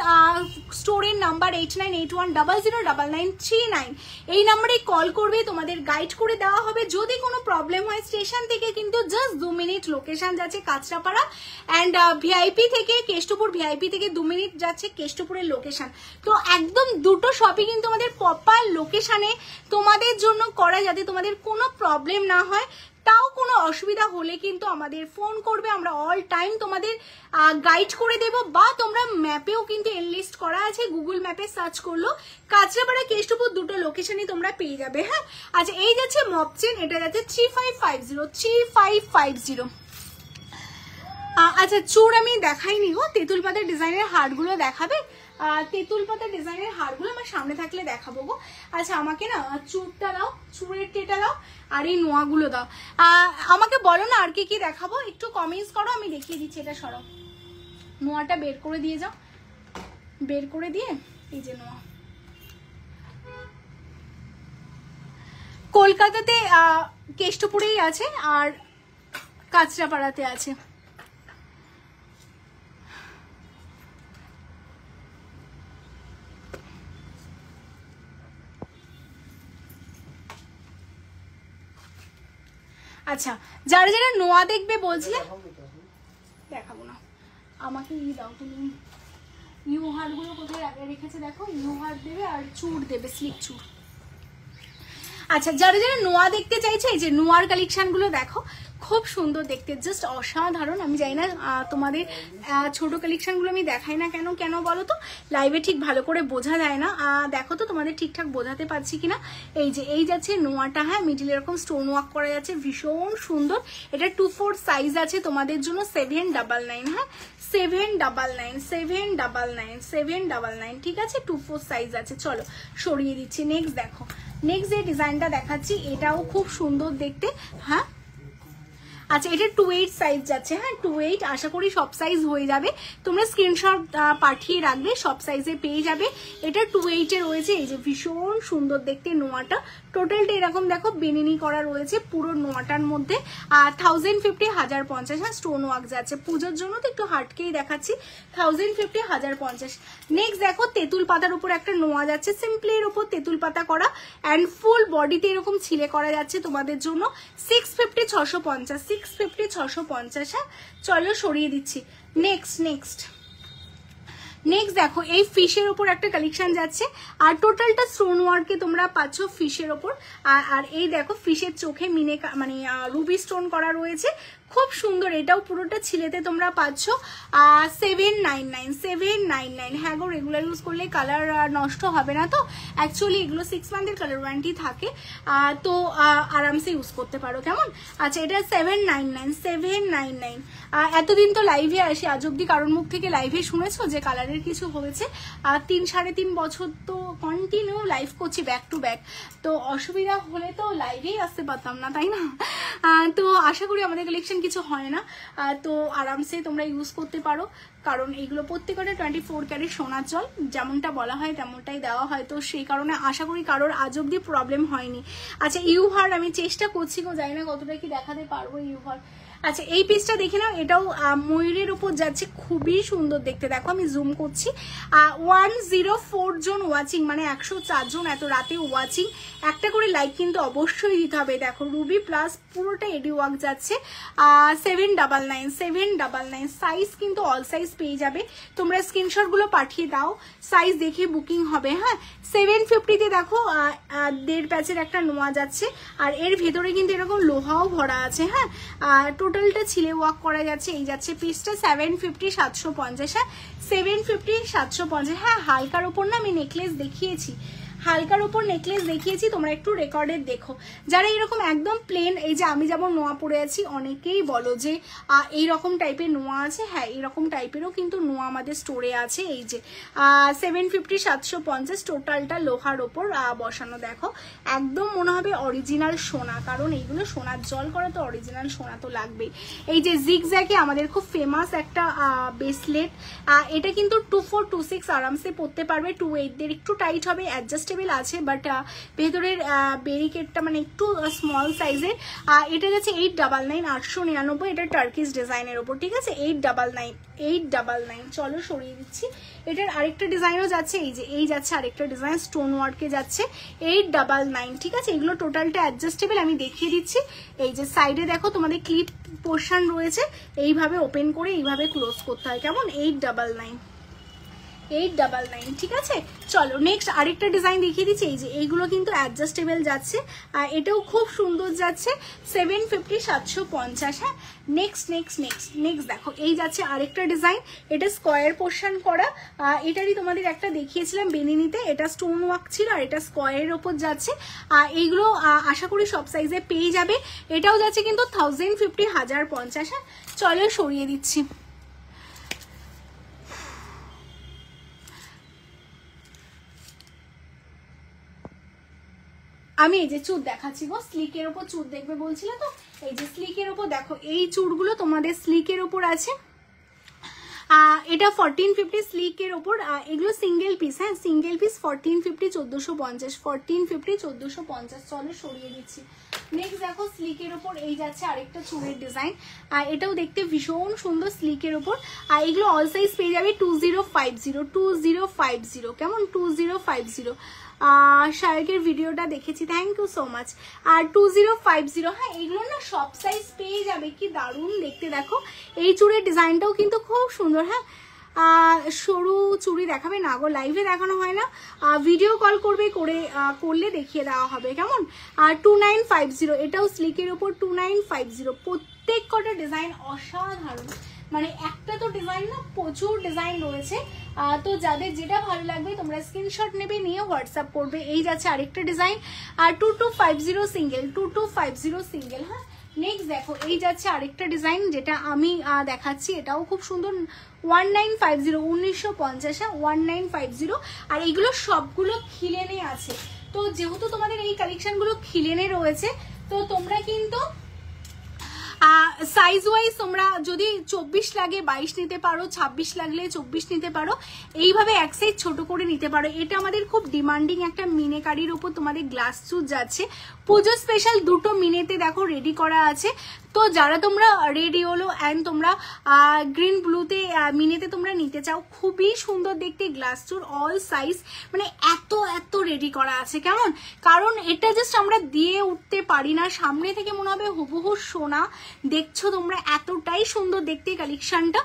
স্টোরের নাম্বার 8981009939, এই নাম্বারে কল করবে, তোমাদের গাইড করে দেওয়া হবে। যদি কোনো প্রবলেম হয় স্টেশন থেকে কিন্তু জাস্ট 2 মিনিট লোকেশন যাচ্ছে কাঁচরাপাড়া, অ্যান্ড ভিআইপি থেকে কেষ্টপুর, ভিআইপি থেকে 2 মিনিট যাচ্ছে কেষ্টপুরের লোকেশন। তো একদম দুটো শপই কিন্তু আমাদের প্রপার লোকেশনে তোমাদের জন্য করা, যাতে তোমাদের কোনো প্রবলেম না হয়। তাও কোনো অসুবিধা হলে কিন্তু আমাদের ফোন করবে, আমরা অল টাইম তোমাদের গাইড করে দেব, বা তোমরা ম্যাপেও কিন্তু এনলিস্ট করা আছে, গুগল ম্যাপে সার্চ করলো কাঁচরাপাড়া কেষ্টপুর দুটো লোকেশনই তোমরা পেয়ে যাবে। হ্যাঁ, আচ্ছা এই যাচ্ছে মপ চেন, এটা যাচ্ছে 3550। আচ্ছা চূড় আমি দেখাইনি গো, তেঁতুল পাতার ডিজাইনের হারগুলো দেখাবে? তেঁতুল পাতার ডিজাইনের হারগুলো আমার সামনে থাকলে দেখাবো গো। আচ্ছা আমাকে না চূড়টা দাও, চূড়ের টেটা দাও, আর এই নোয়াগুলো দাও। আমাকে বলো না আর কি কি দেখাবো, একটু কমেন্টস করো, আমি দেখিয়ে দিচ্ছি। এটা সরো, নোয়াটা বের করে দিয়ে যাও, বের করে দিয়ে এই যে নোয়া। কলকাতাতে কেষ্টপুরেই আছে আর কাঁচরাপাড়াতে আছে। আচ্ছা যারা যারা নোয়া দেখবে বলছিলে, দেখাবো না, আমাকে দাও তুমি। ইউহার গুলো কোথায় রেখেছে দেখো, ইউহার দেবে আর চূড় দেবে, স্লিপ চূড়। আচ্ছা যারা যারা নোয়া দেখতে চাইছে, এই যে নোয়ার কালেকশন গুলো দেখো, খুব সুন্দর দেখতে, জাস্ট অসাধারণ। আমি জানি না তোমাদের ছোট কালেকশন গুলো আমি দেখাই না কেন, কেন বলো তো, লাইভে ঠিক ভালো করে বোঝা যায় না। দেখো তো তোমাদের ঠিকঠাক বোঝাতে পারছি কিনা। এই যে এই যাচ্ছে নোয়াটা, হ্যাঁ মিডিল এরকম স্টোন ওয়ার্ক করা যাচ্ছে, ভীষণ সুন্দর। এটা 2/4 সাইজ আছে তোমাদের জন্য, 799, হ্যাঁ 799, 799, 799, ঠিক আছে 2/4 সাইজ আছে। চলো সরিয়ে দিচ্ছি। নেক্সট দেখো, নেক্সট যে ডিজাইনটা দেখাচ্ছি এটাও খুব সুন্দর দেখতে, হ্যাঁ। আচ্ছা এটা 28 সাইজ যাচ্ছে, হ্যাঁ 28, আশা করি সব সাইজ হয়ে যাবে। তোমরা স্ক্রিনশট পাঠিয়ে রাখবে, সব সাইজে পেয়ে যাবে। এটা 28 এ রয়েছে। এই যে ভীষণ সুন্দর দেখতে নোয়াটা, টোটালটা এরকম দেখো বেনিনি করা রয়েছে পুরো নোয়াটার মধ্যে। 1050, 1050, হ্যাঁ স্টোন ওয়ার্ক যাচ্ছে। পুজোর জন্য তো একটু হাটকেই দেখাচ্ছি, 1050, 1050। নেক্সট দেখো তেঁতুল পাতার উপর একটা নোয়া যাচ্ছে, সিম্পলি এর উপর তেঁতুল পাতা করা, অ্যান্ড ফুল বডিতে এরকম ছিলে করা যাচ্ছে তোমাদের জন্য। 650, 650, 650, 650, হ্যাঁ। চলো সরিয়ে দিচ্ছি। নেক্সট দেখো এই ফিশের ওপর একটা কালেকশন যাচ্ছে, আর টোটালটা স্টোন ওয়ার্কে তোমরা পাচ্ছ ফিশের ওপর। আর এই দেখো ফিশের চোখে মিনে মানে রুবি স্টোন করা রয়েছে, খুব সুন্দর। এটাও পুরোটা ছিলেতে তোমরা পাচ্ছ 799, 799। হ্যাঁ গো রেগুলার ইউজ করলে কালার নষ্ট হবে না তো, অ্যাকচুয়ালি এগুলো 6 মান্থের কালার ওয়ারেন্টি থাকে, তো আরামসে ইউজ করতে পারো, কেমন? আচ্ছা এটা 799, 799। এতদিন তো লাইভে আসি, আজ অব্দি কারোর মুখ থেকে লাইভে শুনেছো যে কালারের কিছু হয়েছে? 3-3.5 বছর তো কন্টিনিউ লাইভ করছি ব্যাক টু ব্যাক, তো অসুবিধা হলে তো লাইভেই আসতে পারতাম না, তাই না? তো আশা করি আমাদের কালেকশন কিছু হয় না, তো আরামসে তোমরা ইউজ করতে পারো, কারণ এইগুলো প্রত্যেকটা 24 ক্যারেট সোনার জল, যেমনটা বলা হয় তেমনটাই দেওয়া হয়, তো সেই কারণে আশা করি কারোর আজ অব্দি প্রবলেম হয়নি। আচ্ছা ইউহার আমি চেষ্টা করছি গো, জানি না কতটা কি দেখাতে পারবো ইউহার। আচ্ছা এই পিসটা দেখে নাও, এটাও ময়ূরের উপর যাচ্ছে, খুবই সুন্দর দেখতে। দেখো আমি জুম করছি, 104 জন ওয়াচিং, মানে 104 জন এত রাতে ওয়াচিং। একটা করে লাইক কিন্তু অবশ্যই দিতে হবে। দেখো রুবি প্লাস পুরোটা এডি ওয়ার্ক যাচ্ছে, 799, 799। সাইজ কিন্তু অল সাইজ পেয়ে যাবে, তোমরা স্ক্রিনশটগুলো পাঠিয়ে দাও, সাইজ দেখে বুকিং হবে, হ্যাঁ। 750-তে দেখো 1.5 প্যাচের একটা নোয়া যাচ্ছে, আর এর ভেতরে কিন্তু এরকম লোহাও ভরা আছে, হ্যাঁ। টোটালটা ছিলে ওয়ার্ক করা যাচ্ছে। এই যাচ্ছে পিসটা 750, 750, হ্যাঁ 750, 750। হ্যাঁ হালকার ওপর না আমি নেকলেস দেখিয়েছি, হালকার উপর নেকলেস দেখিয়েছি, তোমরা একটু রেকর্ডের দেখো। যারা এরকম একদম প্লেন, এই যে আমি যেমন নোয়া পরে আছি, অনেকেই বলো যে এইরকম টাইপের নোয়া আছে, হ্যাঁ এইরকম টাইপেরও কিন্তু নোয়া আমাদের স্টোরে আছে। এই যে 750, 750 টোটালটা লোহার ওপর বসানো। দেখো একদম মনে হবে অরিজিনাল সোনা, কারণ এইগুলো সোনার জল করা, তো অরিজিনাল সোনা তো লাগবেই। এই যে জিগজ্যাগে আমাদের খুব ফেমাস একটা ব্রেসলেট, এটা কিন্তু 2426 আরামসে পরতে পারবে। 28 একটু টাইট হবে, অ্যাডজাস্ট আছে, বাট ভেতরের ব্যারিকেডটা মানে একটু স্মল সাইজের। এটা যাচ্ছে 899, 899। এটা টার্কিশ ডিজাইনের ওপর, ঠিক আছে 899, 899। চলো সরিয়ে দিচ্ছি। এটার আরেকটা ডিজাইনও যাচ্ছে, এই যে এই যাচ্ছে আরেকটা ডিজাইন, স্টোন ওয়ার্কে যাচ্ছে 899, ঠিক আছে। এগুলো টোটালটা অ্যাডজাস্টেবল, আমি দেখিয়ে দিচ্ছি। এই যে সাইডে দেখো তোমাদের ক্লিপ পোর্শন রয়েছে, এইভাবে ওপেন করে এইভাবে ক্লোজ করতে হয়, কেমন 899, 899, ঠিক আছে। চলো নেক্সট আরেকটা ডিজাইন দেখিয়ে দিচ্ছি। এই যে এইগুলো কিন্তু অ্যাডজাস্টেবল যাচ্ছে, এটাও খুব সুন্দর যাচ্ছে, 750 750। হ্যাঁ, নেক্সট দেখো এই যাচ্ছে আরেকটা ডিজাইন, এটা স্কোয়ার পোর্শন করা, এটারই তোমাদের একটা দেখিয়েছিলাম বেনিনিতে, এটা স্টোন ওয়ার্ক ছিল আর এটা স্কোয়ারের ওপর যাচ্ছে। এইগুলো আশা করি সব সাইজে পেয়ে যাবে। এটাও যাচ্ছে কিন্তু 1050 1050। হ্যাঁ, চলো সরিয়ে দিচ্ছি। আমি এই যে চুড় দেখাচ্ছি গো, স্লিকের ওপর চুড় দেখবে বলছিলে তো, এই যে স্লিকের ওপর দেখো এই চুড়গুলো তোমাদের স্লিকের ওপর আছে। এটা 1450 স্লিকের ওপর, এগুলো সিঙ্গেল পিস। হ্যাঁ, সিঙ্গেল পিস 1450 1450 1450 1450। চলো সরিয়ে দিচ্ছি। নেক্সট দেখো স্লিকের ওপর এই যাচ্ছে আরেকটা চুড়ের ডিজাইন, এটাও দেখতে ভীষণ সুন্দর স্লিকের ওপর। আর এগুলো অল সাইজ পেয়ে যাবে 2050 2050। কেমন 2050? শায়কের ভিডিওটা দেখেছি, থ্যাংক ইউ সো মাচ। আর 2050। হ্যাঁ, এগুলো না সব সাইজ পেয়ে যাবে, কি দারুণ দেখতে। দেখো এই চুড়ির ডিজাইনটাও কিন্তু খুব সুন্দর। হ্যাঁ, সরু চুড়ি দেখাবে না গো, লাইভে দেখানো হয় না, ভিডিও কল করলে দেখিয়ে দেওয়া হবে। কেমন? আর 2950, এটাও স্লিকের ওপর 2950। প্রত্যেক কটা ডিজাইন অসাধারণ, মানে একটা তো ডিজাইন না, প্রচুর ডিজাইন রয়েছে। তো যাদের যেটা ভালো লাগবে তোমরা স্ক্রিনশট নেবে, নিয়ে হোয়াটসঅ্যাপ করবে। এই যাচ্ছে আরেকটা ডিজাইন, আর 2250 সিঙ্গেল 2250 সিঙ্গেল। হ্যাঁ, নেক্সট দেখো এই যাচ্ছে আরেকটা ডিজাইন, যেটা আমি দেখাচ্ছি, এটাও খুব সুন্দর, 1950 1950। হ্যাঁ, 1950। আর এইগুলো সবগুলো খিলেনে আছে, তো যেহেতু তোমাদের এই কালেকশনগুলো খিলেনে রয়েছে, তো তোমরা কিন্তু সাইজ ওয়াইজ তোমরা যদি 24 লাগে 22 নিতে পারো, 26 লাগলে 24 নিতে পারো, এইভাবে এক সাইজ ছোট করে নিতে পারো। এটা আমাদের খুব ডিমান্ডিং একটা মিনেকারির উপর তোমাদের গ্লাস চুজ যাচ্ছে, পুজো স্পেশাল দুটো মিনেতে দেখো রেডি করা আছে। তো যারা তোমরা রেড ইয়েলো অ্যান্ড তোমরা গ্রিন ব্লুতে মিনেতে তোমরা নিতে চাও, খুবই সুন্দর দেখতে গ্লাস চুর, অল সাইজ, মানে এত রেডি করা আছে। কেমন? কারণ এটা জাস্ট আমরা দিয়ে উঠতে পারি না, সামনে থেকে মনে হবে হুবহু সোনা। দেখছো তোমরা, এতটাই সুন্দর দেখতে কালেকশনটা।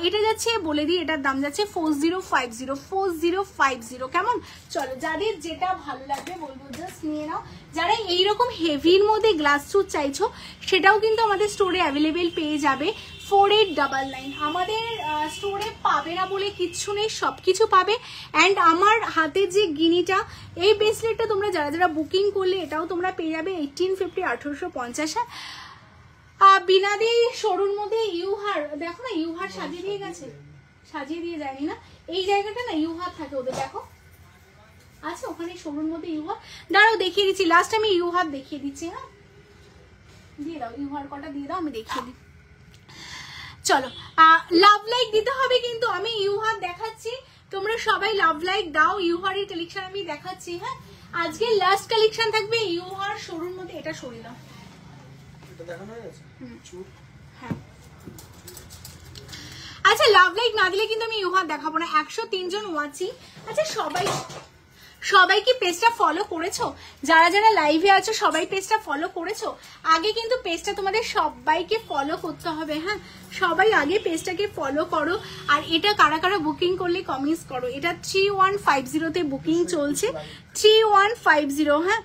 এটা যাচ্ছে বলে দিই, এটার দাম যাচ্ছে 4050 4050। কেমন? চলো যাদের যেটা ভালো লাগবে বলবো জাস্ট নিয়ে নাও। যারা এইরকম হেভির মধ্যে গ্লাস চুর চাইছো, সেটাও কিন্তু আমাদের স্টোরে অ্যাভেলেবেল পেয়ে যাবে। 4899। আমাদের স্টোরে পাবে না বলে কিচ্ছু নেই, সবকিছু পাবে। অ্যান্ড আমার হাতের যে গিনিটা, এই ব্রেসলেটটা তোমরা যারা বুকিং করলে এটাও তোমরা পেয়ে যাবে 1850 1850। বিনাদি সরুর মধ্যে ইউহার, দেখো না ইউহার সাজিয়ে দিয়ে গেছে, সাজিয়ে দিয়ে যায়নি না, এই জায়গাটা না ইউহার থাকে ওদের, দেখো আচ্ছা ওখানে সরুর মধ্যে ইউহার। দাঁড়াও দেখিয়ে দিচ্ছি, লাস্ট আমি ইউহার দেখিয়ে দিচ্ছি। হ্যাঁ, দিয়ে দাও ইউহার কটা দিয়ে দাও, আমি দেখিয়ে দিই। চলো লাভ লাইক দিতে হবে, কিন্তু আমি ইউহার দেখাচ্ছি, তোমরা সবাই লাভ লাইক দাও। ইউহারের কালেকশন আমি দেখাচ্ছি। হ্যাঁ, আজকে লাস্ট কালেকশন থাকবে ইউহার সরুর মধ্যে। এটা সরিয়ে দাও, হ্যাঁ। আচ্ছা লাভ লাইক না দিলে কিন্তু আমি ইউহার দেখাবো না। 103 জন ওয়াচিং। আচ্ছা সবাই কি পেজটা ফলো করেছো? যারা লাইভে আছো সবাই পেজটা ফলো করেছো? আগে কিন্তু পেজটা তোমাদের সবাইকে ফলো করতে হবে। হ্যাঁ, সবাই আগে পেজটাকে ফলো করো। আর এটা কারা বুকিং করলে কমেন্টস করো। এটা 3150 তে বুকিং চলছে, 3150। হ্যাঁ,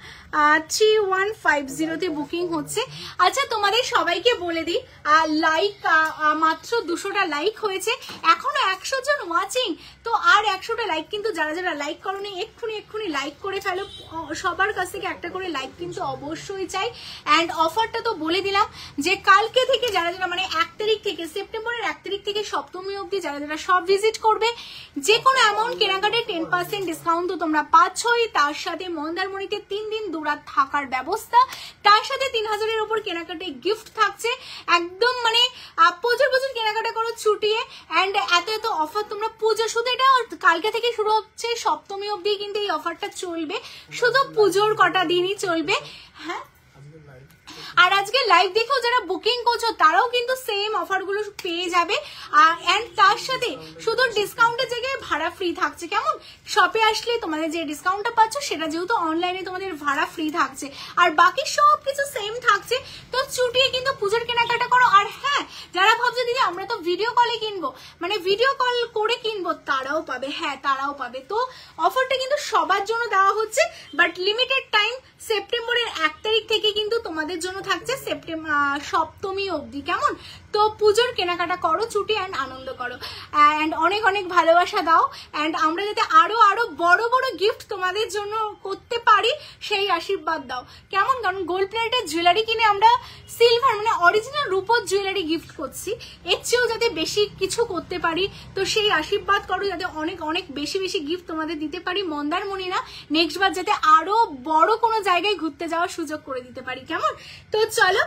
3150 তে বুকিং হচ্ছে। আচ্ছা তোমাদের সবাইকে বলে দিই, লাইক মাত্র 200টা লাইক হয়েছে, এখনো 100 জন ওয়াচিং। তো আর 100টা লাইক কিন্তু যারা লাইক করোনি এক্ষুনি লাইক করে ফেলো। সবার কাছ থেকে একটা করে লাইক কিন্তু অবশ্যই চাই। অ্যান্ড অফারটা তো বলে দিলাম যে কালকে থেকে যারা মানে 1 তারিখ থেকে, সেপ্টেম্বরের 1 তারিখ থেকে সপ্তমী অবধি যারা সব ভিজিট করবে, যে কোনো অ্যামাউন্ট কেনাকাটায় 10% ডিসকাউন্ট তো তোমরা পাচ্ছই। তার সাথে মন্দারমণিতে 3 দিন দুরাত থাকার ব্যবস্থা, তার সাথে 3000-এর উপর কেনাকাটায় গিফট থাকছে। একদম মানে প্রচুর কেনাকাটা করো ছুটিয়ে। অ্যান্ড এত অফার তোমরা পুজো, শুধু এটা কালকে থেকে শুরু হচ্ছে, সপ্তমী অবধি কিন্তু এই অফারটা চলবে, শুধু পুজোর কটা দিনই চলবে। হ্যাঁ, আর আজকে লাইভ দেখেও যারা বুকিং করছো তারাও কিন্তু সেম অফারগুলো পেয়ে যাবে। অ্যান্ড তার সাথে শুধু ডিসকাউন্টের জায়গায় ভাড়া ফ্রি থাকছে। কেমন? শপে আসলে তোমাদের যে ডিসকাউন্টটা পাচ্ছ সেটা যেহেতু অনলাইনে তোমাদের ভাড়া ফ্রি থাকছে, আর বাকি সব কিছু সেম থাকছে। তো ছুটিয়ে কিন্তু পুজোর কেনাকাটা করো। আর হ্যাঁ, যারা ভাবছো দিদি আমরা তো ভিডিও কলে কিনবো, মানে ভিডিও কল করে কিনবো, তারাও পাবে, হ্যাঁ তারাও পাবে। তো অফারটা কিন্তু সবার জন্য দেওয়া হচ্ছে, বাট লিমিটেড টাইম, সেপ্টেম্বরের 1 তারিখ থেকে কিন্তু তোমাদের জন্য থাকছে সপ্তমী অবধি, কেমন? তো পুজোর কেনাকাটা করো, ছুটি অ্যান্ড আনন্দ করো, অ্যান্ড অনেক অনেক ভালোবাসা দাও, অ্যান্ড আমরা যাতে আরো আরো বড় বড় গিফট তোমাদের জন্য করতে পারি সেই আশীর্বাদ দাও, কেমন? কারণ গোল্ড প্লেটেড জুয়েলারি কিনে আমরা সিলভার মানে অরিজিনাল রূপোর জুয়েলারি গিফট করছি, এর চেয়েও যাতে বেশি কিছু করতে পারি, তো সেই আশীর্বাদ করো যাতে অনেক অনেক বেশি বেশি গিফট তোমাদের দিতে পারি, মন্দারমণি না, নেক্সট বার যাতে আরো বড় কোনো জায়গায় ঘুরতে যাওয়ার সুযোগ করে দিতে পারি, কেমন? তো চলো,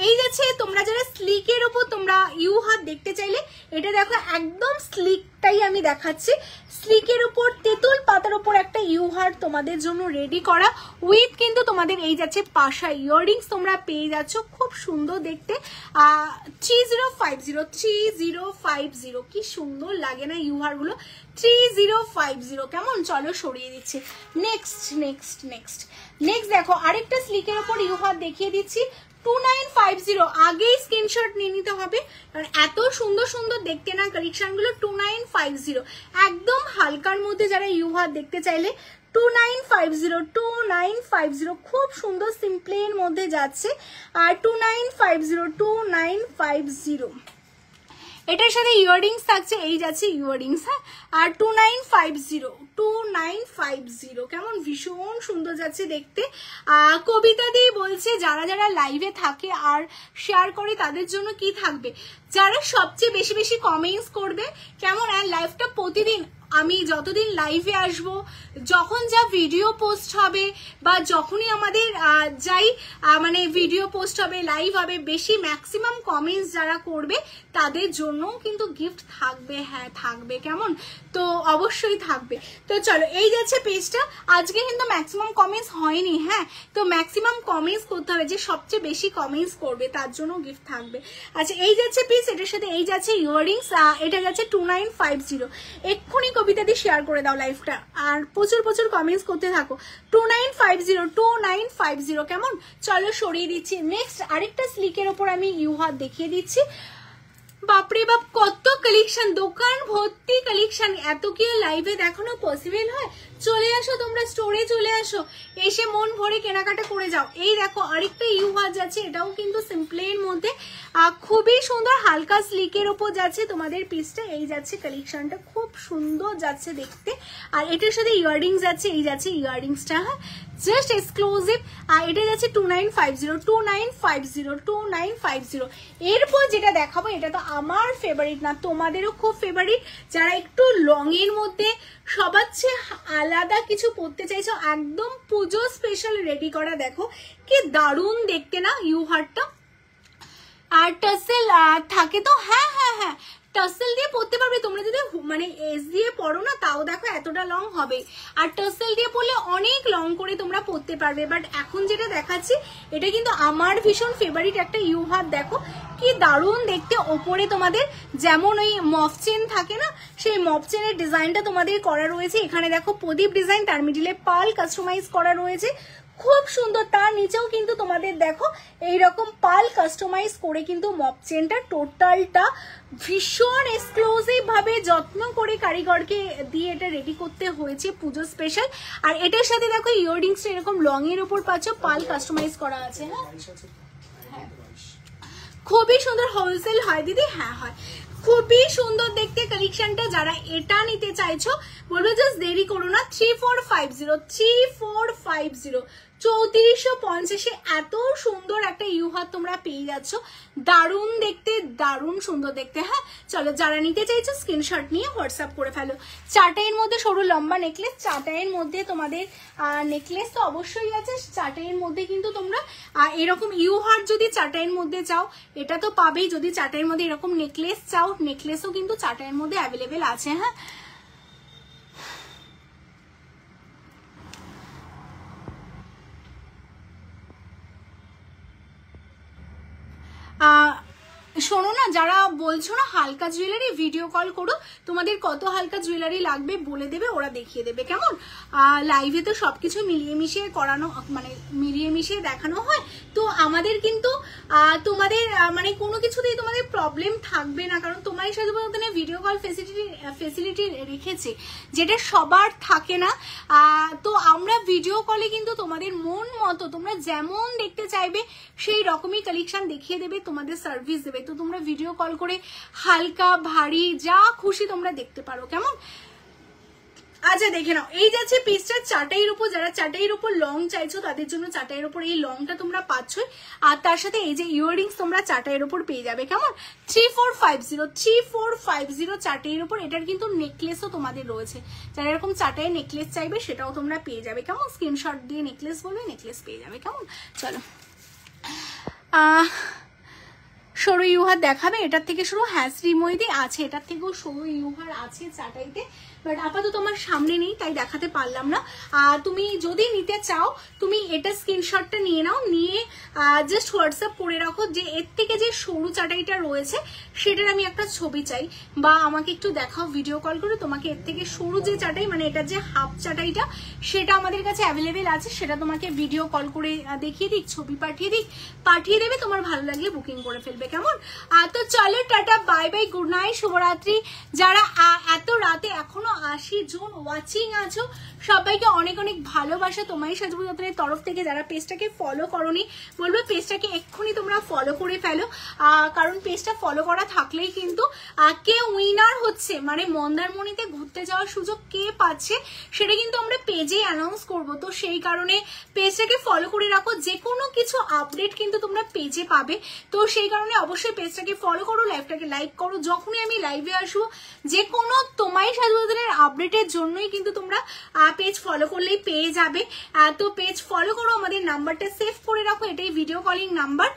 এই যাচ্ছে তোমরা যারা স্লিকের উপর তোমরা ইউ হাত দেখতে চাইলে, এটা দেখো একদম স্লিকটাই আমি দেখাচ্ছি, স্লিকের উপর তেঁতুল পাতার উপর একটা ইউ হার্ট তোমাদের জন্য রেডি করা, উইথ কিন্তু তোমাদের এই যাচ্ছে পাশা ইয়াররিংস তোমরা পেয়ে যাচ্ছ, খুব সুন্দর দেখতে, 3050 কি সুন্দর লাগে না ইউ হার্ট গুলো, 3050, কেমন? চলো সরিয়ে দিচ্ছি। নেক্সট দেখো আরেকটা স্লিকের উপর ইউ হার্ট দেখিয়ে দিচ্ছি, 2950, আগেই স্ক্রিনশট নিয়ে নিতে হবে, কারণ এত সুন্দর সুন্দর দেখতে না কালেকশন গুলো। 2950 একদম হালকার মধ্যে যারা ইউ হাত দেখতে চাইলে 2950 খুব সুন্দর সিম্পলের মধ্যে যাচ্ছে, আর 2950 এটার সাথে ইয়াররিংস থাকছে, এই যাচ্ছে ইয়াররিংস, হ্যাঁ, আর 2950 কেমন? ভীষণ সুন্দর যাচ্ছে দেখতে। কবিতা দিয়ে বলছে যারা যারা লাইভে থাকে আর শেয়ার করে তাদের জন্য কি থাকবে, যারা সবচেয়ে বেশি বেশি কমেন্টস করবে, কেমন? আর লাইভটা প্রতিদিন আমি যতদিন লাইভে আসব, যখন যা ভিডিও পোস্ট হবে বা যখনই আমাদের যাই মানে ভিডিও পোস্ট হবে, লাইভ হবে, বেশি ম্যাক্সিমাম কমেন্টস যারা করবে তাদের জন্য কিন্তু গিফট থাকবে, হ্যাঁ থাকবে, কেমন? তো অবশ্যই থাকবে। তো চলো, এই যাচ্ছে পেজটা, আজকে কিন্তু ম্যাক্সিমাম কমেন্টস হয়নি, হ্যাঁ, তো ম্যাক্সিমাম কমেন্টস করতে হবে, যে সবচেয়ে বেশি কমেন্টস করবে তার জন্য গিফট থাকবে। আচ্ছা, এই যাচ্ছে পিস, এটার সাথে এই যাচ্ছে ইয়াররিংস, এটা যাচ্ছে 2950, এক্ষুনি কবিতা দিয়ে শেয়ার করে দাও লাইভটা, আর প্রচুর প্রচুর কমেন্টস করতে থাকো। 2950 কেমন? চলো সরিয়ে দিচ্ছি। নেক্সট আরেকটা স্লিকের ওপর আমি ইউ হাত দেখিয়ে দিচ্ছি, বাপরে বাপ কত কালেকশন, দোকান ভর্তি কালেকশন, এত কি লাইভে দেখানো পসিবল হয়? চলে আসো তোমরা, স্টোরে চলে আসো, এসে মন ভরে কেনাকাটা করে যাও। এই দেখো আরেকটা ইউ হাত যাচ্ছে, এটাও কিন্তু সিম্পলের মধ্যে, খুবই সুন্দর হালকা স্লিকের ওপর যাচ্ছে তোমাদের পিসটা, এই যাচ্ছে কালেকশনটা, খুব সুন্দর যাচ্ছে দেখতে, আর এটার সাথে ইয়াররিংস যাচ্ছে, এই যাচ্ছে ইয়াররিংসটা, হ্যাঁ জাস্ট এক্সক্লুসিভ, আর এটা যাচ্ছে 2950। এরপর যেটা দেখাবো এটা তো আমার ফেভারিট না, তোমাদেরও খুব ফেভারিট, যারা একটু লং এর মধ্যে সবার চেয়ে আলাদা কিছু পড়তে চাইছো, একদম পুজো স্পেশাল রেডি করা, দেখো কি দারুণ দেখতে না ইউ হারটা, আর টাসেল থাকে তো, হ্যাঁ হ্যাঁ হ্যাঁ টাসেল দিয়ে পড়তে পারবে তোমরা, যদি মানে এস দিয়ে পড়ো না তাও দেখো এতটা লং হবে, আর টাসেল দিয়ে পড়লে অনেক লং করে তোমরা পড়তে পারবে। বাট এখন যেটা দেখাচ্ছি এটা কিন্তু আমার ভীষণ ফেভারিট একটা ইউ হাত, দেখো কি দারুণ দেখতে, ওপরে তোমাদের যেমন ওই মফ চেন থাকে না, সেই মফ চেনের ডিজাইনটা তোমাদের করা রয়েছে, এখানে দেখো প্রদীপ ডিজাইন, তার মিডিলে পাল কাস্টমাইজ করা রয়েছে, খুব সুন্দর, তার নিচেও কিন্তু তোমাদের দেখো এইরকম পাল কাস্টমাইজ করে কিন্তু মপ চেনটা টোটালটা ভীষণ এক্সক্লুসিভ ভাবে যত্ন করে কারিগরকে দিয়ে এটা রেডি করতে হয়েছে পুজো স্পেশাল। আর এটার সাথে দেখো ইয়াররিংসটা এরকম লং এর উপর পাচ্ছ, পাল কাস্টমাইজ করা আছে, হ্যাঁ খুবই সুন্দর, হোলসেল হয় দিদি, হ্যাঁ হয়, খুবই সুন্দর দেখতে কালেকশনটা, যারা এটা নিতে চাইছো বলবো জাস্ট দেরি করো না, 3450 3450 এত সুন্দর একটা ইউ হাত তোমরা পেয়ে যাচ্ছ, দারুণ দেখতে, দারুণ সুন্দর দেখতে। হ্যাঁ চলো, যারা নিতে চাইছো স্ক্রিনশট নিয়ে হোয়াটসঅ্যাপ করে ফেলো। চাটাইয়ের মধ্যে সরু লম্বা নেকলেস, চাটাইয়ের মধ্যে তোমাদের নেকলেস তো অবশ্যই আছে, চাটাইয়ের মধ্যে কিন্তু তোমরা এরকম ইউ হার্ট যদি চাটাইয়ের মধ্যে চাও এটা তো পাবেই, যদি চাটাইয়ের মধ্যে এরকম নেকলেস চাও নেকলেসও কিন্তু চাটাইয়ের মধ্যে অ্যাভেলেবেল আছে। হ্যাঁ শোনো না, যারা বলছো না হালকা জুয়েলারি, ভিডিও কল করো, তোমাদের কত হালকা জুয়েলারি লাগবে বলে দেবে, ওরা দেখিয়ে দেবে, কেমন? লাইভে তো সবকিছু মিলিয়ে মিশিয়ে করানো, মানে মিলিয়ে মিশিয়ে দেখানো হয়, তো আমাদের কিন্তু তোমাদের মানে কোনো কিছুতেই তোমাদের প্রবলেম থাকবে না, কারণ তোমারই সাথে বলতে না ভিডিও কল ফেসিলিটি রেখেছে, যেটা সবার থাকে না। তো আমরা ভিডিও কলে কিন্তু তোমাদের মন মতো তোমরা যেমন দেখতে চাইবে সেই রকমই কালেকশন দেখিয়ে দেবে, তোমাদের সার্ভিস দেবে। তো তোমরা ভিডিও কল করে হালকা ভারী যা খুশি তোমরা দেখতে পারো, কেমন? আচ্ছা দেখে নাও, এই যাচ্ছে পিসটা চাটাইয়ের উপর, যারা চাটাইয়ের উপর লং চাইছো তাদের জন্য চাটাইয়ের উপর এই লংটা তোমরা পাচ্ছই, আর তার সাথে এই যে ইয়াররিংস তোমরা চাটাইয়ের উপর পেয়ে যাবে, কেমন? 3450 চাটাইয়ের উপর। এটার কিন্তু নেকলেসও তোমাদের রয়েছে, যারা এরকম চাটাইয়ের নেকলেস চাইবে সেটাও তোমরা পেয়ে যাবে, কেমন? স্ক্রিনশট দিয়ে নেকলেস বলবে, নেকলেস পেয়ে যাবে, কেমন? চলো সরু ইউহার দেখাবে, এটার থেকে শুরু, হ্যাঁ শ্রীময়দি আছে, এটার থেকেও সরু ইউহার আছে চাটাইতে, বাট আপাতত আমার সামনে নেই তাই দেখাতে পারলাম না। আর তুমি যদি নিতে চাও তুমি এটা স্ক্রিনশটটা নিয়ে নাও, নিয়ে জাস্ট হোয়াটসঅ্যাপ করে রাখো যে এর থেকে যে সরু চাটাইটা রয়েছে সেটার আমি একটা ছবি চাই, বা আমাকে একটু দেখাও ভিডিও কল করে তোমাকে এর থেকে সরু যে চাটাই, মানে এটা যে হাফ চাটাইটা সেটা আমাদের কাছে অ্যাভেলেবেল আছে, সেটা তোমাকে ভিডিও কল করে দেখিয়ে দিক, ছবি পাঠিয়ে দেবে, তোমার ভালো লাগলে বুকিং করে ফেলবে, কেমন? তো চলো tata, bye bye, good night, শুভরাত্রি। যারা এত রাতে এখনো 80 জন ওয়াচিং আছো সবাইকে অনেক অনেক ভালোবাসা তোমারই সাজবো যত্নের তরফ থেকে। যারা পেজটাকে ফলো করোনি বলবো পেজটাকে এক্ষুনি তোমরা ফলো করে ফেলো, কারণ পেজটা ফলো করা থাকলেই কিন্তু কে উইনার হচ্ছে, মানে মন্দারমণিতে ঘুরতে যাওয়ার সুযোগ কে পাচ্ছে সেটা কিন্তু আমরা পেজে অ্যানাউন্স করবো। তো সেই কারণে পেজটাকে ফলো করে রাখো, যে কোনো কিছু আপডেট কিন্তু তোমরা পেজে পাবে। তো সেই কারণে অবশ্যই পেজটাকে ফলো করো, লাইভটাকে লাইক করো, যখনই আমি লাইভে আসবো যে কোনো তোমারই সাজবো আপডেটের জন্যই কিন্তু তোমরা পেজ ফলো করলেই পেয়ে যাবে। তো পেজ ফলো করো, আমাদের নাম্বারটা সেভ করে রাখো, এটাই ভিডিও কলিং নাম্বার।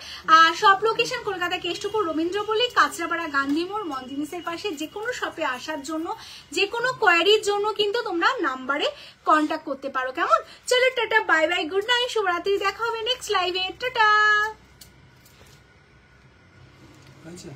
সব লোকেশন কলকাতা কেষ্টপুর, রবীন্দ্রপল্লী, কাঁচরাপাড়া, গান্ধী মোড়, মঞ্জিনিসের পাশে। যে কোনো শপে আসার জন্য, যে কোনো কোয়ারির জন্য কিন্তু তোমরা নাম্বারে কন্ট্যাক্ট করতে পারো, কেমন? চলো tata, bye bye, good night, শুভরাত্রি, দেখা হবে নেক্সট লাইভে, টাটা। আচ্ছা।